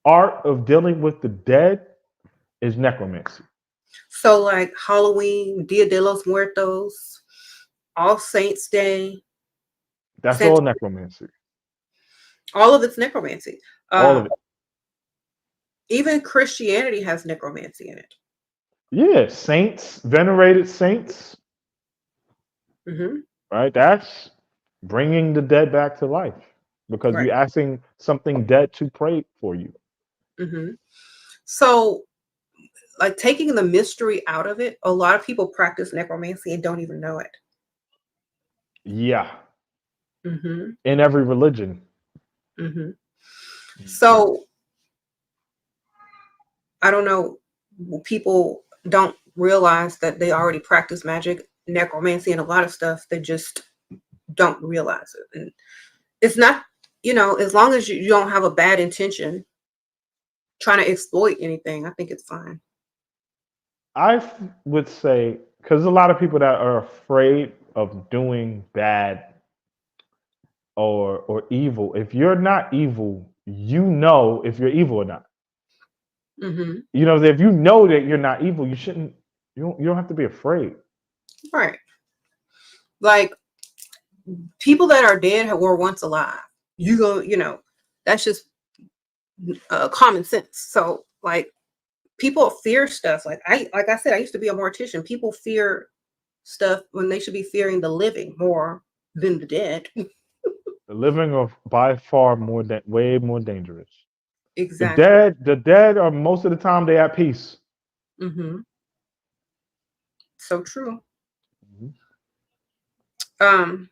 art of dealing with the dead is necromancy. So like Halloween, Dia de los Muertos, All Saints Day, That's Sant all necromancy. all of it's necromancy. All of Um, it. even Christianity has necromancy in it. Yeah, saints, venerated saints, Hmm. right? That's bringing the dead back to life because Right. you're asking something dead to pray for you. Hmm. So like taking the mystery out of it, a lot of people practice necromancy and don't even know it. Yeah, Hmm. in every religion. Hmm. Mhm. So I don't know, people don't realize that they already practice magic, necromancy, and a lot of stuff. They just don't realize it. And it's not, as long as you don't have a bad intention trying to exploit anything, I think it's fine. Would say, because a lot of people that are afraid of doing bad or evil. If you're not evil, you know if you're evil or not. Hmm. If you know that you're not evil, you shouldn't. You don't have to be afraid. Right. Like, people that are dead were once alive. That's just common sense. So, like, people fear stuff. Like I said, I used to be a mortician. People fear stuff when they should be fearing the living more than the dead. The living are by far way more dangerous. The Exactly. dead are most of the time they at peace. Hmm. So true. Mhm. Um,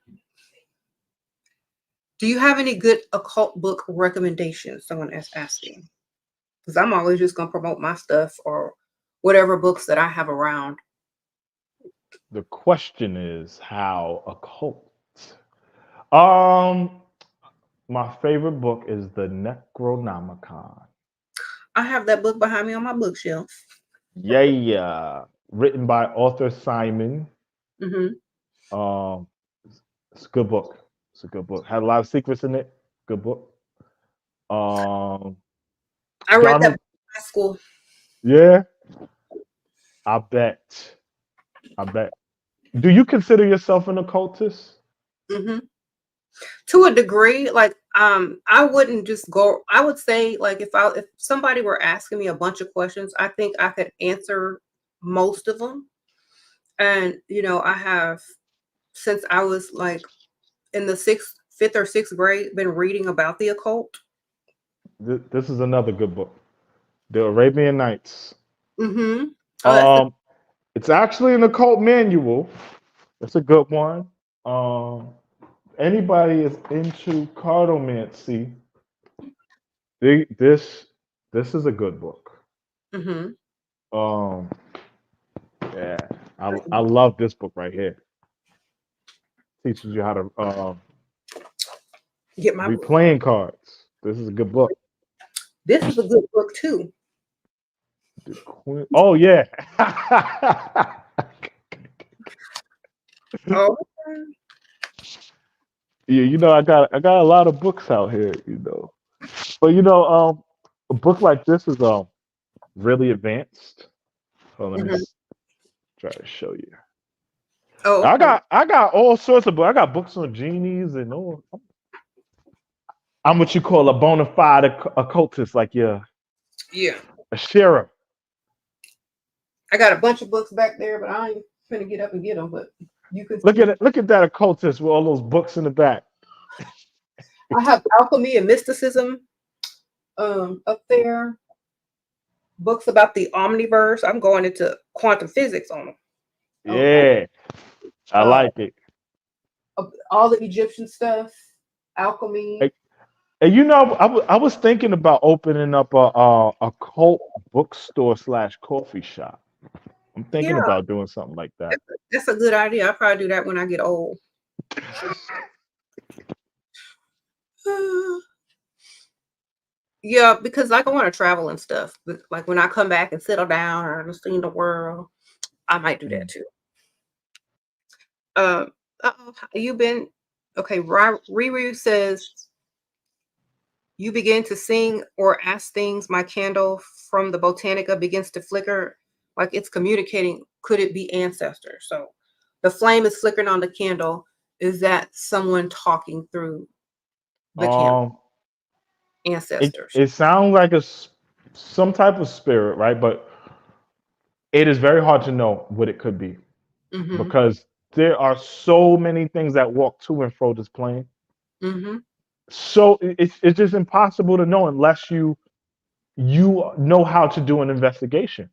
do you have any good occult book recommendations? Someone is asking. Because I'm always just gonna promote my stuff or whatever books that I have around. The question is how occult. Um, my favorite book is the Necronomicon. I have that book behind me on my bookshelf. Yeah, written by author Simon. Hmm. Um, it's a good book. It's a good book. Had a lot of secrets in it. Good book. Um, I read that Donald. book in high school. Yeah, I bet. I bet. Do you consider yourself an occultist? Hmm. To a degree, like, I wouldn't just go. I would say, like, if somebody were asking me a bunch of questions, I think I could answer most of them. And I have, since I was like in the fifth or sixth grade, been reading about the occult. This is another good book. The Arabian Nights. Mm-hmm. Oh, that's Um, it's actually an occult manual. It's a good one. Um, anybody is into cartomancy, this this is a good book. mm-hmm. Um, yeah, I love this book right here. Teaches you how to Get my read book. playing cards. This is a good book. This is a good book too. The Queen. Oh yeah. Oh, Yeah, I got a lot of books out here, But a book like this is really advanced. So let me mhm. try to show you. Oh, I okay. got I got all sorts of books. I got books on genies and all. I'm what you call a bona fide occultist, like your Yeah, Ashera. I got a bunch of books back there, but I ain't finna get up and get them. But you can Look at see. it. Look at that occultist with all those books in the back. I have alchemy and mysticism up there. Books about the omniverse. I'm going into quantum physics on them. Okay. Yeah, I Uh, like it. all the Egyptian stuff, alchemy. Hey, and I was thinking about opening up a cult bookstore / coffee shop. I'm Yeah, thinking about doing something like that. that's a good idea. I'll probably do that when I get old. Yeah, because like I want to travel and stuff. But like when I come back and settle down or see the world, I might do that Mm. too. You been okay? Riri says you begin to sing or ask things. My candle from the Botanica begins to flicker, like it's communicating. Could it be ancestors? So the flame is flickering on the candle. Is that someone talking through the candle? Um, it Ancestors. it sounds like some type of spirit, right? But it is very hard to know what it could be Mm-hmm. because there are so many things that walk to and fro this plane. Mm-hmm. So it's just impossible to know unless you know how to do an investigation.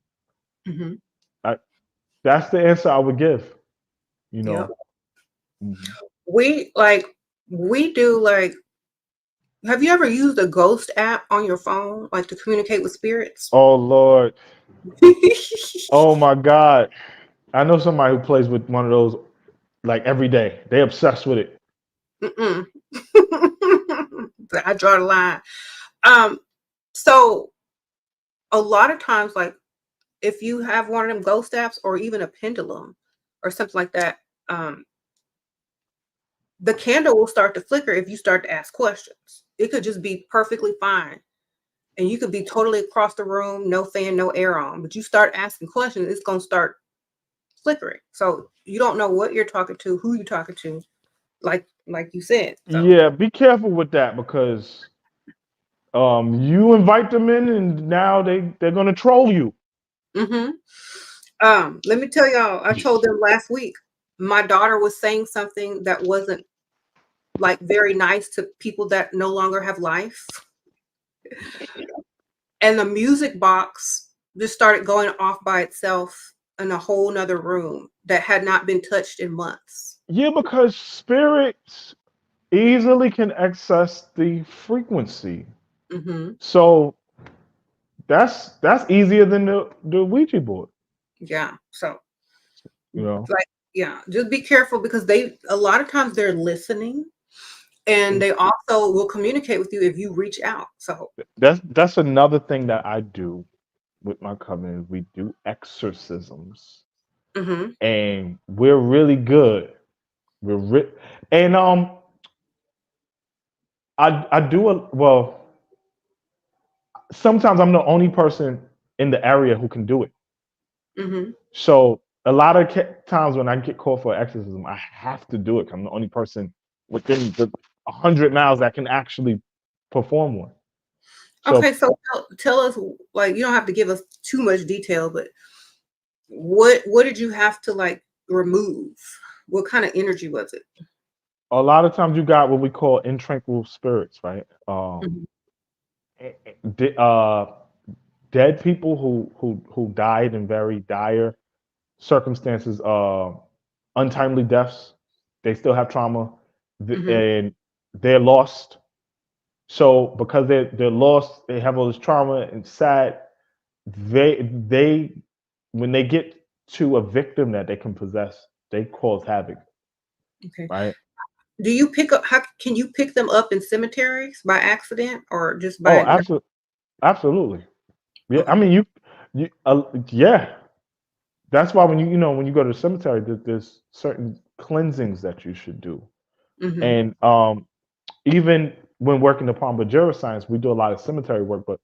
Mm-hmm. I, that's the answer I would give. You Yep. know. Mhm. We like we do like Have you ever used a ghost app on your phone, like to communicate with spirits? Oh Lord. Oh my God. I know somebody who plays with one of those like every day. They obsessed with it. Mm-mm. I draw the line. Um, so a lot of times, like if you have one of them ghost apps or even a pendulum or something like that, um, the candle will start to flicker if you start to ask questions. It could just be perfectly fine. And you could be totally across the room, no fan, no air on, but you start asking questions, it's going to start flickering. So you don't know what you're talking to, who you're talking to, like you said. So Yeah, be careful with that because you invite them in and now they're gonna troll you. hmm let me tell y'all, I told them last week, my daughter was saying something that wasn't like very nice to people that no longer have life. And the music box just started going off by itself in a whole nother room that had not been touched in months. Yeah, because spirits easily can access the frequency. hmm So that's easier than the Ouija board, Yeah. So you know. like, yeah, just be careful because they a lot of times they're listening and they also will communicate with you if you reach out. So That's another thing that I do with my coven. We do exorcisms, mhm, and we're really good. And I do a well. Sometimes I'm the only person in the area who can do it. mhm. So a lot of times when I get called for exorcism, I have to do it. I'm the only person within the 100 miles that can actually perform one. So Okay, so tell us, like, you don't have to give us too much detail, but what did you have to like remove? What kind of energy was it? a lot of times you got what we call intranquil spirits, right? Mhm, Eh, eh, de- uh, Dead people who died in very dire circumstances, untimely deaths. They still have trauma, mhm. and they're lost. So because they're lost, they have all this trauma and sad. They when they get to a victim that they can possess, they cause havoc, Okay. right? Do you pick up how can you pick them up in cemeteries by accident or just Oh, by absolutely. Yeah, I okay. mean yeah. That's why when when you go to the cemetery, there's certain cleansings that you should do, Mhm. and even when working the Pomba Gira science, we do a lot of cemetery work, but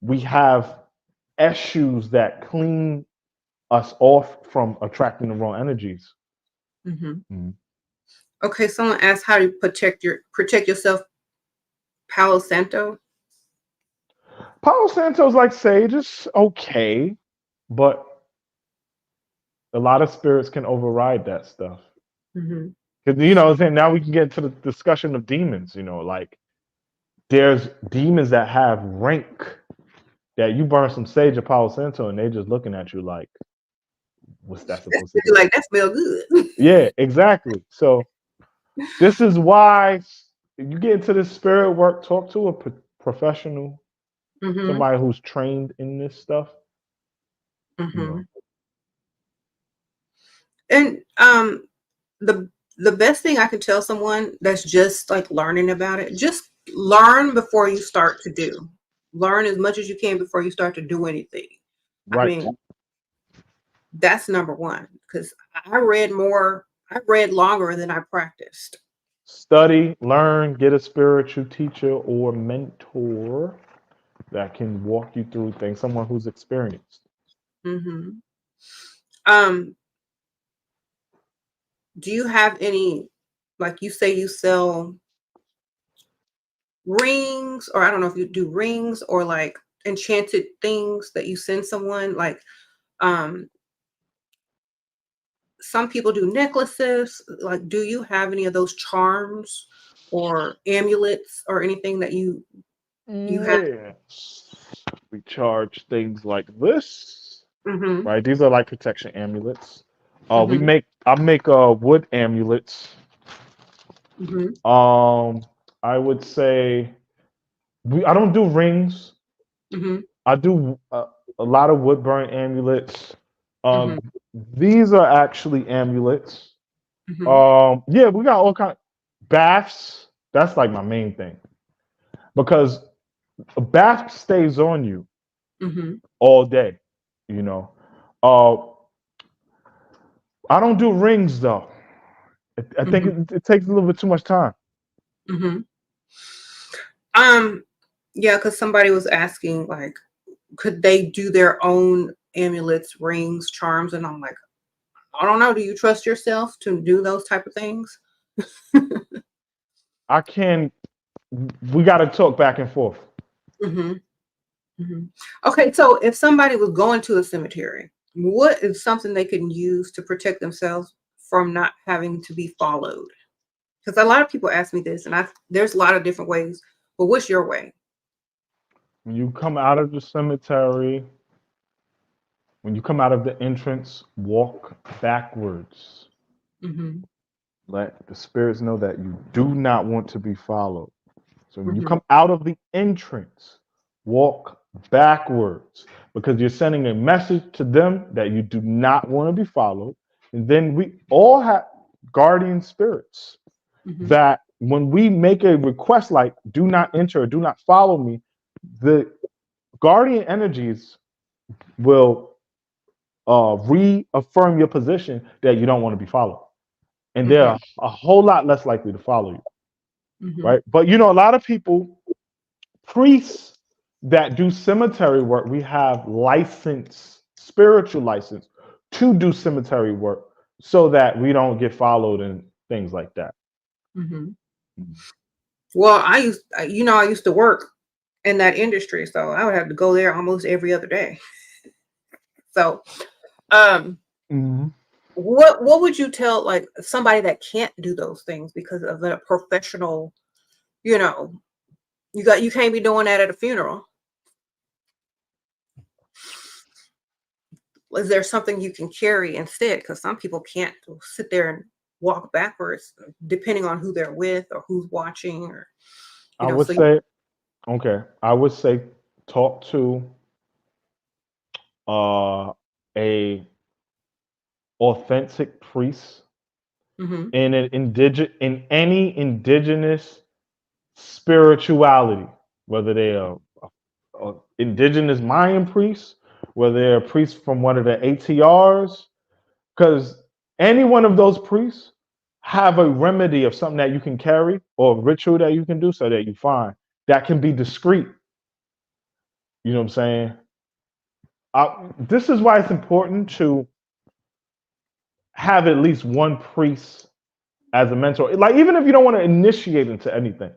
we have issues that clean us off from attracting the wrong energies. Mhm. Mhm. Okay, someone asked how to protect yourself, Palo Santo. Palo Santo's like sage is okay, but a lot of spirits can override that stuff. Mhm. Because then now we can get into the discussion of demons. Like there's demons that have rank that you burn some sage or Palo Santo and they just looking at you like, what's that supposed to do? Like that smell good. Yeah, exactly. So this is why you get into this spirit work, talk to a professional, Mhm. somebody who's trained in this stuff. You know, Mhm. And the the best thing I can tell someone that's just like learning about it, just learn before you start to do. Learn as much as you can before you start to do anything. I right? mean, that's number one because I read longer than I practiced. Study, learn, get a spiritual teacher or mentor that can walk you through things, someone who's experienced. hmm Um, do you have any, like you say you sell rings, or I don't know if you do rings or like enchanted things that you send someone, like um some people do necklaces. Like, do you have any of those charms or amulets or anything that you have? Yes. We charge things like this, hmm right? These are like protection amulets. hmm I make wood amulets. hmm Um, I would say I don't do rings. Mhm. I do a lot of wood burn amulets. Mhm. These are actually amulets. Mhm. Yeah, we got all kind baths. That's like my main thing because a bath stays on you Mhm. all day. You know, uh, I don't do rings though. I think Mhm. it takes a little bit too much time. Mhm. Um, yeah, because somebody was asking, like, could they do their own amulets, rings, charms? And I'm like, I don't know. Do you trust yourself to do those type of things? I can. We got to talk back and forth. Hmm. Hmm. Okay, so if somebody was going to a cemetery, what is something they can use to protect themselves from not having to be followed? Because a lot of people ask me this, and there's a lot of different ways. But what's your way? When you come out of the cemetery, when you come out of the entrance, walk backwards. Hmm. Let the spirits know that you do not want to be followed. So when you Hmm. come out of the entrance, walk backwards because you're sending a message to them that you do not want to be followed. And then we all have guardian spirits Hmm. that when we make a request like do not enter or do not follow me, the guardian energies will reaffirm your position that you don't want to be followed. And they're Hmm. a whole lot less likely to follow you, Hmm. right? But you know, a lot of people, priests that do cemetery work, we have license, spiritual license to do cemetery work so that we don't get followed and things like that. Hmm. Well, I used to work in that industry, so I would have to go there almost every other day. So, um, Mhm. what would you tell like somebody that can't do those things because of a professional, you know, you can't be doing that at a funeral. Is there something you can carry instead? Because some people can't sit there and walk backwards, depending on who they're with or who's watching, or I would so. say, okay, I would say talk to a authentic priest Hmm. in in any indigenous spirituality, whether they are indigenous Mayan priests, whether they're priests from one of the ATRs, because any one of those priests have a remedy of something that you can carry or a ritual that you can do so that you find that can be discreet. You know what I'm saying? This is why it's important to have at least one priest as a mentor. Like, even if you don't want to initiate into anything,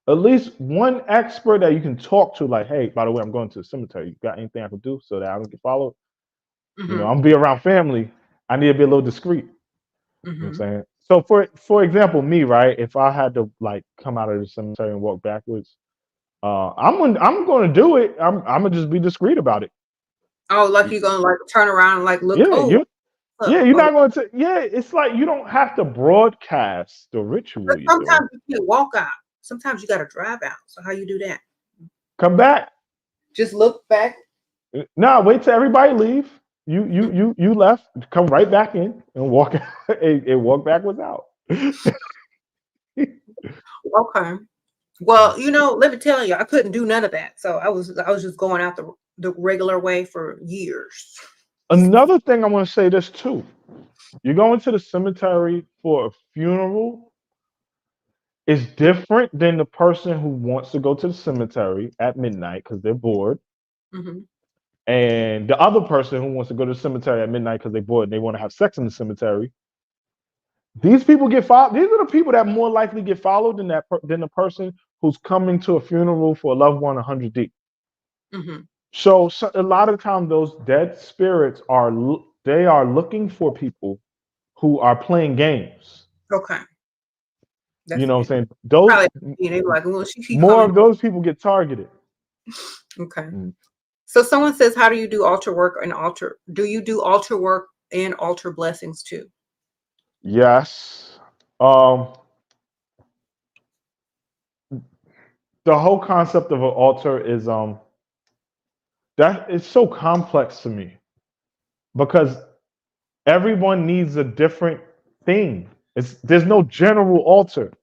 at least one expert that you can talk to, like, hey, by the way, I'm going to the cemetery. You got anything I can do so that I don't get followed? You know, Hmm. I'm gonna be around family. I need to be a little discreet. You know what I'm Hmm. saying? So for example, me, right, if I had to like come out of the cemetery and walk backwards, I'm gonna do it. I'm gonna just be discreet about it. Oh, like you're gonna like turn around and like look. Yeah, Oh, yeah, up. you're Oh, not going to. Yeah, it's like you don't have to broadcast the ritual but you're doing. sometimes you can't walk out. Sometimes you got to drive out. So how you do that? Come back. Just look back. Nah, wait till everybody leave. You left. Come right back in and walk and walk backwards out. Okay. Well, let me tell you, I couldn't do none of that. So I was just going out the regular way for years. Another thing I want to say this too. You're going to the cemetery for a funeral is different than the person who wants to go to the cemetery at midnight because they're bored, Hmm. and the other person who wants to go to the cemetery at midnight because they're bored and they want to have sex in the cemetery. These people get followed. These are the people that more likely get followed than than the person who's coming to a funeral for a loved one 100 deep. Hmm. So a lot of times those dead spirits they are looking for people who are playing games. Okay. You That's know what I'm it. saying? Those Probably, they were like, well, she keep more coming. of those people get targeted. Okay. Mm. So someone says, how do you do altar work and altar? Do you do altar work and altar blessings too? Yes. Um, the whole concept of an altar is that it's so complex to me because everyone needs a different thing. There's no general altar.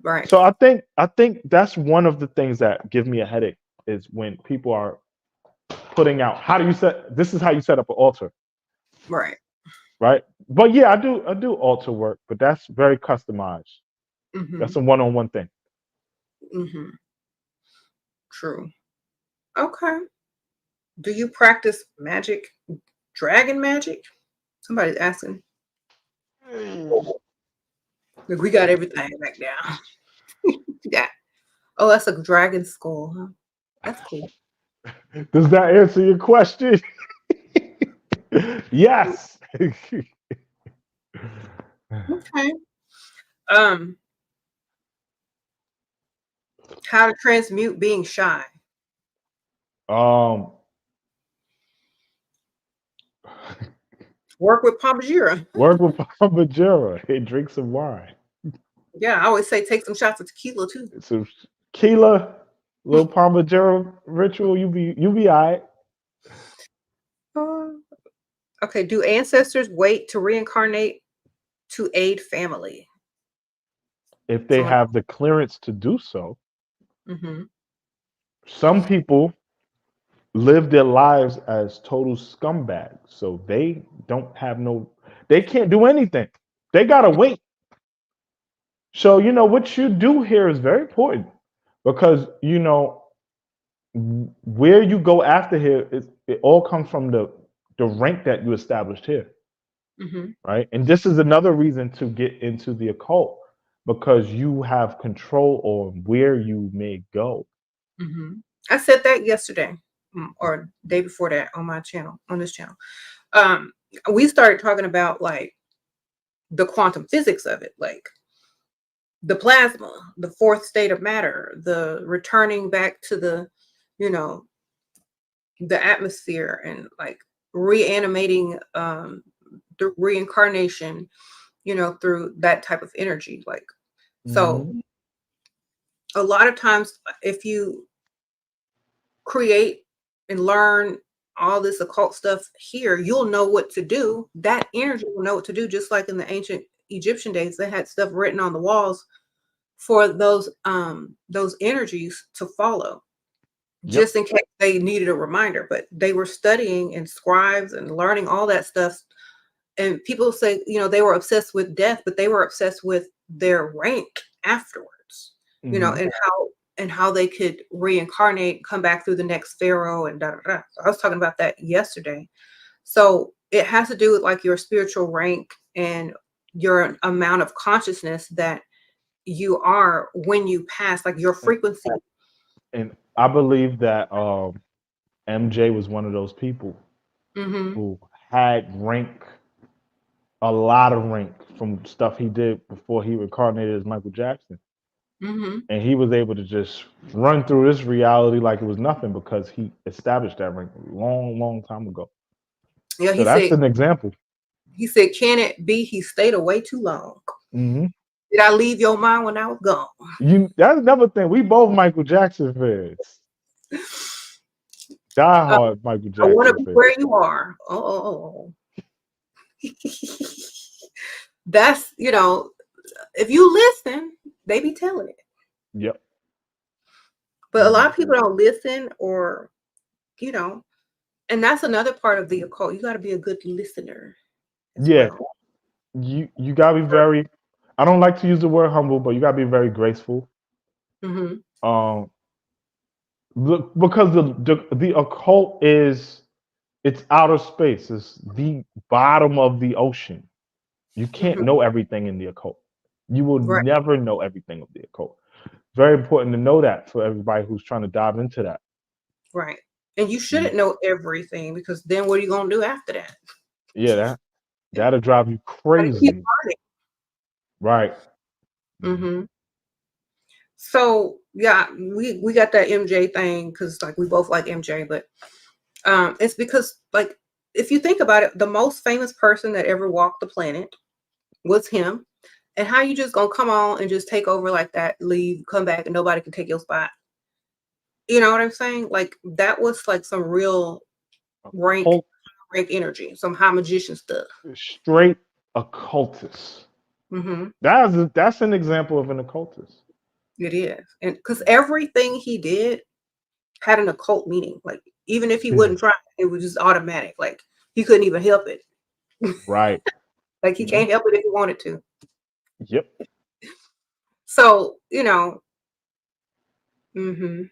Right. So I think that's one of the things that give me a headache is when people are putting out how do you set this is how you set up an altar, Right. right? But yeah, I do altar work, but that's very customized. Mm-hmm. That's a one-on-one thing. Mm-hmm. True. Okay. Do you practice magic, dragon magic? Somebody's asking. Look, we got everything back down. Yeah. Oh, that's a dragon skull, huh? That's cool. Does that answer your question? Yes. Okay. Um, how to transmute being shy. um Work with Pomba Gira. Work with Pomba Gira and drink some wine. Yeah, I always say take some shots of tequila too. Some tequila, little Pomba Gira ritual. You be all right. Uh, okay. Do ancestors wait to reincarnate to aid family? If they Someone. have the clearance to do so. Mm-hmm. Some people live their lives as total scumbags, so they can't do anything. They gotta wait. So what you do here is very important because where you go after here it all comes from the rank that you established here, Mm-hmm. right? And this is another reason to get into the occult because you have control on where you may go. Mm-hmm. I said that yesterday, or day before that on my channel, on this channel. Um, we started talking about like the quantum physics of it, like the plasma, the fourth state of matter, the returning back to you know, the atmosphere and like reanimating the reincarnation, through that type of energy. Like, so Hmm. a lot of times if you create and learn all this occult stuff here, you'll know what to do. That energy will know what to do, just like in the ancient Egyptian days, they had stuff written on the walls for those energies to follow, Yep. just in case they needed a reminder. But they were studying and scribes and learning all that stuff. And people say, they were obsessed with death, but they were obsessed with their rank afterwards, Hmm. and how they could reincarnate, come back through the next pharaoh, and da da da. So I was talking about that yesterday. So it has to do with like your spiritual rank and your amount of consciousness that you are when you pass, like your frequency. And I believe that MJ was one of those people Mm-hmm. who had rank, a lot of rank from stuff he did before he reincarnated as Michael Jackson. Mm-hmm. And he was able to just run through this reality like it was nothing because he established that rank a long, long time ago. Yeah, So that's an example. can it be he stayed away too long? Hmm. Did I leave your mind when I was gone? That's another thing. We both Michael Jackson fans, die Uh, hard Michael I want to Jackson be fans. where you are. Oh. That's, if you listen, they be telling it. Yep. But a lot Mhm. of people don't listen, or, you know, and that's another part of the occult. You got to be a good listener as Yeah. well. You gotta be very. I don't like to use the word humble, but you gotta be very graceful. Mm-hmm. Um, because the occult is it's outer space. It's the bottom of the ocean. You can't Mm-hmm. know everything in the occult. You will Right. never know everything of the occult. Very important to know that for everybody who's trying to dive into that. Right. And you Mm. shouldn't know everything, because then what are you going to do after that? Yeah, that'll drive you Gotta keep crazy. learning. Right. Mhm. Mm-hmm. So yeah, we got that MJ thing because like we both like MJ, but it's because like if you think about it, the most famous person that ever walked the planet was him. And how you just gonna come on and just take over like that, leave, come back, and nobody can take your spot? You know what I'm saying? Like that was like some real rank Occult, rank energy, some high magician stuff. straight occultist. Hmm. That's an example of an occultist. It is, and because everything he did had an occult meaning. Like even if he Yeah. wouldn't try, it was just automatic. Like he couldn't even help it. Right. Like he Mhm. can't help it if he wanted to. Yep. So you know. Hmm.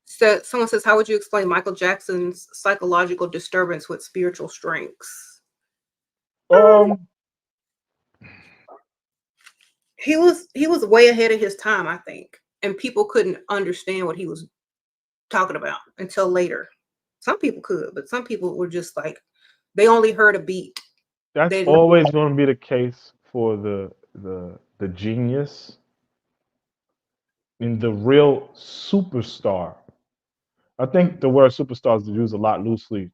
So someone says, "How would you explain Michael Jackson's psychological disturbance with spiritual strengths?" Um. He was way ahead of his time, I think, and people couldn't understand what he was talking about until later. Some people could, but some people were just like they only heard a beat. That's They didn't. always going to be the case for the genius and the real superstar. I think the word superstar is used a lot loosely,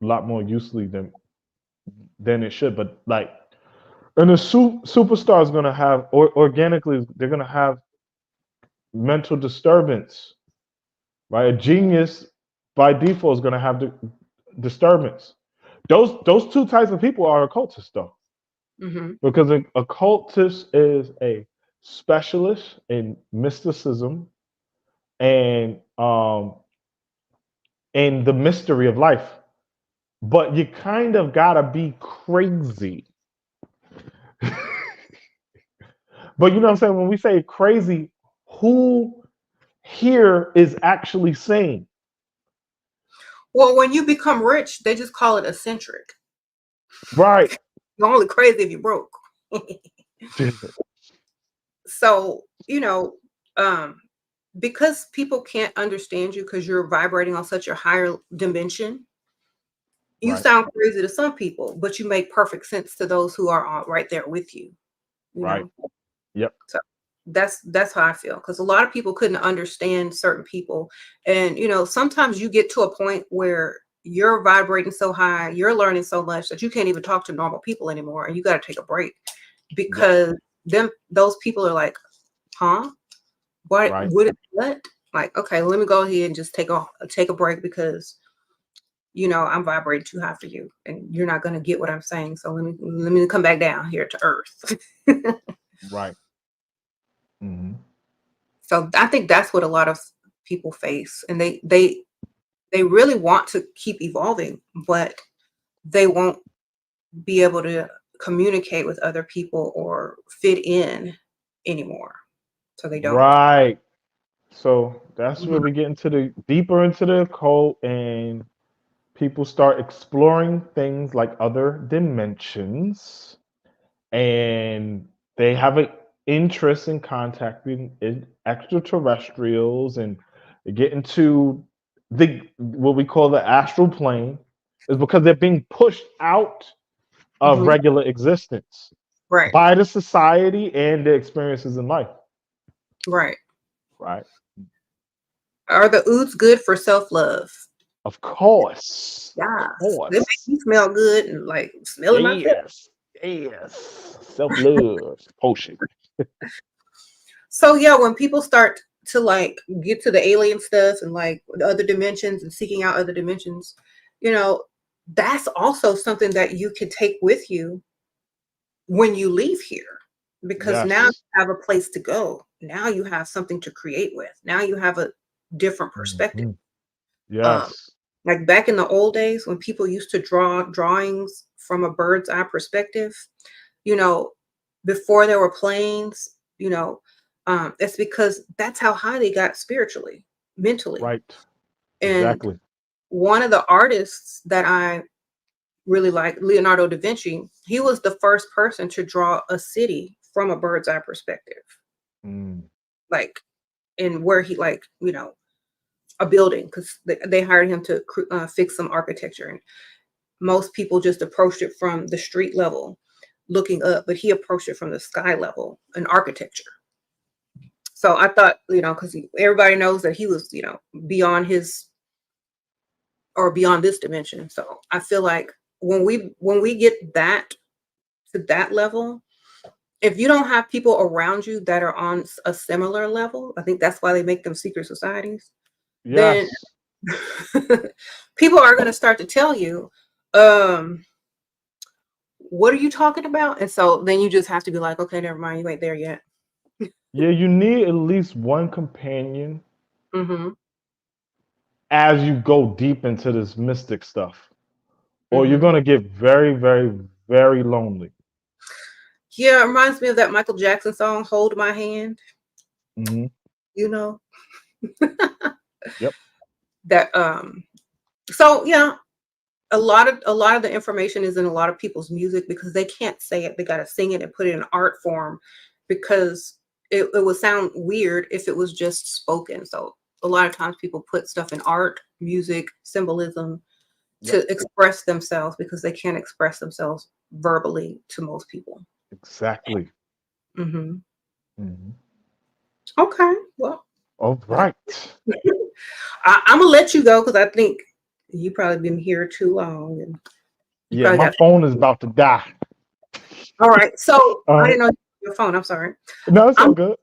a lot more loosely than it should. But like, and a superstar is going to have, or organically, they're going to have mental disturbance, right? A genius by default is going to have disturbance. Those two types of people are occultists, though, Hmm. because an occultist is a specialist in mysticism and in the mystery of life. But you kind of gotta be crazy. But you know what I'm saying? When we say crazy, who here is actually sane? Well, when you become rich, they just call it eccentric. Right. You're only crazy if you're broke. So, um, because people can't understand you because you're vibrating on such a higher dimension, you Right. sound crazy to some people, but you make perfect sense to those who are right there with you. You Right. know, Yep. so that's how I feel because a lot of people couldn't understand certain people, and sometimes you get to a point where you're vibrating so high, you're learning so much that you can't even talk to normal people anymore, and you got to take a break Yep. because those people are like, huh? What Right. would it what? Like, okay, let me go ahead and just take a break because I'm vibrating too high for you and you're not gonna get what I'm saying. So let me come back down here to earth. Right. Hmm. So I think that's what a lot of people face. And they really want to keep evolving, but they won't be able to communicate with other people or fit in anymore. So they don't. Right. So that's where Mhm. we get into the deeper into the occult and people start exploring things like other dimensions and they have an interest in contacting extraterrestrials and they get into the what we call the astral plane is because they're being pushed out of Mhm. regular existence Right. by the society and the experiences in life, Right. right? Are the oods good for self-love? Of course, of Yes. They make course. me smell good and like smelling myself. Yes, yes. Self-love potion. So yeah, when people start to like get to the alien stuff and like the other dimensions and seeking out other dimensions, you know, that's also something that you can take with you when you leave here because now you Yes. have a place to go. Now you have something to create with. Now you have a different perspective. Mhm. Um, Yes. like back in the old days when people used to draw drawings from a bird's eye perspective, you know, before there were planes, it's because that's how high they got spiritually, mentally. Right. And Exactly. one of the artists that I really like, Leonardo da Vinci, he was the first person to draw a city from a bird's eye perspective, Mm. like, and where he, like, a building, because they hired him to fix some architecture. And most people just approached it from the street level, looking up, but he approached it from the sky level, an architecture. So I thought, because everybody knows that he was, beyond his or beyond this dimension. So I feel like when we get that to that level, if you don't have people around you that are on a similar level, I think that's why they make them secret societies. Then Yes. people are going to start to tell you, what are you talking about? And so then you just have to be like, okay, never mind, you ain't there yet. Yeah, you need at least one companion Mm-hmm. as you go deep into this mystic stuff, or you're Mm-hmm. gonna get very, very, very lonely. Yeah, it reminds me of that Michael Jackson song, Hold My Hand, Hmm. you know, Yep. that so yeah, a lot of the information is in a lot of people's music because they can't say it. They got to sing it and put it in art form because it would sound weird if it was just spoken. So a lot of times people put stuff in art, music, symbolism Yep. to express themselves because they can't express themselves verbally to most people. Exactly. Hmm. Hmm. Okay, well, All right. I'm gonna let you go because I think you probably been here too long and you Yeah, probably my got. phone is about to die. All right, so All I right. didn't know your phone. I'm sorry. No, it's all I'm. good.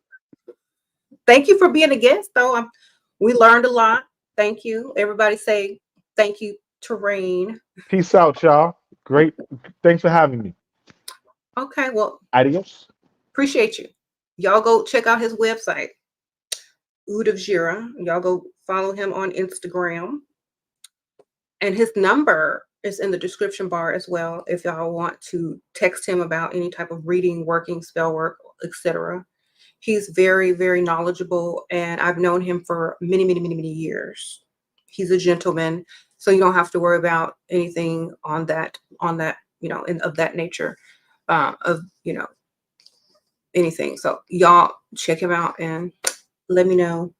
Thank you for being a guest, though. We learned a lot. Thank you. Everybody say thank you, Terrane. Peace out, y'all. Great. Thanks for having me. Okay, well, Adios. appreciate you. Y'all go check out his website, Oud of Gira. Y'all go follow him on Instagram. And his number is in the description bar as well if y'all want to text him about any type of reading, working, spell work, etc. He's very, very knowledgeable, and I've known him for many, many, many, many years. He's a gentleman, so you don't have to worry about anything on that, of that nature, of anything. So y'all check him out and let me know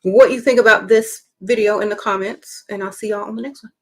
what you think about this video in the comments, and I'll see y'all on the next one.